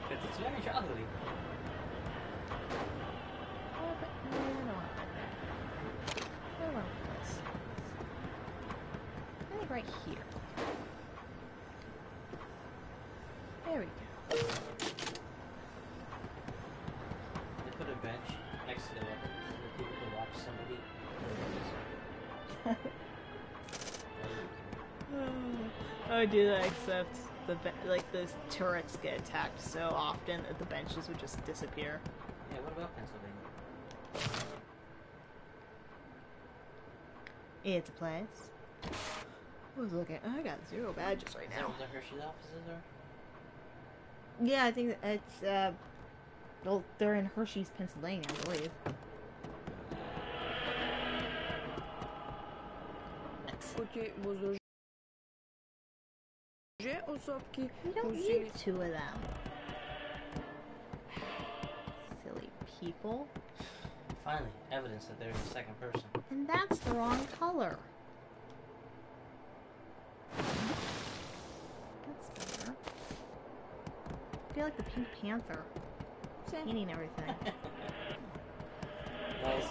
[SPEAKER 2] Because it's very chocolatey.
[SPEAKER 8] Oh, but no, I don't want that. I want this. I think right here. There we go.
[SPEAKER 2] They put a bench next to the weapon so people can watch somebody.
[SPEAKER 8] I would do that, except the turrets get attacked so often that the benches would just disappear.
[SPEAKER 2] Yeah, what about Pennsylvania?
[SPEAKER 8] It's a place. I was looking. I got 0 badges right
[SPEAKER 2] Is that
[SPEAKER 8] now.
[SPEAKER 2] what the Hershey's offices are?
[SPEAKER 8] Yeah, I think it's well, they're in Hershey's, Pennsylvania, I believe. We don't need 2 of them. Silly people.
[SPEAKER 2] Finally, evidence that there's a second person.
[SPEAKER 8] And that's the wrong color. That's better. I feel like the Pink Panther. Painting everything.
[SPEAKER 2] Nice.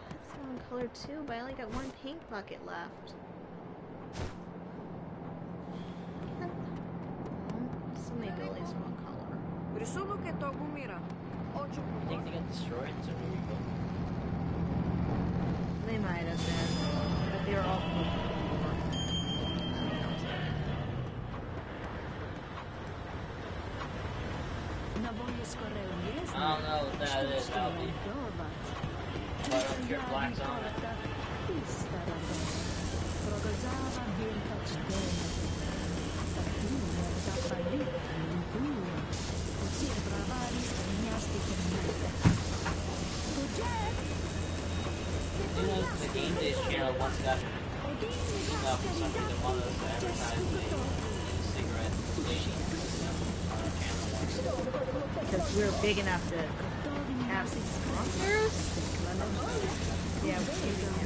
[SPEAKER 8] That's the wrong color too, but I only got 1 paint bucket left. So many buildings are one color.
[SPEAKER 2] You think they got destroyed? So here you go.
[SPEAKER 8] They might have been, but they were all moved
[SPEAKER 2] I don't know what that is, Albie. But I'm sure Black's on it. You know, the Game Days channel once got email from somebody that wanted us to advertise a cigarette station on our channel once.
[SPEAKER 8] because we're big enough to have sponsors. Yeah, we're big enough.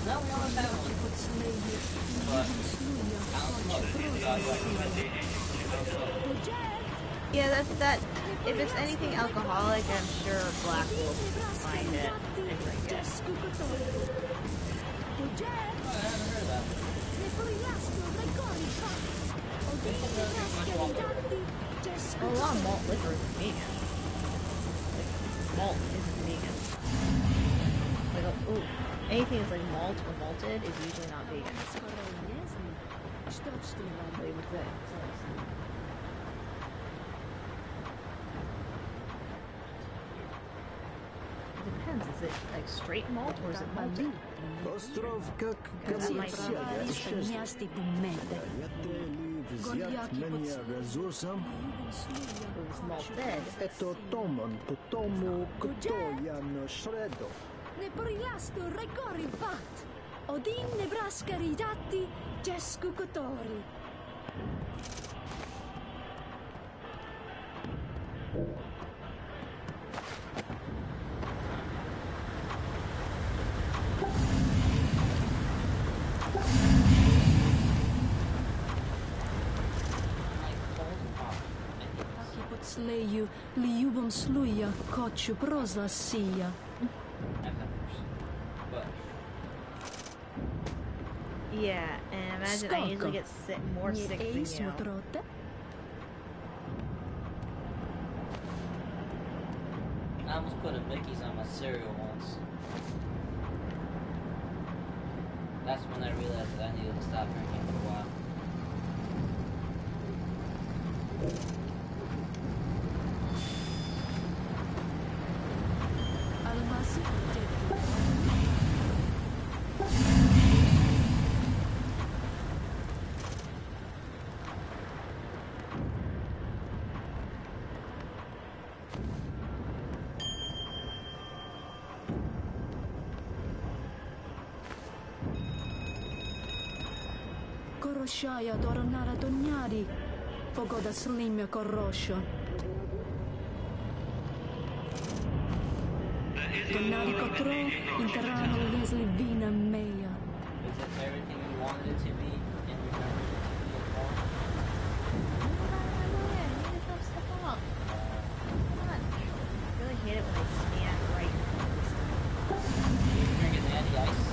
[SPEAKER 2] No, we almost have one. But I don't smoke.
[SPEAKER 8] Yeah, that's that. If it's anything alcoholic, I'm sure Black will find it and drink it.
[SPEAKER 2] I haven't heard of that.
[SPEAKER 8] Well, a lot of malt liquor is vegan. Like, malt isn't vegan. Like, ooh, anything that's like malt or malted is usually not vegan. They would say. It depends. Is it like straight malt or is it malted?
[SPEAKER 3] Ostrovka Kavurutsjaja исчезла. Взять меня ресурсом.
[SPEAKER 8] It was malted.
[SPEAKER 3] Это Томон, тому, кто я на шреду.
[SPEAKER 9] Ne porilasto recorri vat. Odin Nebraska ridatti Jesku Kotori. sleju li ljubom sluja koću proza sija.
[SPEAKER 2] But
[SPEAKER 8] Yeah, and imagine I usually get more
[SPEAKER 9] Nie
[SPEAKER 8] sick than
[SPEAKER 9] ej
[SPEAKER 8] you.
[SPEAKER 9] smotrote.
[SPEAKER 2] I almost put a Mickey's on my cereal once. That's when I realized that I needed to stop drinking for a while.
[SPEAKER 9] Almasi protetto. Korošaja doronara donjari, pogoda slimja korošo. Donari kotro, interano lesli vina meja.
[SPEAKER 2] Is it everything you wanted it to be and you remembered it to be a form?
[SPEAKER 8] I need to go step up. Come on. I really hate it when I stand right
[SPEAKER 2] Drinking natty ice?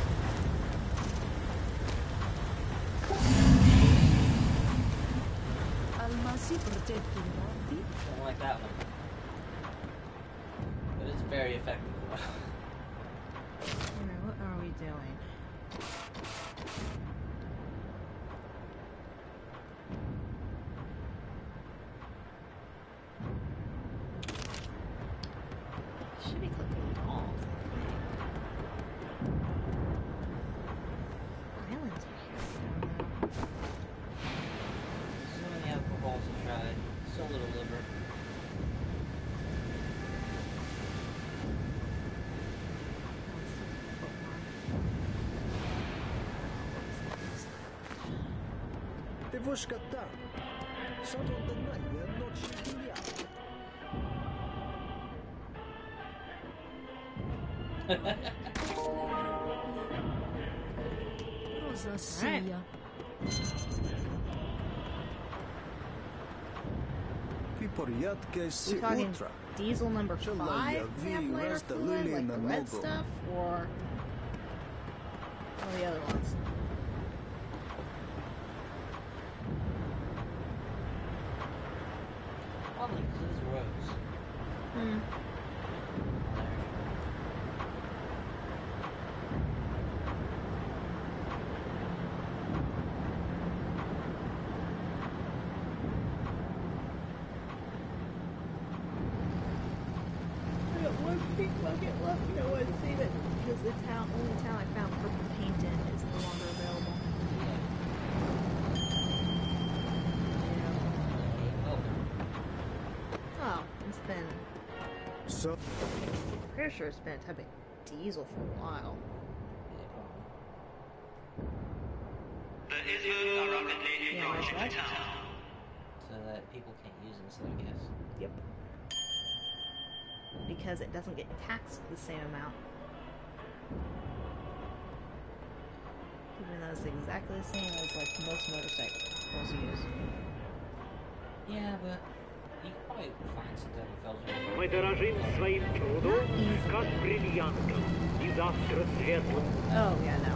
[SPEAKER 9] Almasi protetto morti.
[SPEAKER 2] Don't like that one. But it's very effective.
[SPEAKER 8] Alright, what are we doing? Should be clicking all. Islands are here.
[SPEAKER 2] So many alcohols to try. So little liver.
[SPEAKER 3] Te vuoi scattare? Sono donnaglia, non ci finiamo.
[SPEAKER 9] Rosa sia.
[SPEAKER 3] Ti porjatke si
[SPEAKER 8] We talking
[SPEAKER 3] ultra.
[SPEAKER 8] diesel number 5
[SPEAKER 3] Šalaya vi
[SPEAKER 8] evaporator
[SPEAKER 3] rasta
[SPEAKER 8] fluid,
[SPEAKER 3] lili
[SPEAKER 8] like
[SPEAKER 3] na
[SPEAKER 8] the red
[SPEAKER 3] nogo.
[SPEAKER 8] stuff, or the other ones?
[SPEAKER 2] Probably because it's rose.
[SPEAKER 8] Hmm. Because the only town I found purple paint in is no longer available. Oh, it's been.
[SPEAKER 3] So,
[SPEAKER 8] Pretty sure it's been a type of diesel for a while.
[SPEAKER 4] The Ismairs are rapidly
[SPEAKER 8] Yeah,
[SPEAKER 4] approaching
[SPEAKER 8] right.
[SPEAKER 4] the town.
[SPEAKER 2] So that people can't use them, so I guess.
[SPEAKER 8] Yep. Because it doesn't get taxed the same amount. Even though it's exactly the same as like most motorcycles use.
[SPEAKER 2] Yeah, but you can probably find some that Belgium.
[SPEAKER 5] Мы дорожим своим трудом, как бриллиантом, и завтра светлым.
[SPEAKER 8] Oh, yeah, no.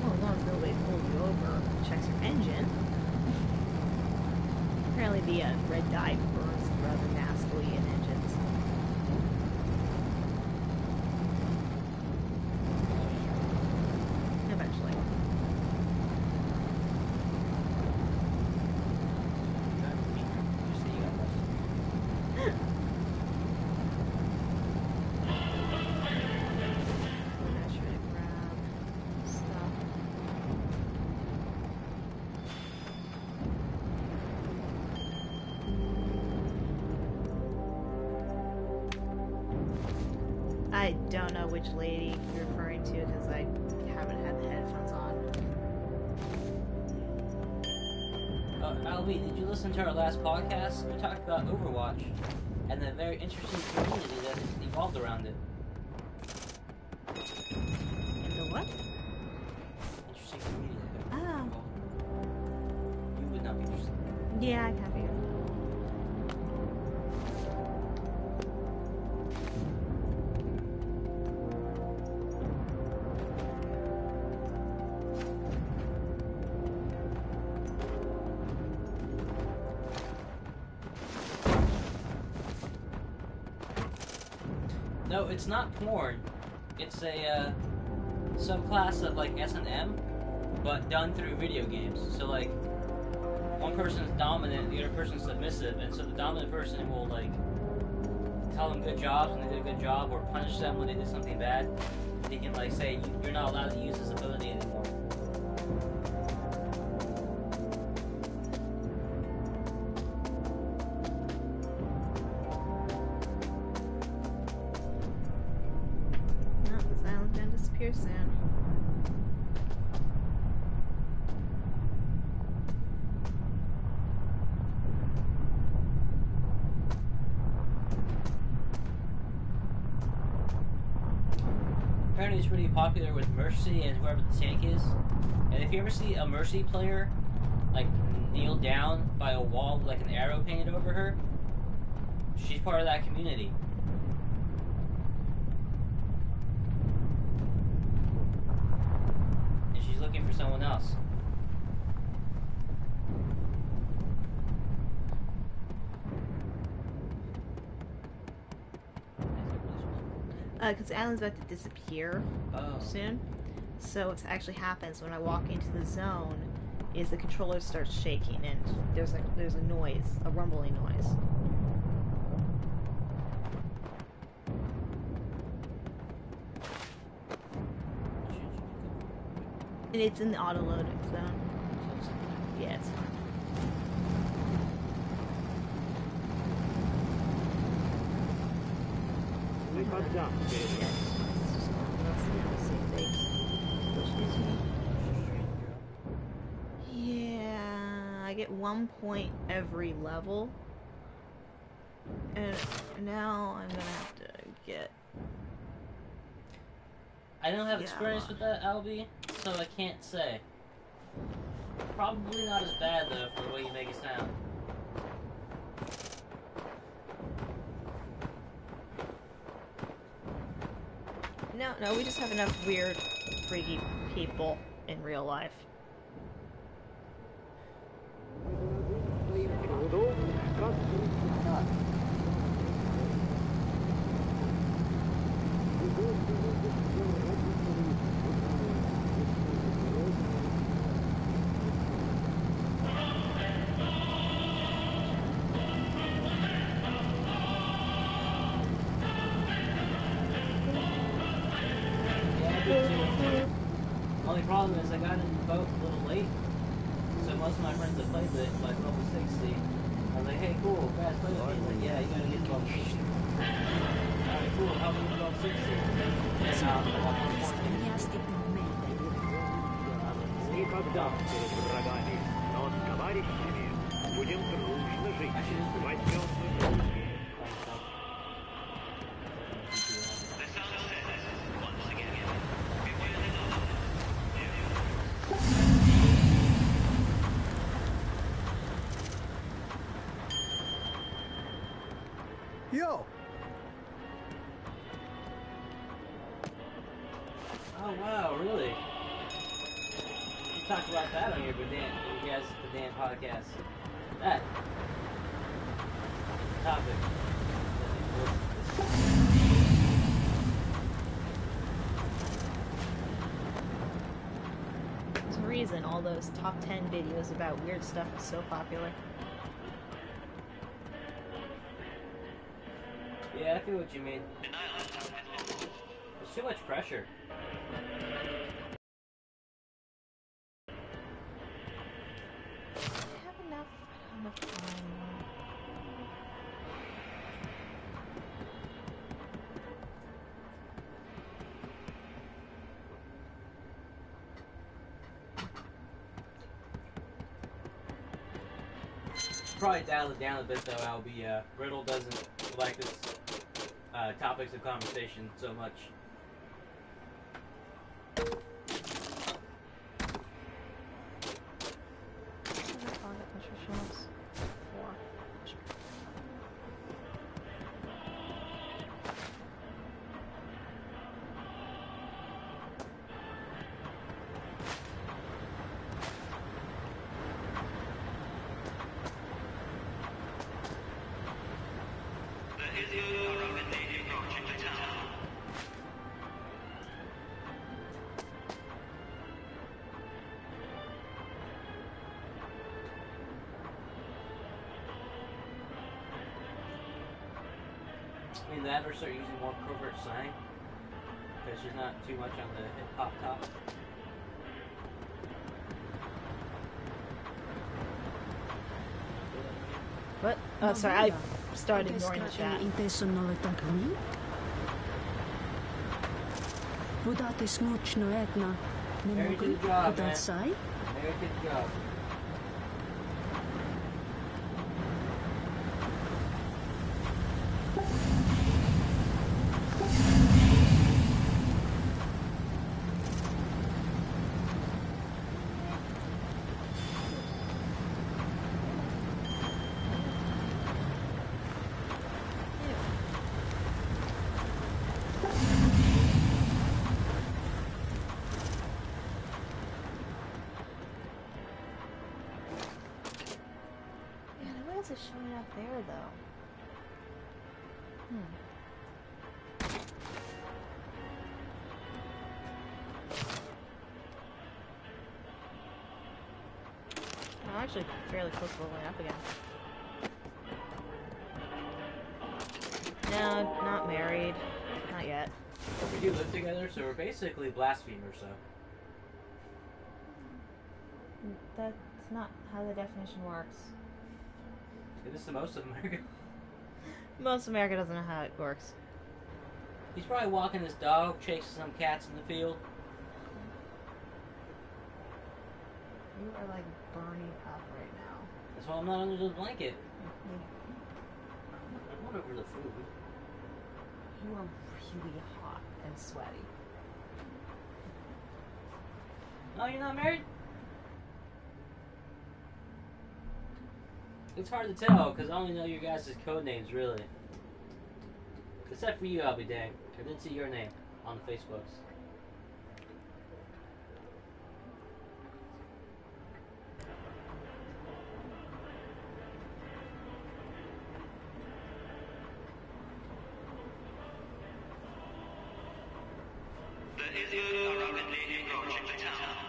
[SPEAKER 8] Well, as long as nobody pulls you over, checks your engine. Apparently the red dye burns rather nastily in engines. Eventually. I'm trying to grab stuff. I don't know which lady you're referring to because I haven't had the headphones on.
[SPEAKER 2] Albie, did you listen to our last podcast? We talked about Overwatch and the very interesting community that has evolved around it.
[SPEAKER 8] And the what?
[SPEAKER 2] Interesting community that
[SPEAKER 8] Oh.
[SPEAKER 2] evolved.
[SPEAKER 8] Yeah, I have you.
[SPEAKER 2] No, it's not porn. It's a subclass of like S&M, but done through video games. So like, one person is dominant, the other person is submissive, and so the dominant person will like tell them good jobs when they did a good job, or punish them when they did something bad. He can like say you're not allowed to use this ability anymore.
[SPEAKER 1] No, this island's gonna disappear soon.
[SPEAKER 2] Apparently it's really popular with Mercy and whoever the tank is. And if you ever see a Mercy player like kneel down by a wall with like an arrow painted over her, she's part of that community. And she's looking for someone else.
[SPEAKER 1] Because the island's about to disappear soon. So what actually happens when I walk into the zone is the controller starts shaking and there's a noise, a rumbling noise. And it's in the auto-loading zone. Yeah, it's fine. Yeah, I get 1 point every level. And now I'm gonna have to get...
[SPEAKER 2] I don't have experience with that, Albie, so I can't say. Probably not as bad though for the way you make it sound.
[SPEAKER 1] No, we just have enough weird, freaky people in real life.
[SPEAKER 2] Only problem is I got in the boat a little late, so most of my friends have played it like level 60. I was like, hey, cool, guys, play with me. He's like, yeah, you gotta get to level 60. Alright, cool, how many level 60? And
[SPEAKER 5] Никогда перед врагами, но с товарищами будем дружно жить. Возьмем мы
[SPEAKER 3] Yo!
[SPEAKER 2] oh wow, really? You talked about that on your guys' Vegandan podcast. That topic.
[SPEAKER 1] There's a reason all those top 10 videos about weird stuff is so popular.
[SPEAKER 2] Yeah, I feel what you mean. There's too much pressure.
[SPEAKER 1] I have enough time.
[SPEAKER 2] Probably dial it down a bit though, Albie. Riddle doesn't like this topics of conversation so much.
[SPEAKER 4] Israel are rapidly approaching the town.
[SPEAKER 2] I mean, that or start using more covert slang. Because she's not too much on the hip-hop top.
[SPEAKER 8] What? Oh, sorry, I started ignoring the chat.
[SPEAKER 9] Водати смучно етна. Не
[SPEAKER 2] Married to
[SPEAKER 9] могли
[SPEAKER 2] the job, man.
[SPEAKER 9] подать сай?
[SPEAKER 2] Married to the job.
[SPEAKER 8] Is showing up there though? I'm actually fairly close to leveling up again. No, not married. Not yet.
[SPEAKER 2] We do live together, so we're basically blasphemers, so.
[SPEAKER 8] That's not how the definition works.
[SPEAKER 2] It is the most of America.
[SPEAKER 8] Most of America doesn't know how it works.
[SPEAKER 2] He's probably walking his dog, chasing some cats in the field.
[SPEAKER 8] You are like burning up right now.
[SPEAKER 2] That's why I'm not under the blanket. I'm not over the food.
[SPEAKER 8] You are really hot and sweaty.
[SPEAKER 2] No, you're not married? It's hard to tell, because I only know your guys' code names, really. Except for you, I'll be dang. I didn't see your name on the Facebooks.
[SPEAKER 4] The Israel are rapidly approaching the town.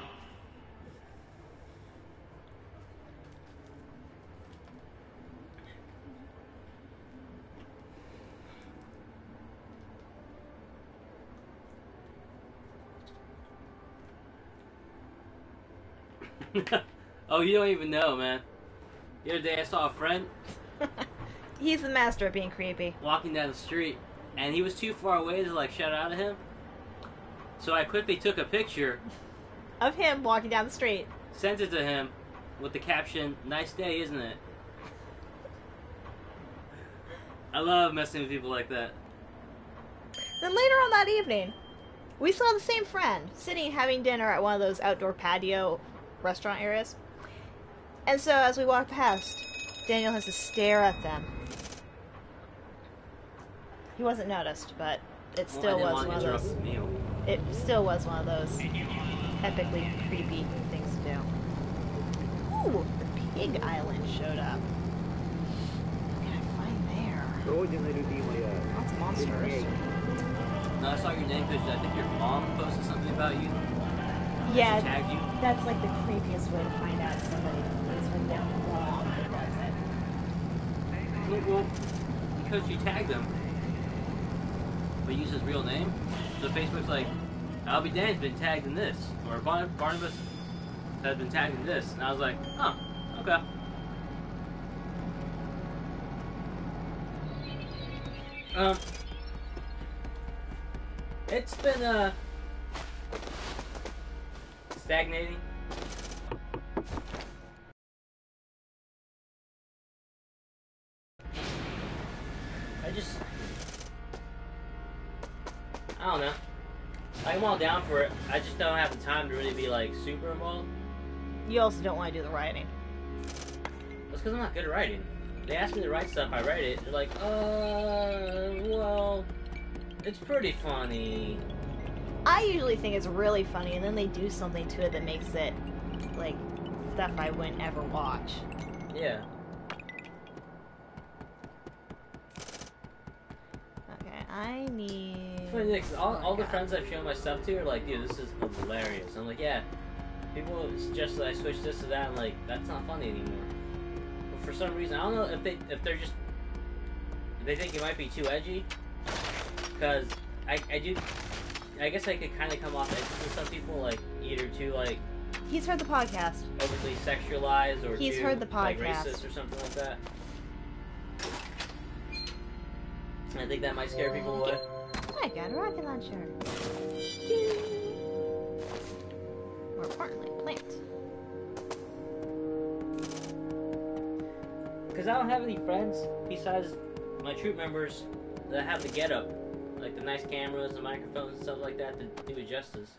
[SPEAKER 2] Oh, you don't even know, man. The other day I saw a friend
[SPEAKER 8] He's the master at being creepy.
[SPEAKER 2] walking down the street, and he was too far away to like shout out at him. So I quickly took a picture,
[SPEAKER 8] Of him walking down the street.
[SPEAKER 2] sent it to him with the caption, "Nice day, isn't it?" I love messing with people like that.
[SPEAKER 8] Then later on that evening, we saw the same friend sitting having dinner at one of those outdoor patio restaurant areas. And so as we walk past, Daniel has to stare at them. He wasn't noticed, but it still
[SPEAKER 2] Well, I
[SPEAKER 8] was
[SPEAKER 2] didn't
[SPEAKER 8] one
[SPEAKER 2] want
[SPEAKER 8] of
[SPEAKER 2] to
[SPEAKER 8] those.
[SPEAKER 2] interrupt the meal.
[SPEAKER 8] It still was one of those epically creepy things to do. Ooh, the pig island showed up. What can I find there?
[SPEAKER 5] Родина любимая.
[SPEAKER 8] Lots of monsters.
[SPEAKER 2] No, I saw your name because I think your mom posted something about you.
[SPEAKER 8] Yeah,
[SPEAKER 2] She tagged you.
[SPEAKER 8] that's like the creepiest way to find out somebody is when their mom does it.
[SPEAKER 2] Well, because you tagged him, but use his real name. So Facebook's like, I'll be Dan's been tagged in this, or Barnabas has been tagged in this, and I was like, huh, okay. It's been stagnating. I don't know. Like, I'm all down for it. I just don't have the time to really be like super involved.
[SPEAKER 8] You also don't want to do the writing.
[SPEAKER 2] That's because I'm not good at writing. They ask me to write stuff, I write it. They're like, well, it's pretty funny.
[SPEAKER 8] I usually think it's really funny, and then they do something to it that makes it, like, stuff I wouldn't ever watch.
[SPEAKER 2] Yeah.
[SPEAKER 8] I need...
[SPEAKER 2] Funny, yeah, 'cause all the friends I've shown my stuff to are like, dude, this is hilarious. I'm like, yeah. People suggest that I switch this to that, and like, that's not funny anymore. But for some reason, I don't know if they think it might be too edgy. Because I guess I could kind of come off edgy with some people, like either too like.
[SPEAKER 8] He's heard the podcast.
[SPEAKER 2] Overly sexualized, or
[SPEAKER 8] he's
[SPEAKER 2] too,
[SPEAKER 8] heard the
[SPEAKER 2] like
[SPEAKER 8] podcast,
[SPEAKER 2] racist or something like that. I think that might scare people away.
[SPEAKER 8] I got a rocket launcher. More importantly, plant.
[SPEAKER 2] Because I don't have any friends besides my troop members that have the getup, like the nice cameras, the microphones, and stuff like that to do it justice.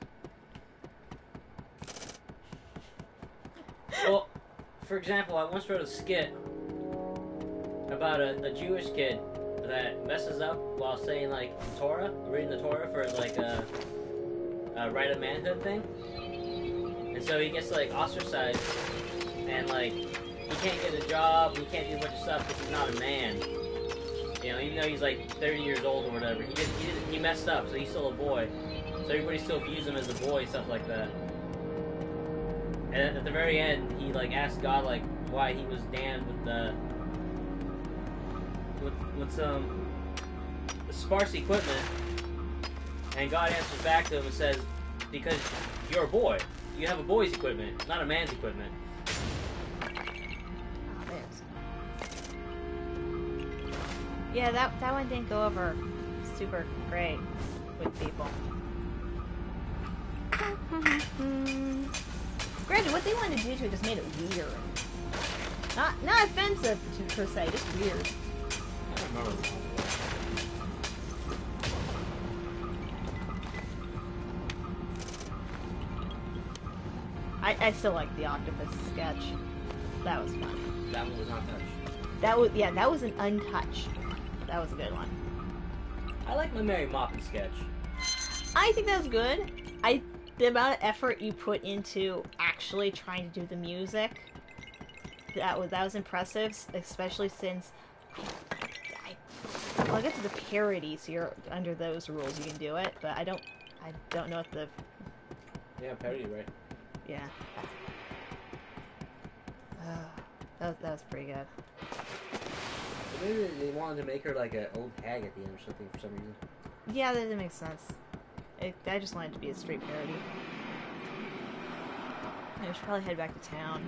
[SPEAKER 2] Well, for example, I once wrote a skit about a Jewish kid that messes up while saying like the Torah, reading the Torah for like a right of manhood thing, and so he gets like ostracized, and like he can't get a job, he can't do a bunch of stuff because he's not a man. You know, even though he's like 30 years old or whatever, he messed up, so he's still a boy. So everybody still views him as a boy, stuff like that. And at the very end, he like asked God like why he was damned with some sparse equipment, and God answers back to him and says, because you're a boy, you have a boy's equipment, not a man's equipment.
[SPEAKER 8] Yeah, that one didn't go over super great with people. Granted, what they wanted to do to it just made it weird. Not offensive per se, just weird.
[SPEAKER 2] I don't remember.
[SPEAKER 8] I still like the octopus sketch. That was fun.
[SPEAKER 2] That one was not touched.
[SPEAKER 8] That was an untouched. That was a good one.
[SPEAKER 2] I like my Mary Moppin sketch.
[SPEAKER 8] I think that was good. The amount of effort you put into actually trying to do the music, that was impressive, especially since I'll get to the parody, so you're under those rules you can do it, but I don't know what the...
[SPEAKER 2] Yeah, parody, right?
[SPEAKER 8] Yeah. That was pretty good.
[SPEAKER 2] So maybe they wanted to make her like an old hag at the end or something for some reason.
[SPEAKER 8] Yeah, that makes sense. I just wanted it to be a straight parody. I should probably head back to town.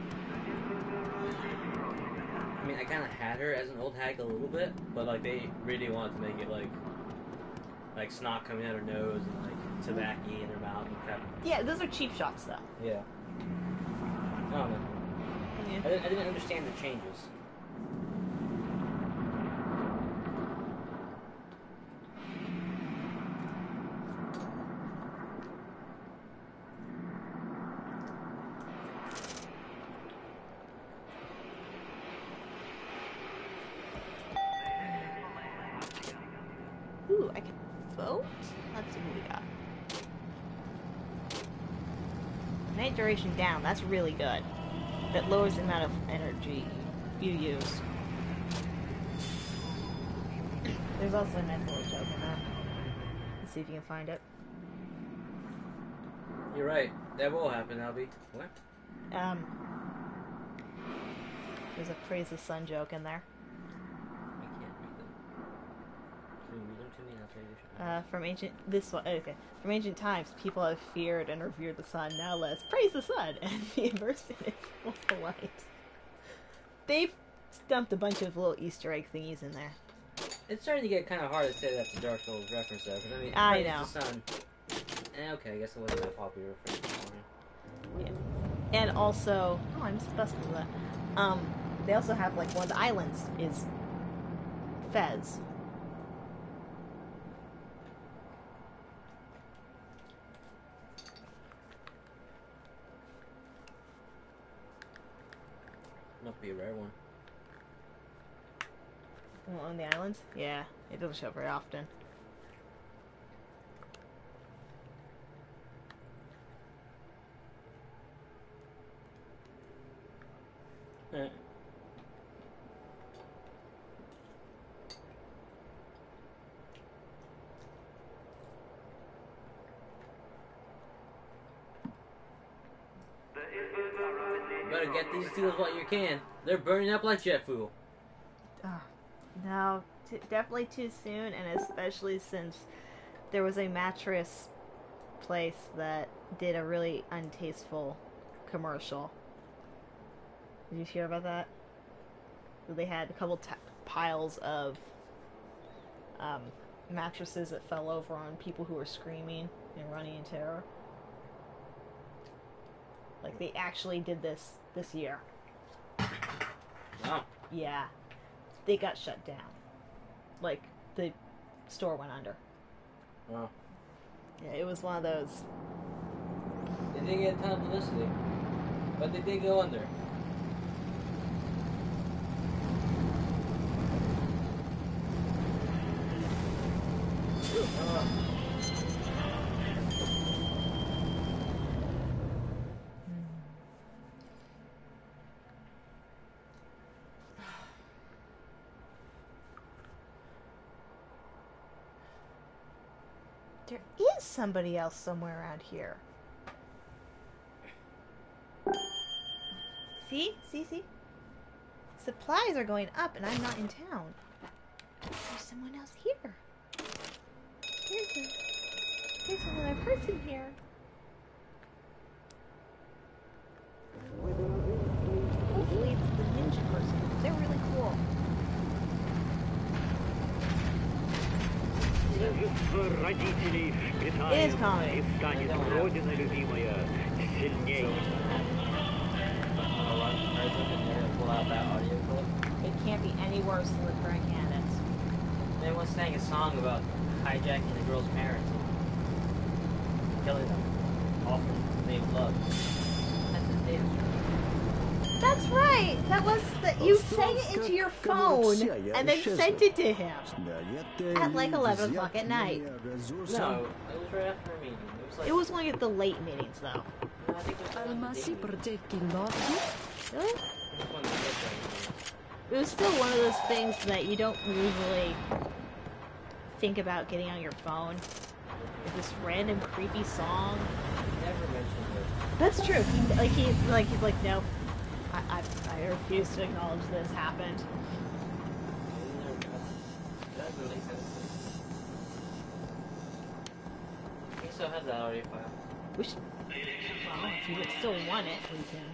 [SPEAKER 2] I mean, I kind of had her as an old hag a little bit, but like they really wanted to make it like snot coming out her nose and like tobacco in her mouth and crap.
[SPEAKER 8] Yeah, those are cheap shots though.
[SPEAKER 2] Yeah. I don't know.
[SPEAKER 8] Yeah.
[SPEAKER 2] I didn't understand the changes.
[SPEAKER 8] Ooh, I can vote? Let's see who we got. Night duration down, that's really good. That lowers the amount of energy you use. There's also a nice little joke in that. Let's see if you can find it.
[SPEAKER 2] You're right. That will happen, Albie. What?
[SPEAKER 8] There's a praise the sun joke in there.
[SPEAKER 2] I can't read them. Can you read them to me and I'll tell you this one? From ancient times, people have feared and revered the sun. Now let's praise the sun and be immersed in its full light. They've dumped a bunch of little Easter egg thingies in there. It's starting to get kind of hard to say that's a Dark Souls reference, though. Because
[SPEAKER 8] I
[SPEAKER 2] praise
[SPEAKER 8] know.
[SPEAKER 2] the sun. Okay, I guess it wasn't that popular reference.
[SPEAKER 8] Yeah. And also, I'm just busting with that. They also have like one of the islands is Fez.
[SPEAKER 2] Must be a rare one.
[SPEAKER 8] On the islands? Yeah, it doesn't show up very often.
[SPEAKER 2] better get these deals while you can. They're burning up like jet fuel.
[SPEAKER 8] No, definitely too soon, and especially since there was a mattress place that did a really untasteful commercial. Did you hear about that? They had a couple piles of mattresses that fell over on people who were screaming and running in terror. Like, they actually did this year.
[SPEAKER 2] Wow.
[SPEAKER 8] Yeah. They got shut down. Like, the store went under.
[SPEAKER 2] Wow.
[SPEAKER 8] Yeah, it was one of those.
[SPEAKER 2] They didn't get a ton of publicity, but they did go under.
[SPEAKER 8] There is somebody else somewhere around here. See? See? Supplies are going up and I'm not in town. There's someone else here. There's another person here. Hopefully it's the ninja person. They're really cool.
[SPEAKER 5] Родителей
[SPEAKER 8] It is
[SPEAKER 5] питает
[SPEAKER 8] comedy.
[SPEAKER 5] и станет Родина любимая сильней.
[SPEAKER 8] It can't be any worse than the current candidates.
[SPEAKER 2] They once sang a song about hijacking the girl's parents and killing them, all from the name of love. That's the dance.
[SPEAKER 8] That's right. That was you sang it into your phone and then sent it to him at like 11 o'clock at night.
[SPEAKER 2] No, it was right after a meeting.
[SPEAKER 8] It was one of the late meetings, though.
[SPEAKER 2] No, I think it was like
[SPEAKER 8] Really?
[SPEAKER 2] one of the meetings.
[SPEAKER 8] It was still one of those things that you don't usually think about getting on your phone. With this random creepy song.
[SPEAKER 2] Never mentioned it.
[SPEAKER 8] That's true. He's like, no. I refuse to acknowledge this happened.
[SPEAKER 2] He still has that audio file.
[SPEAKER 8] We should. Well, if you would still want it, we can.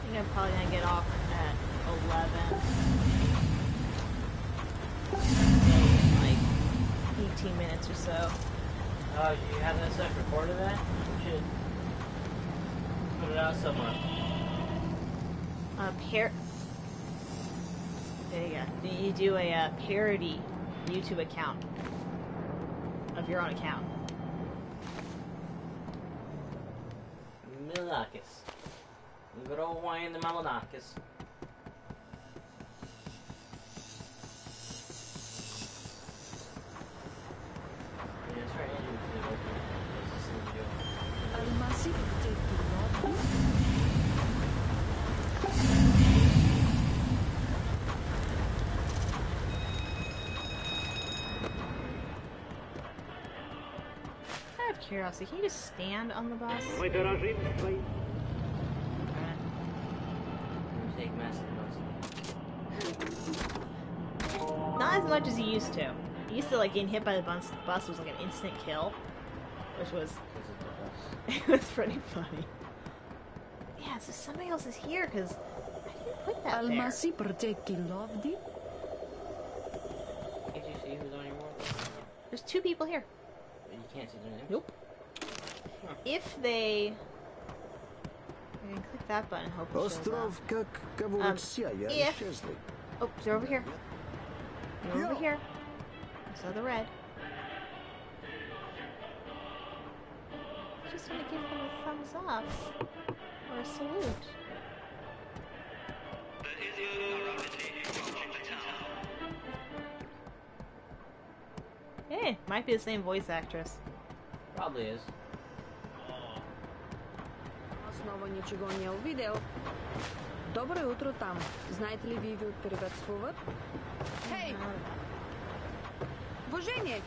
[SPEAKER 8] I think I'm probably gonna get off at 11. So, like 18 minutes or so.
[SPEAKER 2] Oh, you have that stuff recorded that? You should put it out somewhere.
[SPEAKER 8] There you go. You do a parody YouTube account of your own account.
[SPEAKER 2] Milonakis. Good old wine, the Milonakis. Yeah, that's right, Andrew did it. Let's see what we do.
[SPEAKER 8] Out of curiosity, can you just stand on the bus?
[SPEAKER 5] Мы дорожим своим.
[SPEAKER 2] Take massive notes.
[SPEAKER 8] Not as much as he used to. He used to, like, getting hit by the bus was like an instant kill. which was
[SPEAKER 2] This is the best.
[SPEAKER 8] it was pretty funny. Yeah, so somebody else is here because I didn't put that there.
[SPEAKER 9] Almasi perceki lovdi.
[SPEAKER 2] Can't you see who's on your board?
[SPEAKER 8] There's 2 people here.
[SPEAKER 2] But you can't see their names?
[SPEAKER 8] Nope. If they... I can click that button and hope it shows up.
[SPEAKER 3] Остров, как говорят все, я
[SPEAKER 8] if-
[SPEAKER 3] исчезли.
[SPEAKER 8] Oh, they're over here. They're over here. I saw the red. Just gonna give them a thumbs up. Or a salute. Eh, might be the same voice actress.
[SPEAKER 2] Probably is.
[SPEAKER 7] Снова ничего не увидел. Доброе утро там. Знаете ли, ви приветствуют? Хей! Уважение!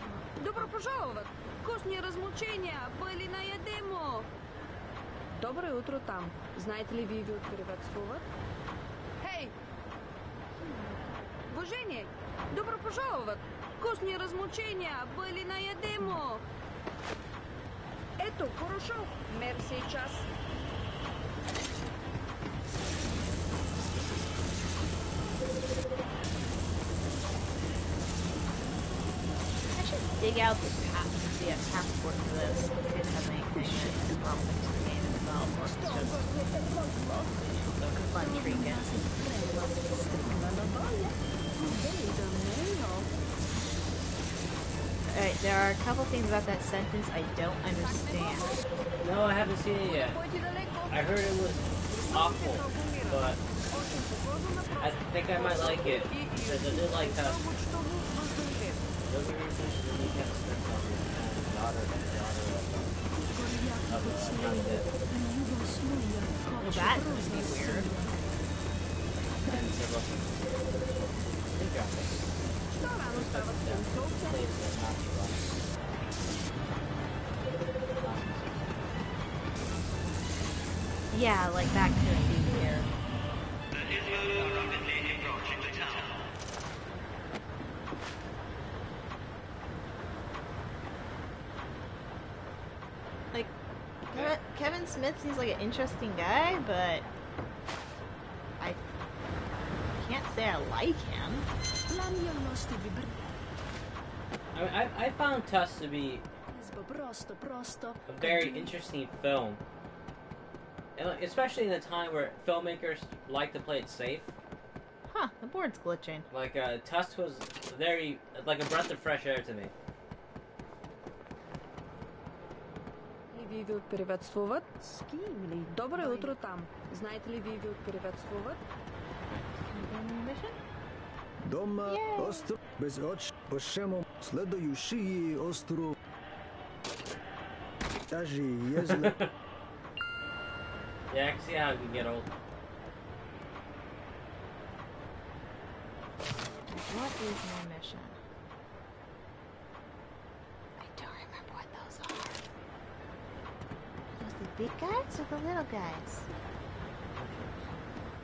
[SPEAKER 7] Добро пожаловать! Вкусные размучения были на едему! Доброе утро там. Знаете ли, ви приветствуют? Хей! Уважение! Добро пожаловать! Вкусные размучения были на едему! Это хорошо. Мерси час.
[SPEAKER 8] I should dig out the passport for this. See if it has anything that's relevant to the game itself, or if it's just a fun trinket. Alright, there are a couple things about that sentence I don't understand.
[SPEAKER 2] No, I haven't seen it yet. I heard it was awful, but I think I might like it because I did like how
[SPEAKER 8] Well, that would be weird. Yeah, like that could be weird. Like, Kevin Smith seems like an interesting guy, but I can't say I like him.
[SPEAKER 2] I found Tusk to be a very interesting film. And especially in a time where filmmakers like to play it safe.
[SPEAKER 8] Huh, the board's glitching.
[SPEAKER 2] Like, Tusk was very, like a breath of fresh air to me.
[SPEAKER 7] Ви приветствуют? С кем ли? Доброе утро там. Знаете ли, ви приветствуют?
[SPEAKER 8] Mission?
[SPEAKER 3] Дома, остров, без оч, по всему, следующий остров. Даже если...
[SPEAKER 2] Yeah, I can see how it can get old.
[SPEAKER 8] What is my mission? I don't remember what those are. Those the big guys or the little guys?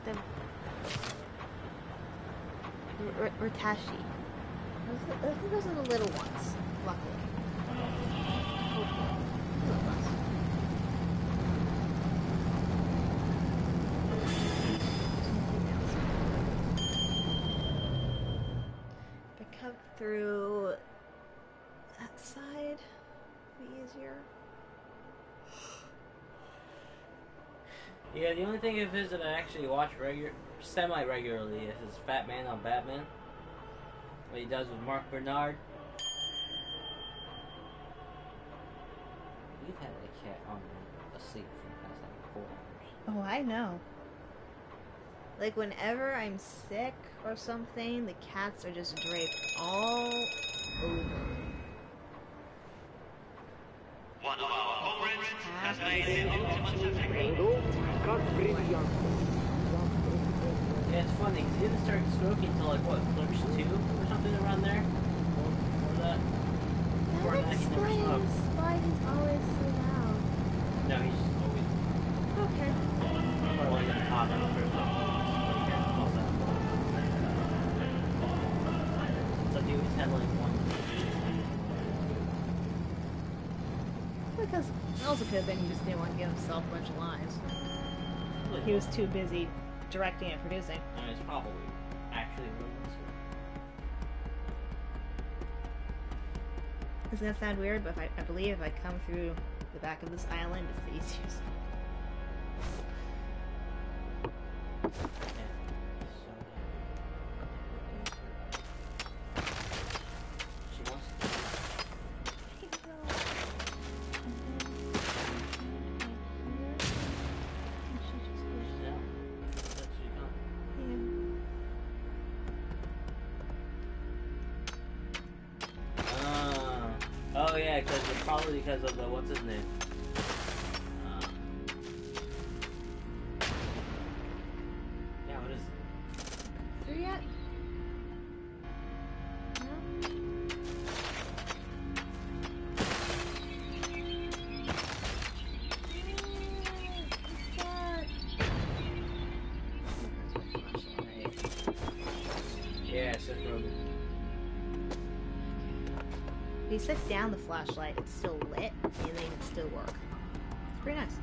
[SPEAKER 8] The Ritashi. I think those are the little ones, luckily. Hopefully. Little ones. If I come through that side, it'll be easier.
[SPEAKER 2] Yeah, the only thing of his that I actually watch semi-regularly is his Fat Man on Batman. What he does with Mark Bernard. We've had a cat on asleep for the past like 4 hours.
[SPEAKER 8] Oh, I know. Like, whenever I'm sick or something, the cats are just draped all over.
[SPEAKER 4] One of our comrades has made the ultimate victory.
[SPEAKER 2] Yeah, it's funny because he didn't start smoking until like what, Clerks 2 or something around there? Or that? Before
[SPEAKER 8] That
[SPEAKER 2] that, he never
[SPEAKER 8] explains
[SPEAKER 2] smoked.
[SPEAKER 8] why he's always so loud.
[SPEAKER 2] No, he's just always.
[SPEAKER 8] Okay.
[SPEAKER 2] Or like a toddler or something. So he always had like one.
[SPEAKER 8] Look, because it also could have been he just didn't want to give himself a bunch of lines. He was too busy directing and producing.
[SPEAKER 2] And it's probably actually Rydlmstr.
[SPEAKER 8] It's gonna sound weird, but I believe if I come through the back of this island, it's the easiest.
[SPEAKER 2] Oh yeah, probably because of the what's his name? Yeah, what is it?
[SPEAKER 8] Through yet?
[SPEAKER 2] Yeah, Seth Rogen.
[SPEAKER 8] If you set down the flashlight, it's still lit, and then it can still work. It's pretty nice.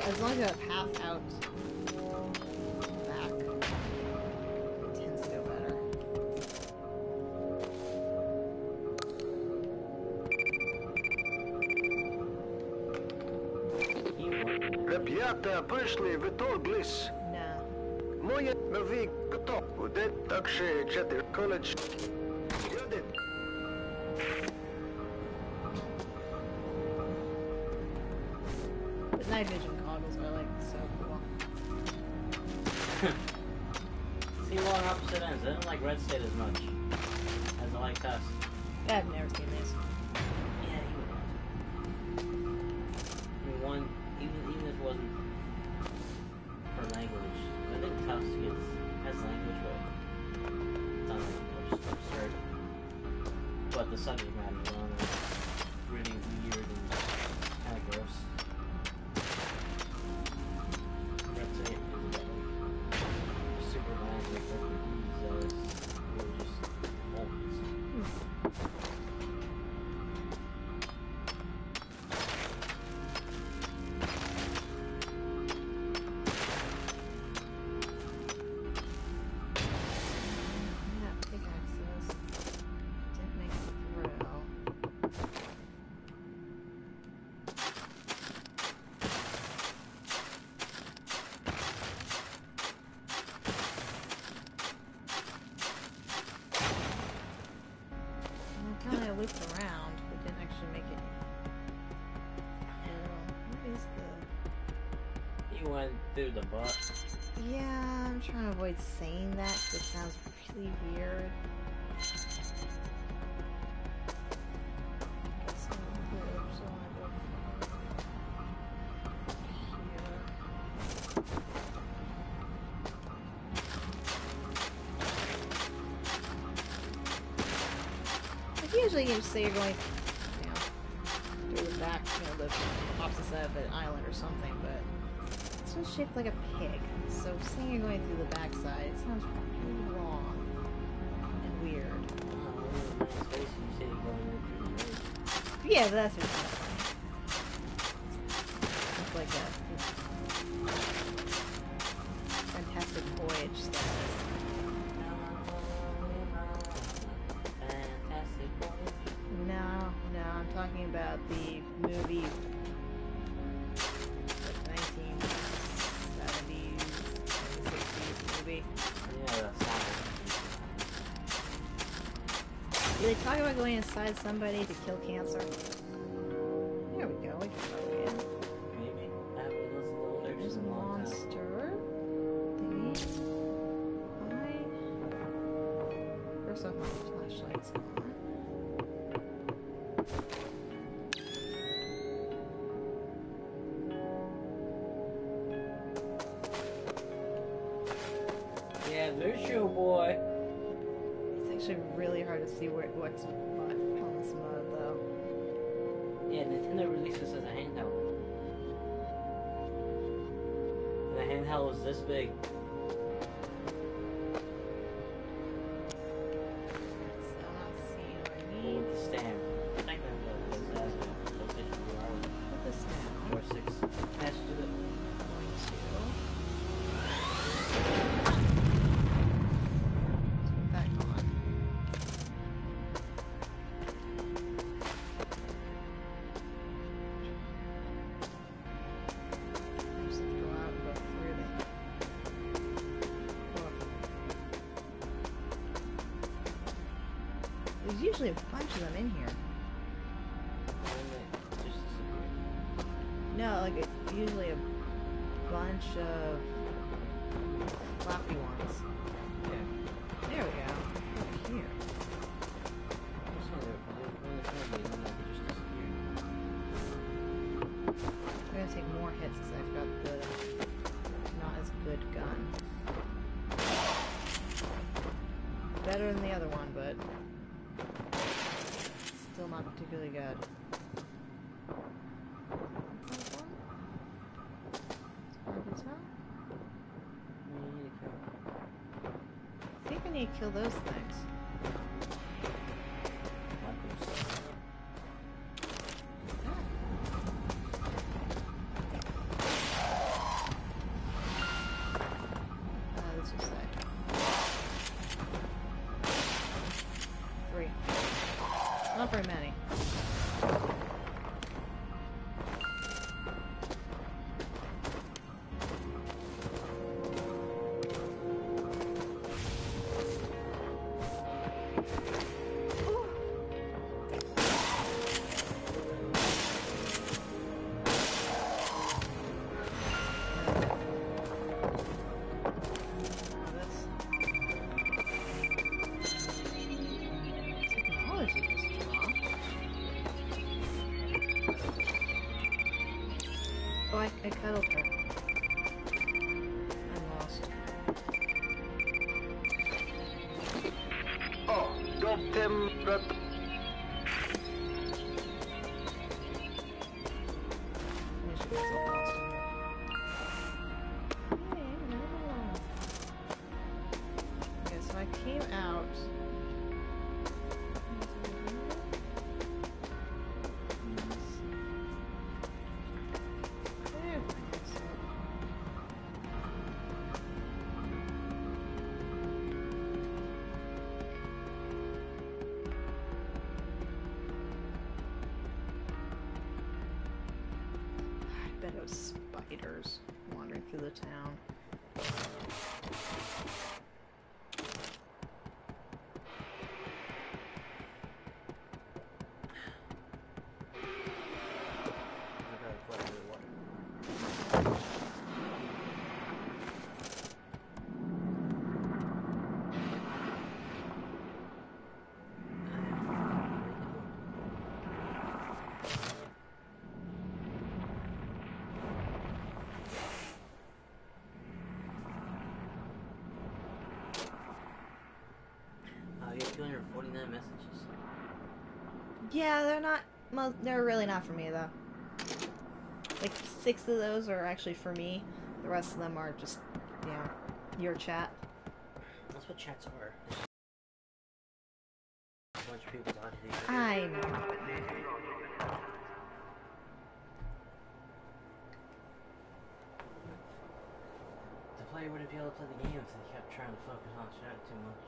[SPEAKER 8] As long as you have a path out back, it tends to go better.
[SPEAKER 3] Ребята прийшли, виторглись.
[SPEAKER 8] No.
[SPEAKER 3] Моє нові кото буде так ще 4 коледж. Один.
[SPEAKER 8] The night vision goggles are like so cool.
[SPEAKER 2] See, well, on opposite ends. I didn't like Red State as much as I like Tusk.
[SPEAKER 8] I've never seen these.
[SPEAKER 2] Yeah, you would. I mean, one, even if it wasn't for language, I think Tusk has language, but it's not like absurd. But the subject matter is on it. Really weird and kind of gross. Red State is about like super violent, like zealous, religious moments.
[SPEAKER 8] Yeah, pickaxes. Didn't make it through. Kind of looped around, but didn't actually make it. What is the?
[SPEAKER 2] You went through the butt.
[SPEAKER 8] Yeah, I'm trying to avoid saying that because it sounds really weird. So, oops, I wanna go here. Usually you say you're going, through the back, the opposite side of an island or something, but this one's shaped like a pig. So saying you're going through the back side, it sounds really wrong and weird. Yeah, but that's just kind of funny. It's like a fantastic voyage status. No, I'm talking about the movie, like 1970s, 60s movie.
[SPEAKER 2] Yeah, that's not
[SPEAKER 8] Do they talk about going inside somebody to kill cancer? There we go, we can go in.
[SPEAKER 2] maybe. I haven't listened to the lyrics
[SPEAKER 8] There's a
[SPEAKER 2] in a long time.
[SPEAKER 8] monster thingy. First off, my flashlight's on.
[SPEAKER 2] Yeah, there's your boy.
[SPEAKER 8] It's
[SPEAKER 1] actually really hard to see what's on this mode, though.
[SPEAKER 2] Yeah, Nintendo released this as a handheld. And the handheld was this big.
[SPEAKER 1] So I'm not seeing what I
[SPEAKER 2] With
[SPEAKER 1] need.
[SPEAKER 2] the stand. I think that was as a PlayStation VR with
[SPEAKER 1] Put this down.
[SPEAKER 2] 4 6 attached to it.
[SPEAKER 1] Going to. Let's put that on. Just go out and go through the. There's usually a bunch of them in here.
[SPEAKER 2] And then it just disappeared.
[SPEAKER 1] No, like usually a bunch of floppy ones.
[SPEAKER 2] Yeah.
[SPEAKER 1] There we go. Over here.
[SPEAKER 2] That's not it. When it's ready, and then they just disappeared.
[SPEAKER 1] I'm gonna take more hits because I've got the not as good gun. Better than the other one, but still not particularly good. Garbage smell?
[SPEAKER 2] You need to kill
[SPEAKER 1] I think I need to kill those things. This will say 3. Not very many. Oh, I cuddled her. I'm lost.
[SPEAKER 5] Oh, Dr.
[SPEAKER 1] I should be so lost. Okay, so I came out. I bet it was spiders wandering through the town.
[SPEAKER 2] You have 249 messages.
[SPEAKER 1] Yeah, they're not. Well, they're really not for me though. Like 6 of those are actually for me. The rest of them are just, you know, your chat.
[SPEAKER 2] That's what chats are. A bunch of people talking to each other.
[SPEAKER 1] I know.
[SPEAKER 2] The player wouldn't be able to play the game if they kept trying to focus on chat too much.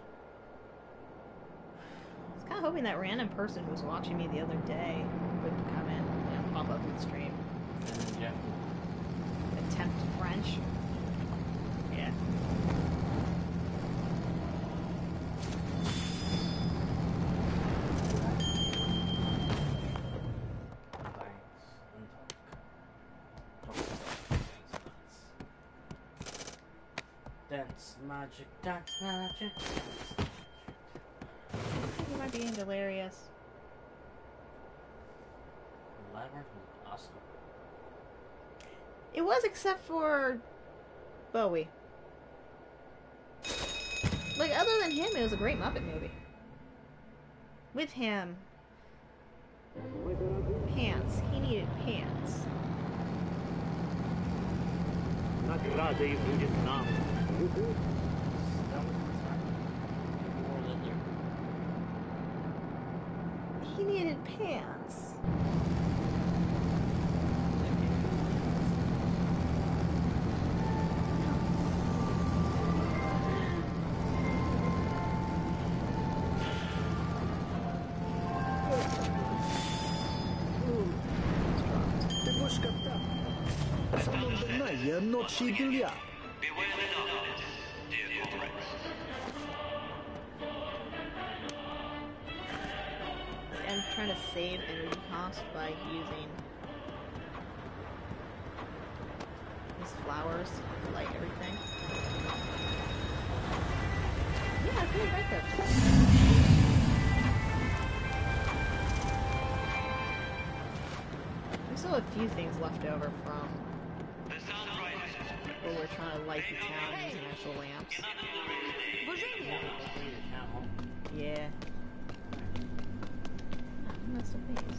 [SPEAKER 1] I was kind of hoping that random person who was watching me the other day would come in and pop up in the stream.
[SPEAKER 2] And then Jeff.
[SPEAKER 1] Attempt French. Yeah.
[SPEAKER 2] Dance magic, dance magic.
[SPEAKER 1] You might be delirious.
[SPEAKER 2] The labyrinth was awesome.
[SPEAKER 1] It was, except for Bowie. Like, other than him, it was a great Muppet movie. with him. Pants. He needed pants.
[SPEAKER 5] Наградой будет нам.
[SPEAKER 1] He needed pants.
[SPEAKER 3] Ночи белья.
[SPEAKER 4] Beware the darkness, dear comrades.
[SPEAKER 1] I'm trying to save energy cost by using these flowers to light everything. Yeah, I feel like that. There's still a few things left over from where we're trying to light the town using actual lamps. Yeah. That's the things.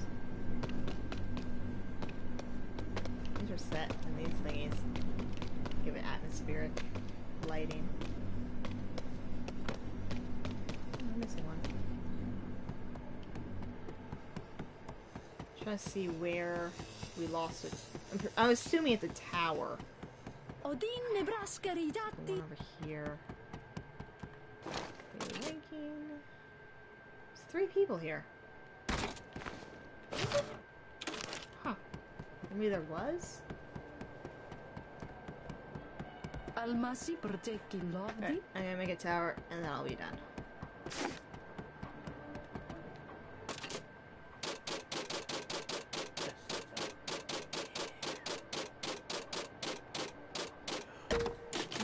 [SPEAKER 1] These are set, and these thingies give it atmospheric lighting. Oh, I'm missing one. Trying to see where we lost it. I'm assuming it's a tower.
[SPEAKER 9] Odin Nebraska
[SPEAKER 1] The
[SPEAKER 9] ridatti.
[SPEAKER 1] one over here. Okay, ranking. There's 3 people here. Huh. Maybe there was?
[SPEAKER 9] Almasi percekin lovdi.
[SPEAKER 1] Okay, I'm gonna make a tower and then I'll be done.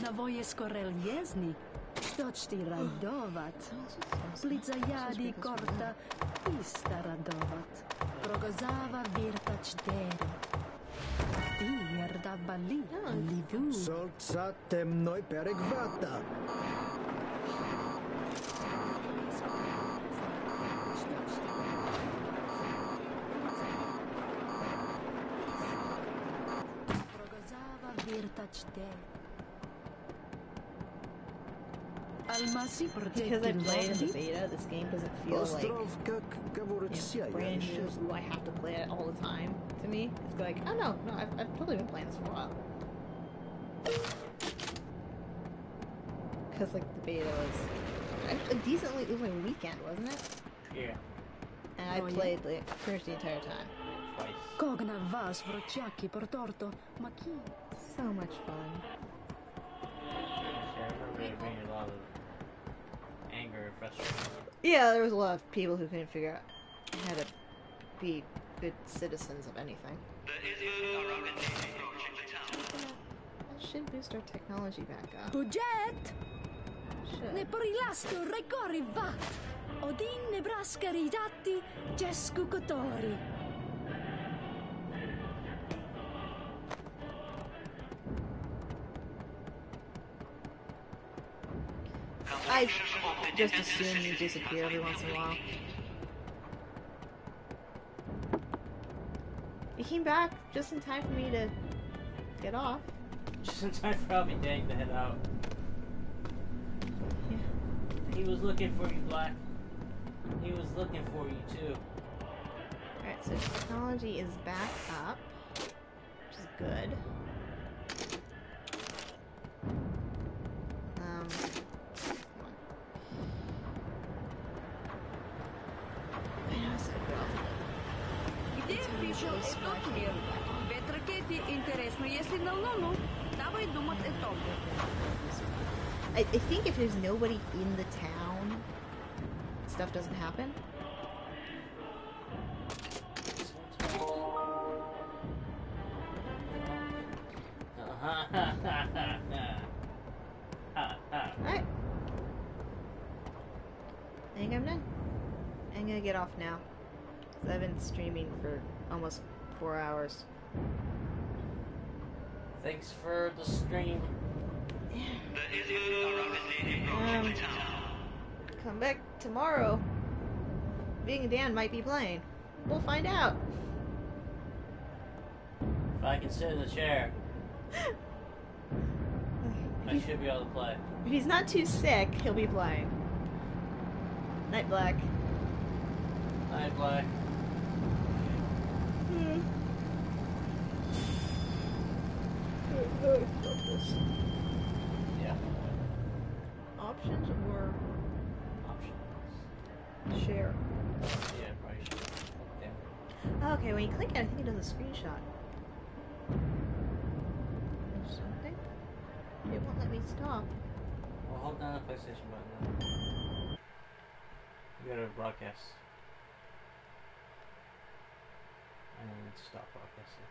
[SPEAKER 9] Navoje skorel jezni. Točti radovat. Slicajadi korta ista radovat. Progozava virtač deri. Tierda bali livu.
[SPEAKER 3] Solca temnoj peregvata.
[SPEAKER 9] Progozava virtač deri. Almasi
[SPEAKER 1] Because I
[SPEAKER 9] percekin
[SPEAKER 1] played in the
[SPEAKER 9] lovdi.
[SPEAKER 1] beta, this game doesn't feel like
[SPEAKER 3] Ostrov, как говорит
[SPEAKER 1] brand new.
[SPEAKER 3] сияющий.
[SPEAKER 1] Ooh, I have to play it all the time. To me, it's like, oh no, I've totally been playing this for a while. Because like the beta was a decently, it was like a weekend, wasn't it?
[SPEAKER 2] Yeah,
[SPEAKER 1] And I
[SPEAKER 9] Oh, yeah?
[SPEAKER 1] played like pretty much the entire time.
[SPEAKER 2] twice.
[SPEAKER 9] Cogna vas vrociacchi per torto. Ma chi?
[SPEAKER 1] So much fun.
[SPEAKER 2] Yeah, I remember there being a lot of anger and frustration.
[SPEAKER 1] Yeah, there was a lot of people who couldn't figure out how to be good citizens of anything.
[SPEAKER 4] The Isbird are rapidly approaching the town.
[SPEAKER 1] That should boost our technology back up.
[SPEAKER 9] Budget! Ne
[SPEAKER 1] Should.
[SPEAKER 9] porilasto recori vat. Odin Nebraska ridatti Jesku Kotori.
[SPEAKER 1] I just assume you disappear every once in a while. You came back just in time for me to get off.
[SPEAKER 2] Just in time for I'll be dead to head out.
[SPEAKER 1] Yeah.
[SPEAKER 2] He was looking for you, Black. He was looking for you too.
[SPEAKER 1] Alright, so technology is back up, which is good.
[SPEAKER 7] Где пришел этот мир? Ветрокети интересно, если на Луну, давай думать о том.
[SPEAKER 1] I think if there's nobody in the town, stuff doesn't happen. Alright. I think I'm done. I'm gonna get off now. 'Cause I've been streaming for almost 4 hours.
[SPEAKER 2] Thanks for the stream.
[SPEAKER 4] The Isbird are rapidly approaching the town.
[SPEAKER 1] Come back tomorrow. Vegandan might be playing. We'll find out.
[SPEAKER 2] If I can sit in the chair, I should be able to play.
[SPEAKER 1] If he's not too sick, he'll be playing. Night, Black.
[SPEAKER 2] Night, Black. Yeah.
[SPEAKER 1] Options or
[SPEAKER 2] Options.
[SPEAKER 1] share?
[SPEAKER 2] Yeah, probably should. Yeah.
[SPEAKER 1] Okay, when you click it, I think it does a screenshot. Or something? It won't let me stop.
[SPEAKER 2] Well, hold down the PlayStation button then. You gotta broadcast. And then stop broadcasting.